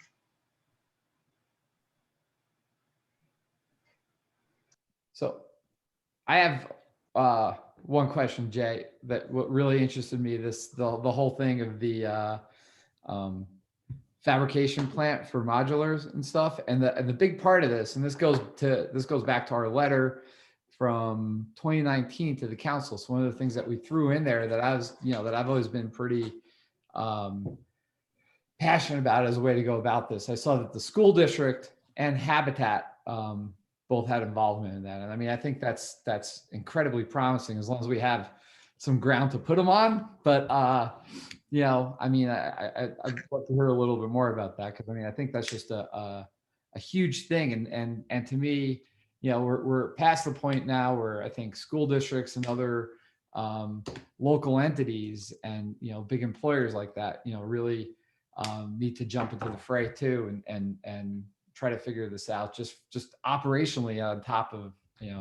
[SPEAKER 5] So I have one question, Jay, that what really interested me, the whole thing of the fabrication plant for modulars and stuff. And the big part of this, and this goes back to our letter from 2019 to the council. So one of the things that we threw in there that I've always been pretty passionate about as a way to go about this. I saw that the school district and Habitat both had involvement in that. And I mean, I think that's incredibly promising as long as we have some ground to put them on. But, I mean, I'd love to hear a little bit more about that, because I mean, I think that's just a huge thing. And to me, we're past the point now where I think school districts and other local entities and, big employers like that, really need to jump into the fray too, and try to figure this out just operationally on top of,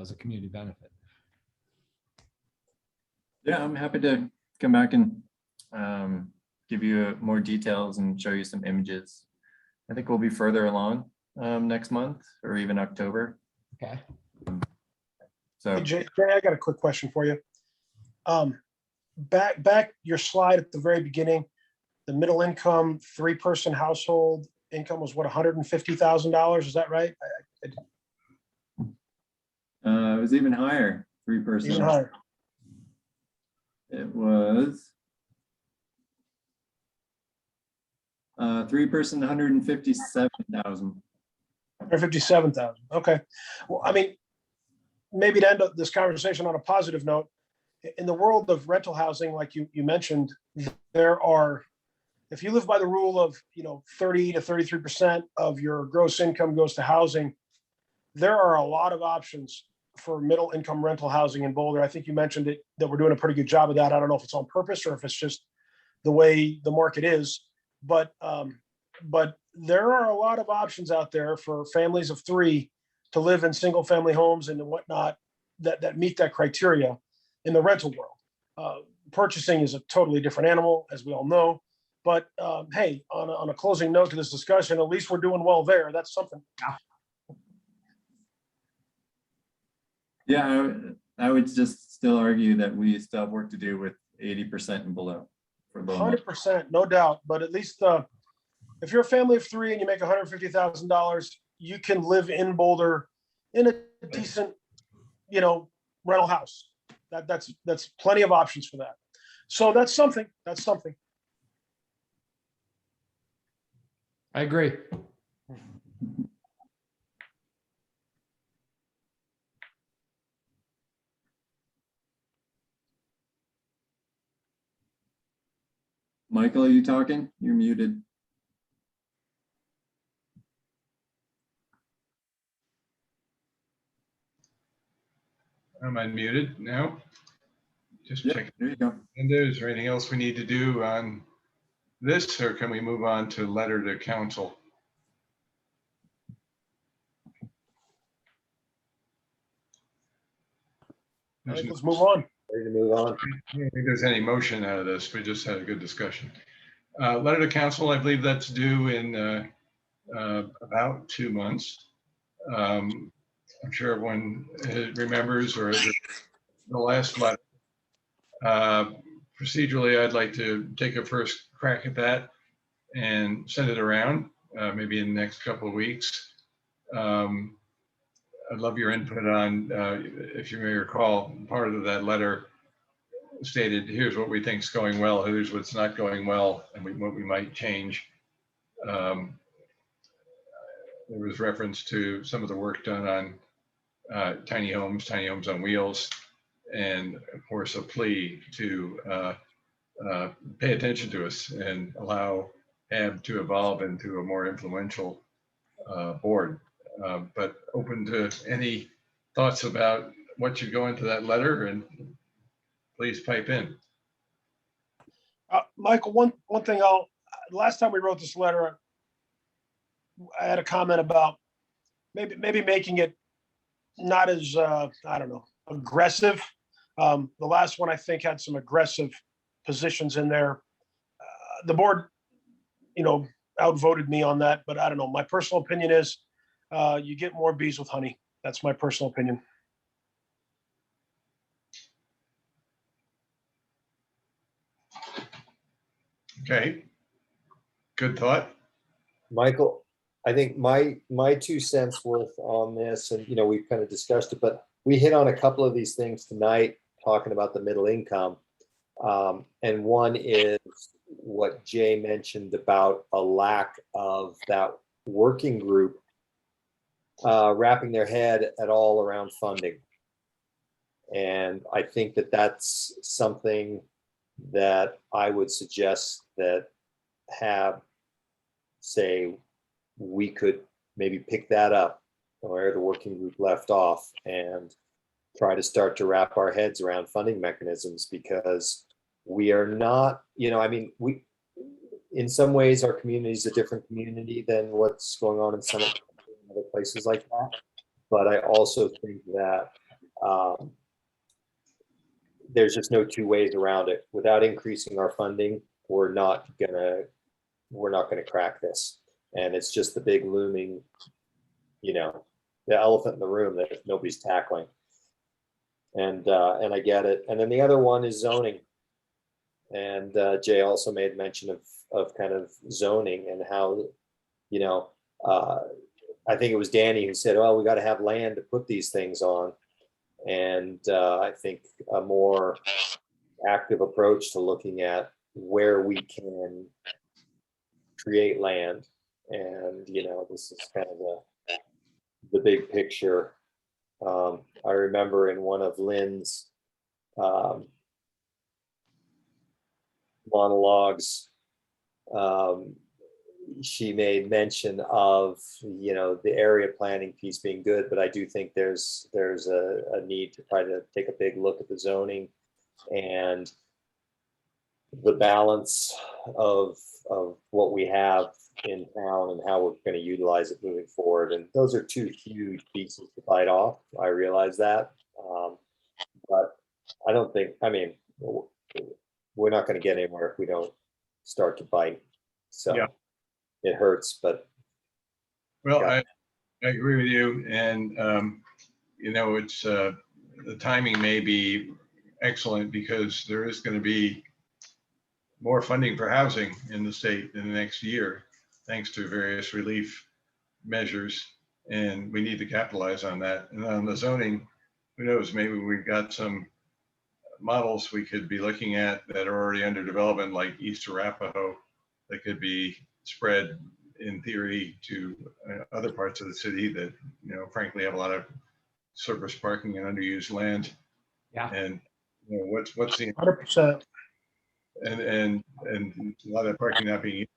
[SPEAKER 5] as a community benefit.
[SPEAKER 2] Yeah, I'm happy to come back and give you more details and show you some images. I think we'll be further along next month or even October.
[SPEAKER 5] Okay.
[SPEAKER 2] So
[SPEAKER 7] Hey, Jay, I got a quick question for you. Back your slide at the very beginning, the middle income, 3-person household income was what, $150,000? Is that right?
[SPEAKER 2] it was even higher, 3-person.
[SPEAKER 7] Even higher.
[SPEAKER 2] It was 3-person, 157,000.
[SPEAKER 7] 157,000. Okay. Well, I mean, maybe to end up this conversation on a positive note, in the world of rental housing, like you mentioned, there are, if you live by the rule of, 30 to 33% of your gross income goes to housing, there are a lot of options for middle income rental housing in Boulder. I think you mentioned it, that we're doing a pretty good job of that. I don't know if it's on purpose or if it's just the way the market is, but there are a lot of options out there for families of 3 to live in single family homes and whatnot that meet that criteria in the rental world. Purchasing is a totally different animal, as we all know. But hey, on a closing note to this discussion, at least we're doing well there. That's something.
[SPEAKER 2] Yeah, I would just still argue that we still have work to do with 80% and below. For low money.
[SPEAKER 7] 100%, no doubt. But at least if you're a family of 3 and you make $150,000, you can live in Boulder in a decent, rental house. That's plenty of options for that. So that's something. That's something.
[SPEAKER 5] I agree.
[SPEAKER 2] Michael, are you talking? You're muted.
[SPEAKER 3] I'm unmuted now. Just
[SPEAKER 2] Yeah,
[SPEAKER 3] checking.
[SPEAKER 2] there you go.
[SPEAKER 3] And is there anything else we need to do on this, or can we move on to letter to council?
[SPEAKER 7] All right, let's move on.
[SPEAKER 8] Ready to move on?
[SPEAKER 3] I don't think there's any motion out of this. We just had a good discussion. Letter to council, I believe that's due in about 2 months. I'm sure everyone remembers, or the last letter. Procedurally, I'd like to take a first crack at that and send it around, maybe in the next couple of weeks. I'd love your input on, if you may recall, part of that letter stated, here's what we think is going well, here's what's not going well, and what we might change. There was reference to some of the work done on tiny homes on wheels, and of course a plea to pay attention to us and allow AB to evolve into a more influential board. But open to any thoughts about what should go into that letter, and please pipe in.
[SPEAKER 7] Michael, one thing last time we wrote this letter, I had a comment about maybe making it not as, I don't know, aggressive. The last one I think had some aggressive positions in there. The board, outvoted me on that, but I don't know. My personal opinion is you get more bees with honey. That's my personal opinion.
[SPEAKER 3] Okay, good thought.
[SPEAKER 8] Michael, I think my 2 cents worth on this, and we've kind of discussed it, but we hit on a couple of these things tonight, talking about the middle income. And one is what Jay mentioned about a lack of that working group wrapping their head at all around funding. And I think that that's something that I would suggest that we could maybe pick that up where the working group left off and try to start to wrap our heads around funding mechanisms, because we are not, we, in some ways, our community is a different community than what's going on in some other places like that. But I also think that there's just no 2 ways around it. Without increasing our funding, we're not gonna crack this. And it's just the big looming, the elephant in the room that nobody's tackling. And I get it. And then the other one is zoning. And Jay also made mention of kind of zoning and how, you know, I think it was Danny who said, "Oh, we got to have land to put these things on." And I think a more active approach to looking at where we can create land. And, you know, this is kind of the big picture. I remember in one of Lynn's monologues, she made mention of, you know, the area planning piece being good, but I do think there's a need to try to take a big look at the zoning and the balance of what we have in town and how we're going to utilize it moving forward. And those are two huge pieces to bite off. I realize that, but I don't think, I mean, we're not going to get anywhere if we don't start to bite. So
[SPEAKER 3] Yeah.
[SPEAKER 8] It hurts, but.
[SPEAKER 3] Well,
[SPEAKER 8] Yeah.
[SPEAKER 3] I agree with you. And, you know, it's the timing may be excellent because there is going to be more funding for housing in the state in the next year, thanks to various relief measures. And we need to capitalize on that. And on the zoning, who knows, maybe we've got some models we could be looking at that are already under development, like East Arapahoe, that could be spread in theory to other parts of the city that, you know, frankly have a lot of surface parking and underused land.
[SPEAKER 5] Yeah.
[SPEAKER 3] And, you know, what's the
[SPEAKER 7] 100%.
[SPEAKER 3] and a lot of that parking not being used,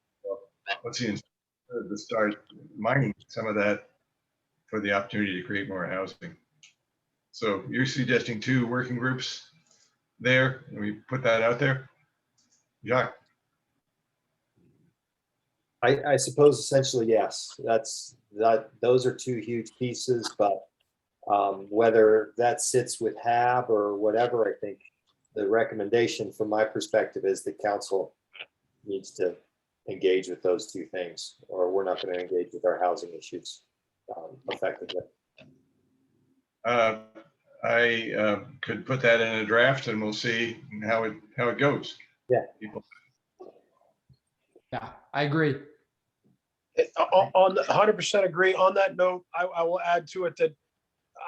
[SPEAKER 3] what's the incentive to start mining some of that for the opportunity to create more housing? So you're suggesting 2 working groups there, and we put that out there? Jacques?
[SPEAKER 8] I suppose essentially, yes, those are 2 huge pieces, but whether that sits with HAB or whatever, I think the recommendation from my perspective is that council needs to engage with those 2 things, or we're not going to engage with our housing issues effectively.
[SPEAKER 3] I could put that in a draft and we'll see how it goes.
[SPEAKER 8] Yeah.
[SPEAKER 5] Yeah, I agree.
[SPEAKER 7] On 100% agree. On that note, I will add to it that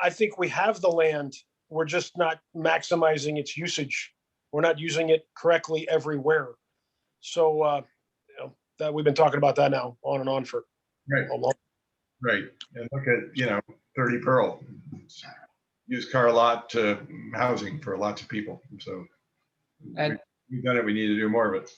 [SPEAKER 7] I think we have the land. We're just not maximizing its usage. We're not using it correctly everywhere. So, you know, that we've been talking about that now on and on for a long.
[SPEAKER 3] Right. And look at, you know, 30 Pearl, used car lot to housing for lots of people. So
[SPEAKER 5] And
[SPEAKER 3] we've done it. We need to do more of it.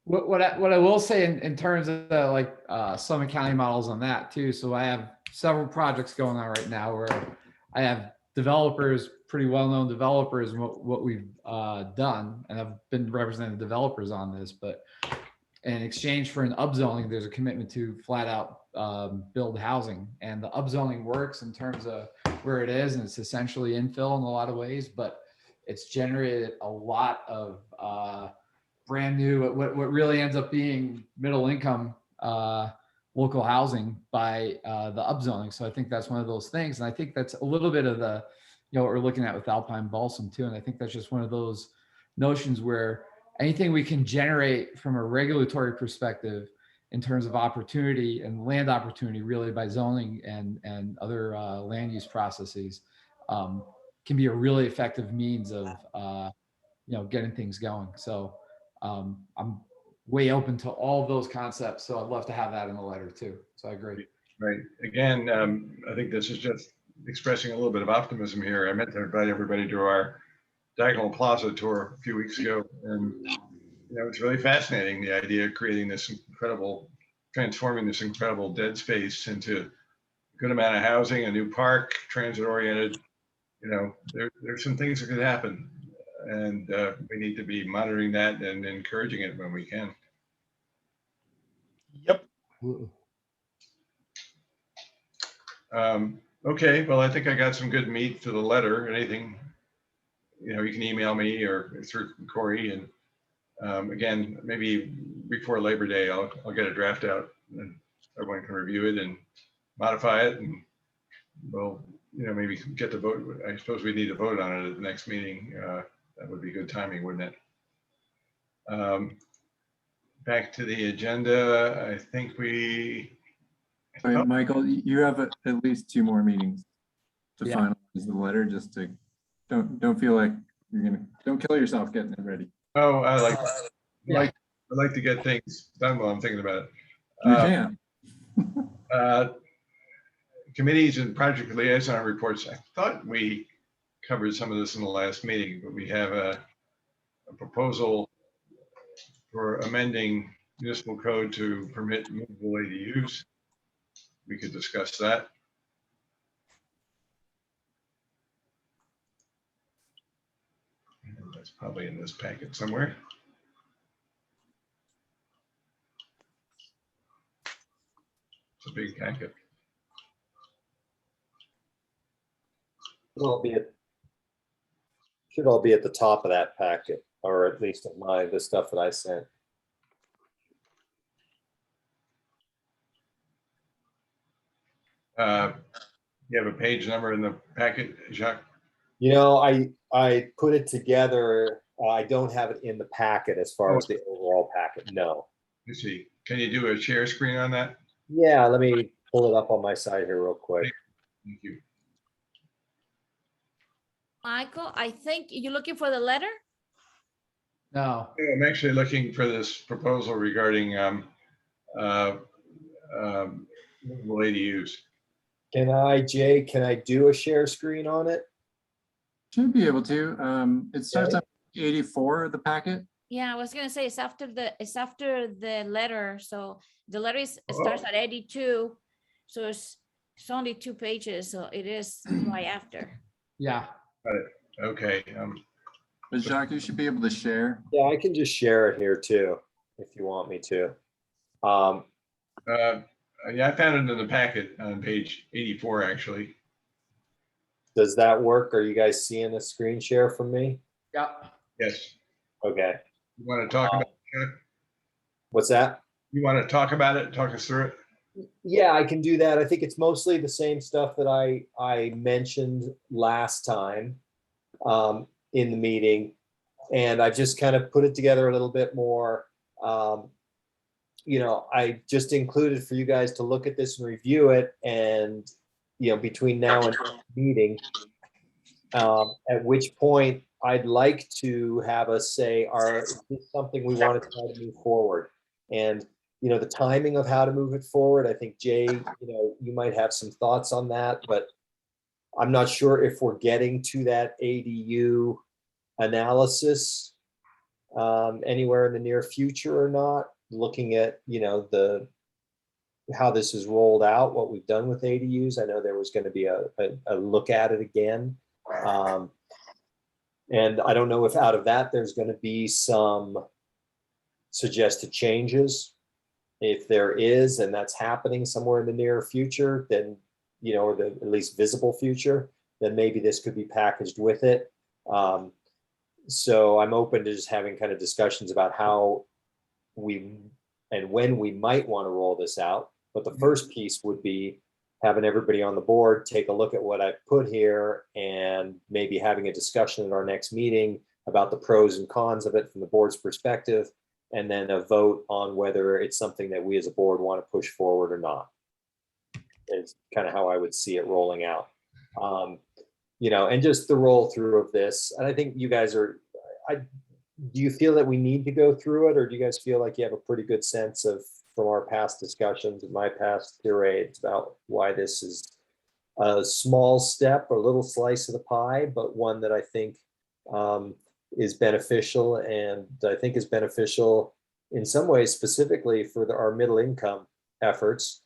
[SPEAKER 5] what I will say in terms of like some accounting models on that too. So I have several projects going on right now where I have developers, pretty well-known developers, and what we've done, and I've been representing developers on this, but in exchange for an upzoning, there's a commitment to flat out build housing, and the upzoning works in terms of where it is, and it's essentially infill in a lot of ways, but it's generated a lot of brand new, what really ends up being middle income local housing by the upzoning. So I think that's one of those things. And I think that's a little bit of the, you know, what we're looking at with Alpine Balsam too. And I think that's just one of those notions where anything we can generate from a regulatory perspective in terms of opportunity and land opportunity really by zoning and other land use processes can be a really effective means of, you know, getting things going. So I'm way open to all of those concepts. So I'd love to have that in the letter too. So I agree.
[SPEAKER 3] Right. Again, I think this is just expressing a little bit of optimism here. I meant to invite everybody to our Diagonal Plaza tour a few weeks ago. And, you know, it's really fascinating, the idea of creating this incredible, transforming this incredible dead space into a good amount of housing, a new park, transit oriented. You know, there's some things that could happen. And we need to be monitoring that and encouraging it when we can.
[SPEAKER 7] Yep.
[SPEAKER 3] Okay, well, I think I got some good meat for the letter. Anything, you know, you can email me or through Corey. And again, maybe before Labor Day, I'll get a draft out and everyone can review it and modify it. And we'll maybe get the vote. I suppose we need to vote on it at the next meeting. That would be good timing, wouldn't it? Back to the agenda. I think we.
[SPEAKER 2] All right, Michael, you have at least 2 more meetings to
[SPEAKER 5] Yeah.
[SPEAKER 2] finalize the letter. Just to don't feel like don't kill yourself getting it ready.
[SPEAKER 3] Oh, I
[SPEAKER 5] Yeah.
[SPEAKER 3] like to get things done while I'm thinking about it.
[SPEAKER 2] You can.
[SPEAKER 3] Committees and project liaison reports. I thought we covered some of this in the last meeting, but we have a proposal for amending municipal code to permit movable ADUs. We could discuss that. That's probably in this packet somewhere. It's a big packet.
[SPEAKER 8] Should all be at the top of that packet, or at least of the stuff that I sent.
[SPEAKER 3] You have a page number in the packet, Jacques?
[SPEAKER 8] I put it together. I don't have it in the packet as far as the overall packet. No.
[SPEAKER 3] Let's see. Can you do a share screen on that?
[SPEAKER 8] Yeah, let me pull it up on my side here real quick.
[SPEAKER 3] Thank you.
[SPEAKER 6] Michael, I think you're looking for the letter?
[SPEAKER 5] No.
[SPEAKER 3] I'm actually looking for this proposal regarding movable ADUs.
[SPEAKER 8] Jay, can I do a share screen on it?
[SPEAKER 2] Should be able to. It starts at 84 of the packet.
[SPEAKER 6] Yeah, I was gonna say it's after the letter. So the letter starts at 82. So it's only 2 pages. So it is right after.
[SPEAKER 5] Yeah.
[SPEAKER 3] Okay.
[SPEAKER 2] But Jacques, you should be able to share.
[SPEAKER 8] Yeah, I can just share it here too, if you want me to.
[SPEAKER 3] Yeah, I found it in the packet on page 84, actually.
[SPEAKER 8] Does that work? Are you guys seeing the screen share from me?
[SPEAKER 5] Yeah.
[SPEAKER 3] Yes.
[SPEAKER 8] Okay.
[SPEAKER 3] You want to talk about it?
[SPEAKER 8] What's that?
[SPEAKER 3] You want to talk about it? Talk us through it?
[SPEAKER 8] Yeah, I can do that. I think it's mostly the same stuff that I mentioned last time in the meeting. And I just kind of put it together a little bit more. I just included for you guys to look at this and review it. And, between now and the meeting, at which point I'd like to have us say, is this something we want to try to move forward? And, the timing of how to move it forward, I think, Jay, you might have some thoughts on that, but I'm not sure if we're getting to that ADU analysis anywhere in the near future or not, looking at, how this is rolled out, what we've done with ADUs. I know there was going to be a look at it again. And I don't know if out of that, there's going to be some suggested changes. If there is, and that's happening somewhere in the near future, then, or the at least visible future, then maybe this could be packaged with it. So I'm open to just having kind of discussions about how and when we might want to roll this out. But the first piece would be having everybody on the board take a look at what I've put here and maybe having a discussion at our next meeting about the pros and cons of it from the board's perspective, and then a vote on whether it's something that we as a board want to push forward or not. It's kind of how I would see it rolling out. And just the roll through of this. And I think you guys do you feel that we need to go through it, or do you guys feel like you have a pretty good sense of, from our past discussions and my past tirades, about why this is a small step, a little slice of the pie, but one that I think is beneficial, and I think is beneficial in some ways specifically for our middle income efforts,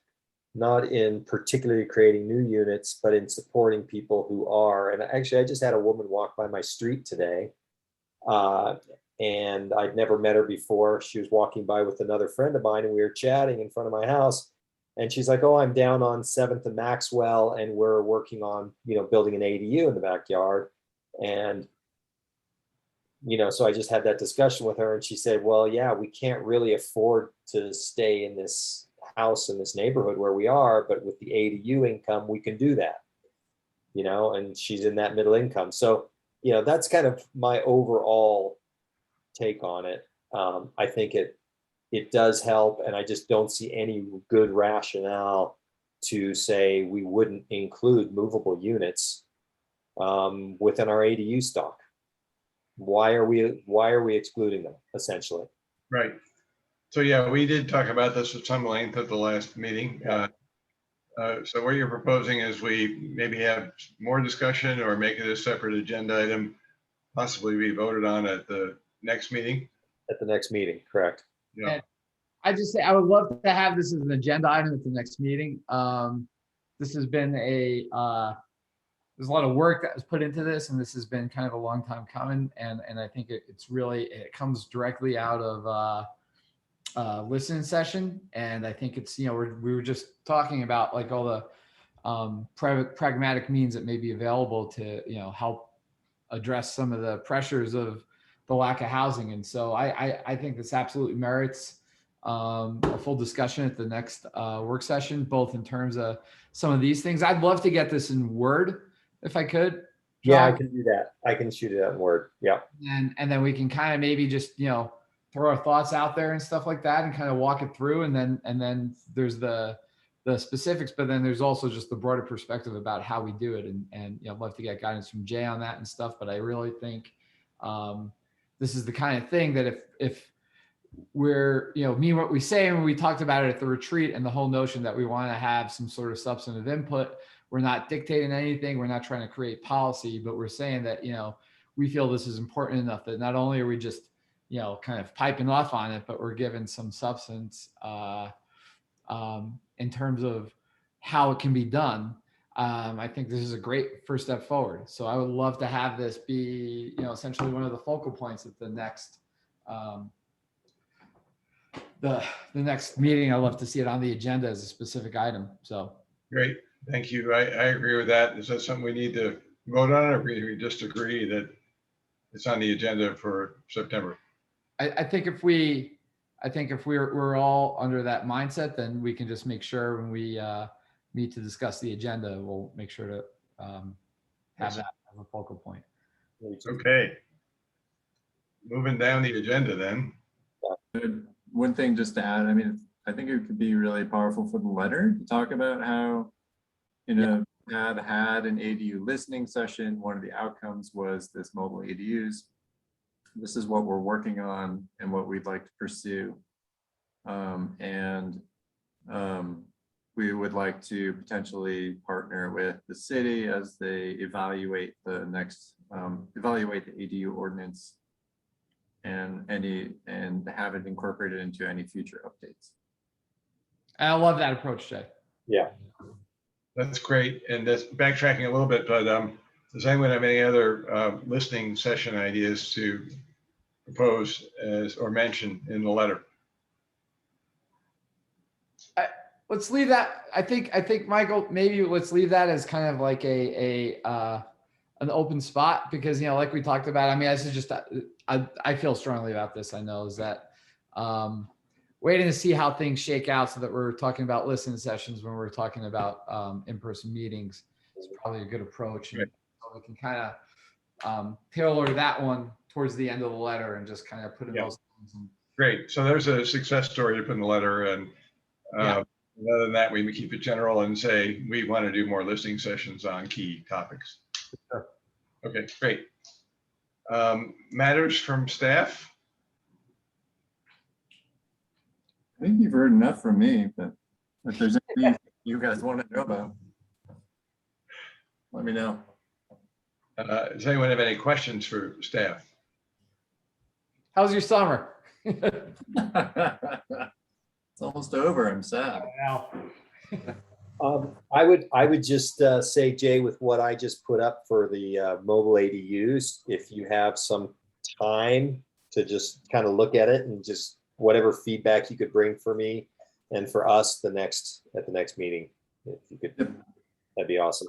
[SPEAKER 8] not in particularly creating new units, but in supporting people who are. And actually, I just had a woman walk by my street today, and I'd never met her before. She was walking by with another friend of mine, and we were chatting in front of my house. And she's like, "Oh, I'm down on 7th and Maxwell, and we're working on, building an ADU in the backyard." And, so I just had that discussion with her, and she said, "Well, yeah, we can't really afford to stay in this house in this neighborhood where we are, but with the ADU income, we can do that." you know, and she's in that middle income. So, you know, that's kind of my overall take on it. I think it does help, and I just don't see any good rationale to say we wouldn't include movable units within our ADU stock. Why are we excluding them, essentially?
[SPEAKER 3] Right. So yeah, we did talk about this at some length at the last meeting. So what you're proposing is we maybe have more discussion or make it a separate agenda item, possibly be voted on at the next meeting.
[SPEAKER 8] At the next meeting, correct?
[SPEAKER 3] Yeah.
[SPEAKER 5] And I just say I would love to have this as an agenda item at the next meeting. This has been there's a lot of work that was put into this, and this has been kind of a long time coming. And I think it comes directly out of listening session. And I think it's, you know, we were just talking about like all the pragmatic means that may be available to, you know, help address some of the pressures of the lack of housing. And so I think this absolutely merits a full discussion at the next work session, both in terms of some of these things. I'd love to get this in Word if I could.
[SPEAKER 8] Yeah, I
[SPEAKER 5] John.
[SPEAKER 8] can do that. I can shoot it out in Word. Yeah.
[SPEAKER 5] And then we can kind of maybe just, you know, throw our thoughts out there and stuff like that and kind of walk it through. And then there's the specifics, but then there's also just the broader perspective about how we do it. And you know, I'd love to get guidance from Jay on that and stuff, but I really think this is the kind of thing that if we're, you know, mean what we say, when we talked about it at the retreat, and the whole notion that we want to have some sort of substantive input, we're not dictating anything. We're not trying to create policy, but we're saying that, you know, we feel this is important enough that not only are we just, you know, kind of piping off on it, but we're given some substance in terms of how it can be done. I think this is a great first step forward. So I would love to have this be, you know, essentially one of the focal points at the next the next meeting. I'd love to see it on the agenda as a specific item. So
[SPEAKER 3] Great. Thank you. I agree with that. Is that something we need to vote on, or we just agree that it's on the agenda for September?
[SPEAKER 5] I think if we're all under that mindset, then we can just make sure when we meet to discuss the agenda, we'll make sure to have that as a focal point.
[SPEAKER 3] Okay. Moving down the agenda then.
[SPEAKER 2] One thing just to add, I mean, I think it could be really powerful for the letter to talk about how, you know, had an ADU listening session. One of the outcomes was this mobile ADUs. This is what we're working on and what we'd like to pursue. We would like to potentially partner with the city as they evaluate the next, evaluate the ADU ordinance and have it incorporated into any future updates.
[SPEAKER 5] I love that approach, Jay.
[SPEAKER 8] Yeah.
[SPEAKER 3] That's great. And that's backtracking a little bit, but does anyone have any other listening session ideas to propose as or mention in the letter?
[SPEAKER 5] Let's leave that. I think Michael, maybe let's leave that as kind of like an open spot, because, you know, like we talked about, I mean, this is just, I feel strongly about this. I know is that waiting to see how things shake out so that we're talking about listening sessions when we're talking about in-person meetings is probably a good approach.
[SPEAKER 3] Right.
[SPEAKER 5] And so we can kind of tailor that one towards the end of the letter and just kind of put in those things.
[SPEAKER 3] Great. So there's a success story to put in the letter. And other than that, we keep it general and say we want to do more listening sessions on key topics.
[SPEAKER 5] Sure.
[SPEAKER 3] Okay, great. Matters from staff?
[SPEAKER 2] I think you've heard enough from me, but if there's anything you guys want to know about, let me know.
[SPEAKER 3] Does anyone have any questions for staff?
[SPEAKER 5] How's your summer?
[SPEAKER 2] It's almost over. I'm sad.
[SPEAKER 8] I would just say, Jay, with what I just put up for the mobile ADUs, if you have some time to just kind of look at it and just whatever feedback you could bring for me and for us at the next meeting, if you could, that'd be awesome.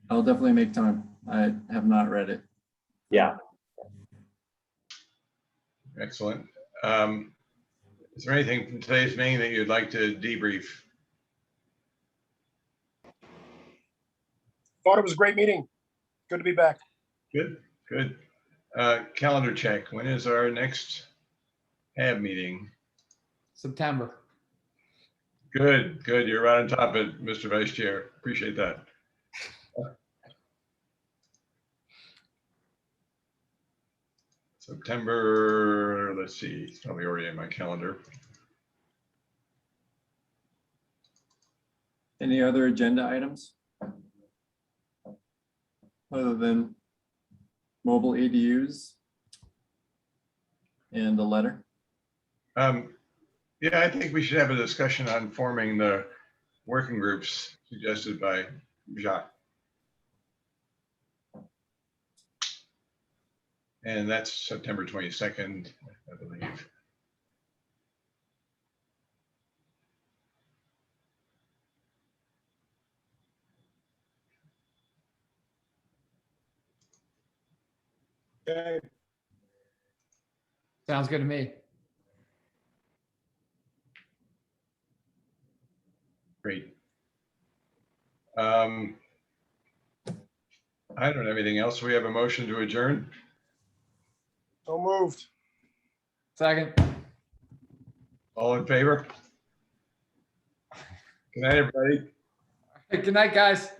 [SPEAKER 2] I'll definitely make time. I have not read it.
[SPEAKER 8] Yeah.
[SPEAKER 3] Excellent. Is there anything from today's meeting that you'd like to debrief?
[SPEAKER 7] Thought it was a great meeting. Good to be back.
[SPEAKER 3] Good, good. Calendar check. When is our next HAB meeting?
[SPEAKER 5] September.
[SPEAKER 3] Good, good. You're right on top of it, Mr. Vice Chair. Appreciate that. September, let's see, it's probably already in my calendar.
[SPEAKER 2] Any other agenda items? Other than mobile ADUs and the letter?
[SPEAKER 3] Yeah, I think we should have a discussion on forming the working groups suggested by Jacques. And that's September 22nd, I believe.
[SPEAKER 7] Okay.
[SPEAKER 5] Sounds good to me.
[SPEAKER 3] Great. I don't have anything else. We have a motion to adjourn.
[SPEAKER 7] So moved.
[SPEAKER 5] Second.
[SPEAKER 3] All in favor? Good night, everybody.
[SPEAKER 5] Good night, guys.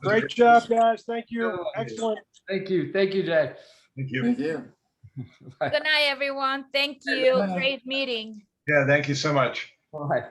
[SPEAKER 7] Great job, guys. Thank you. Excellent.
[SPEAKER 5] Thank you. Thank you, Jay.
[SPEAKER 3] Thank you.
[SPEAKER 2] Thank you.
[SPEAKER 6] Good night, everyone. Thank you. Great meeting.
[SPEAKER 3] Yeah, thank you so much.
[SPEAKER 5] Bye.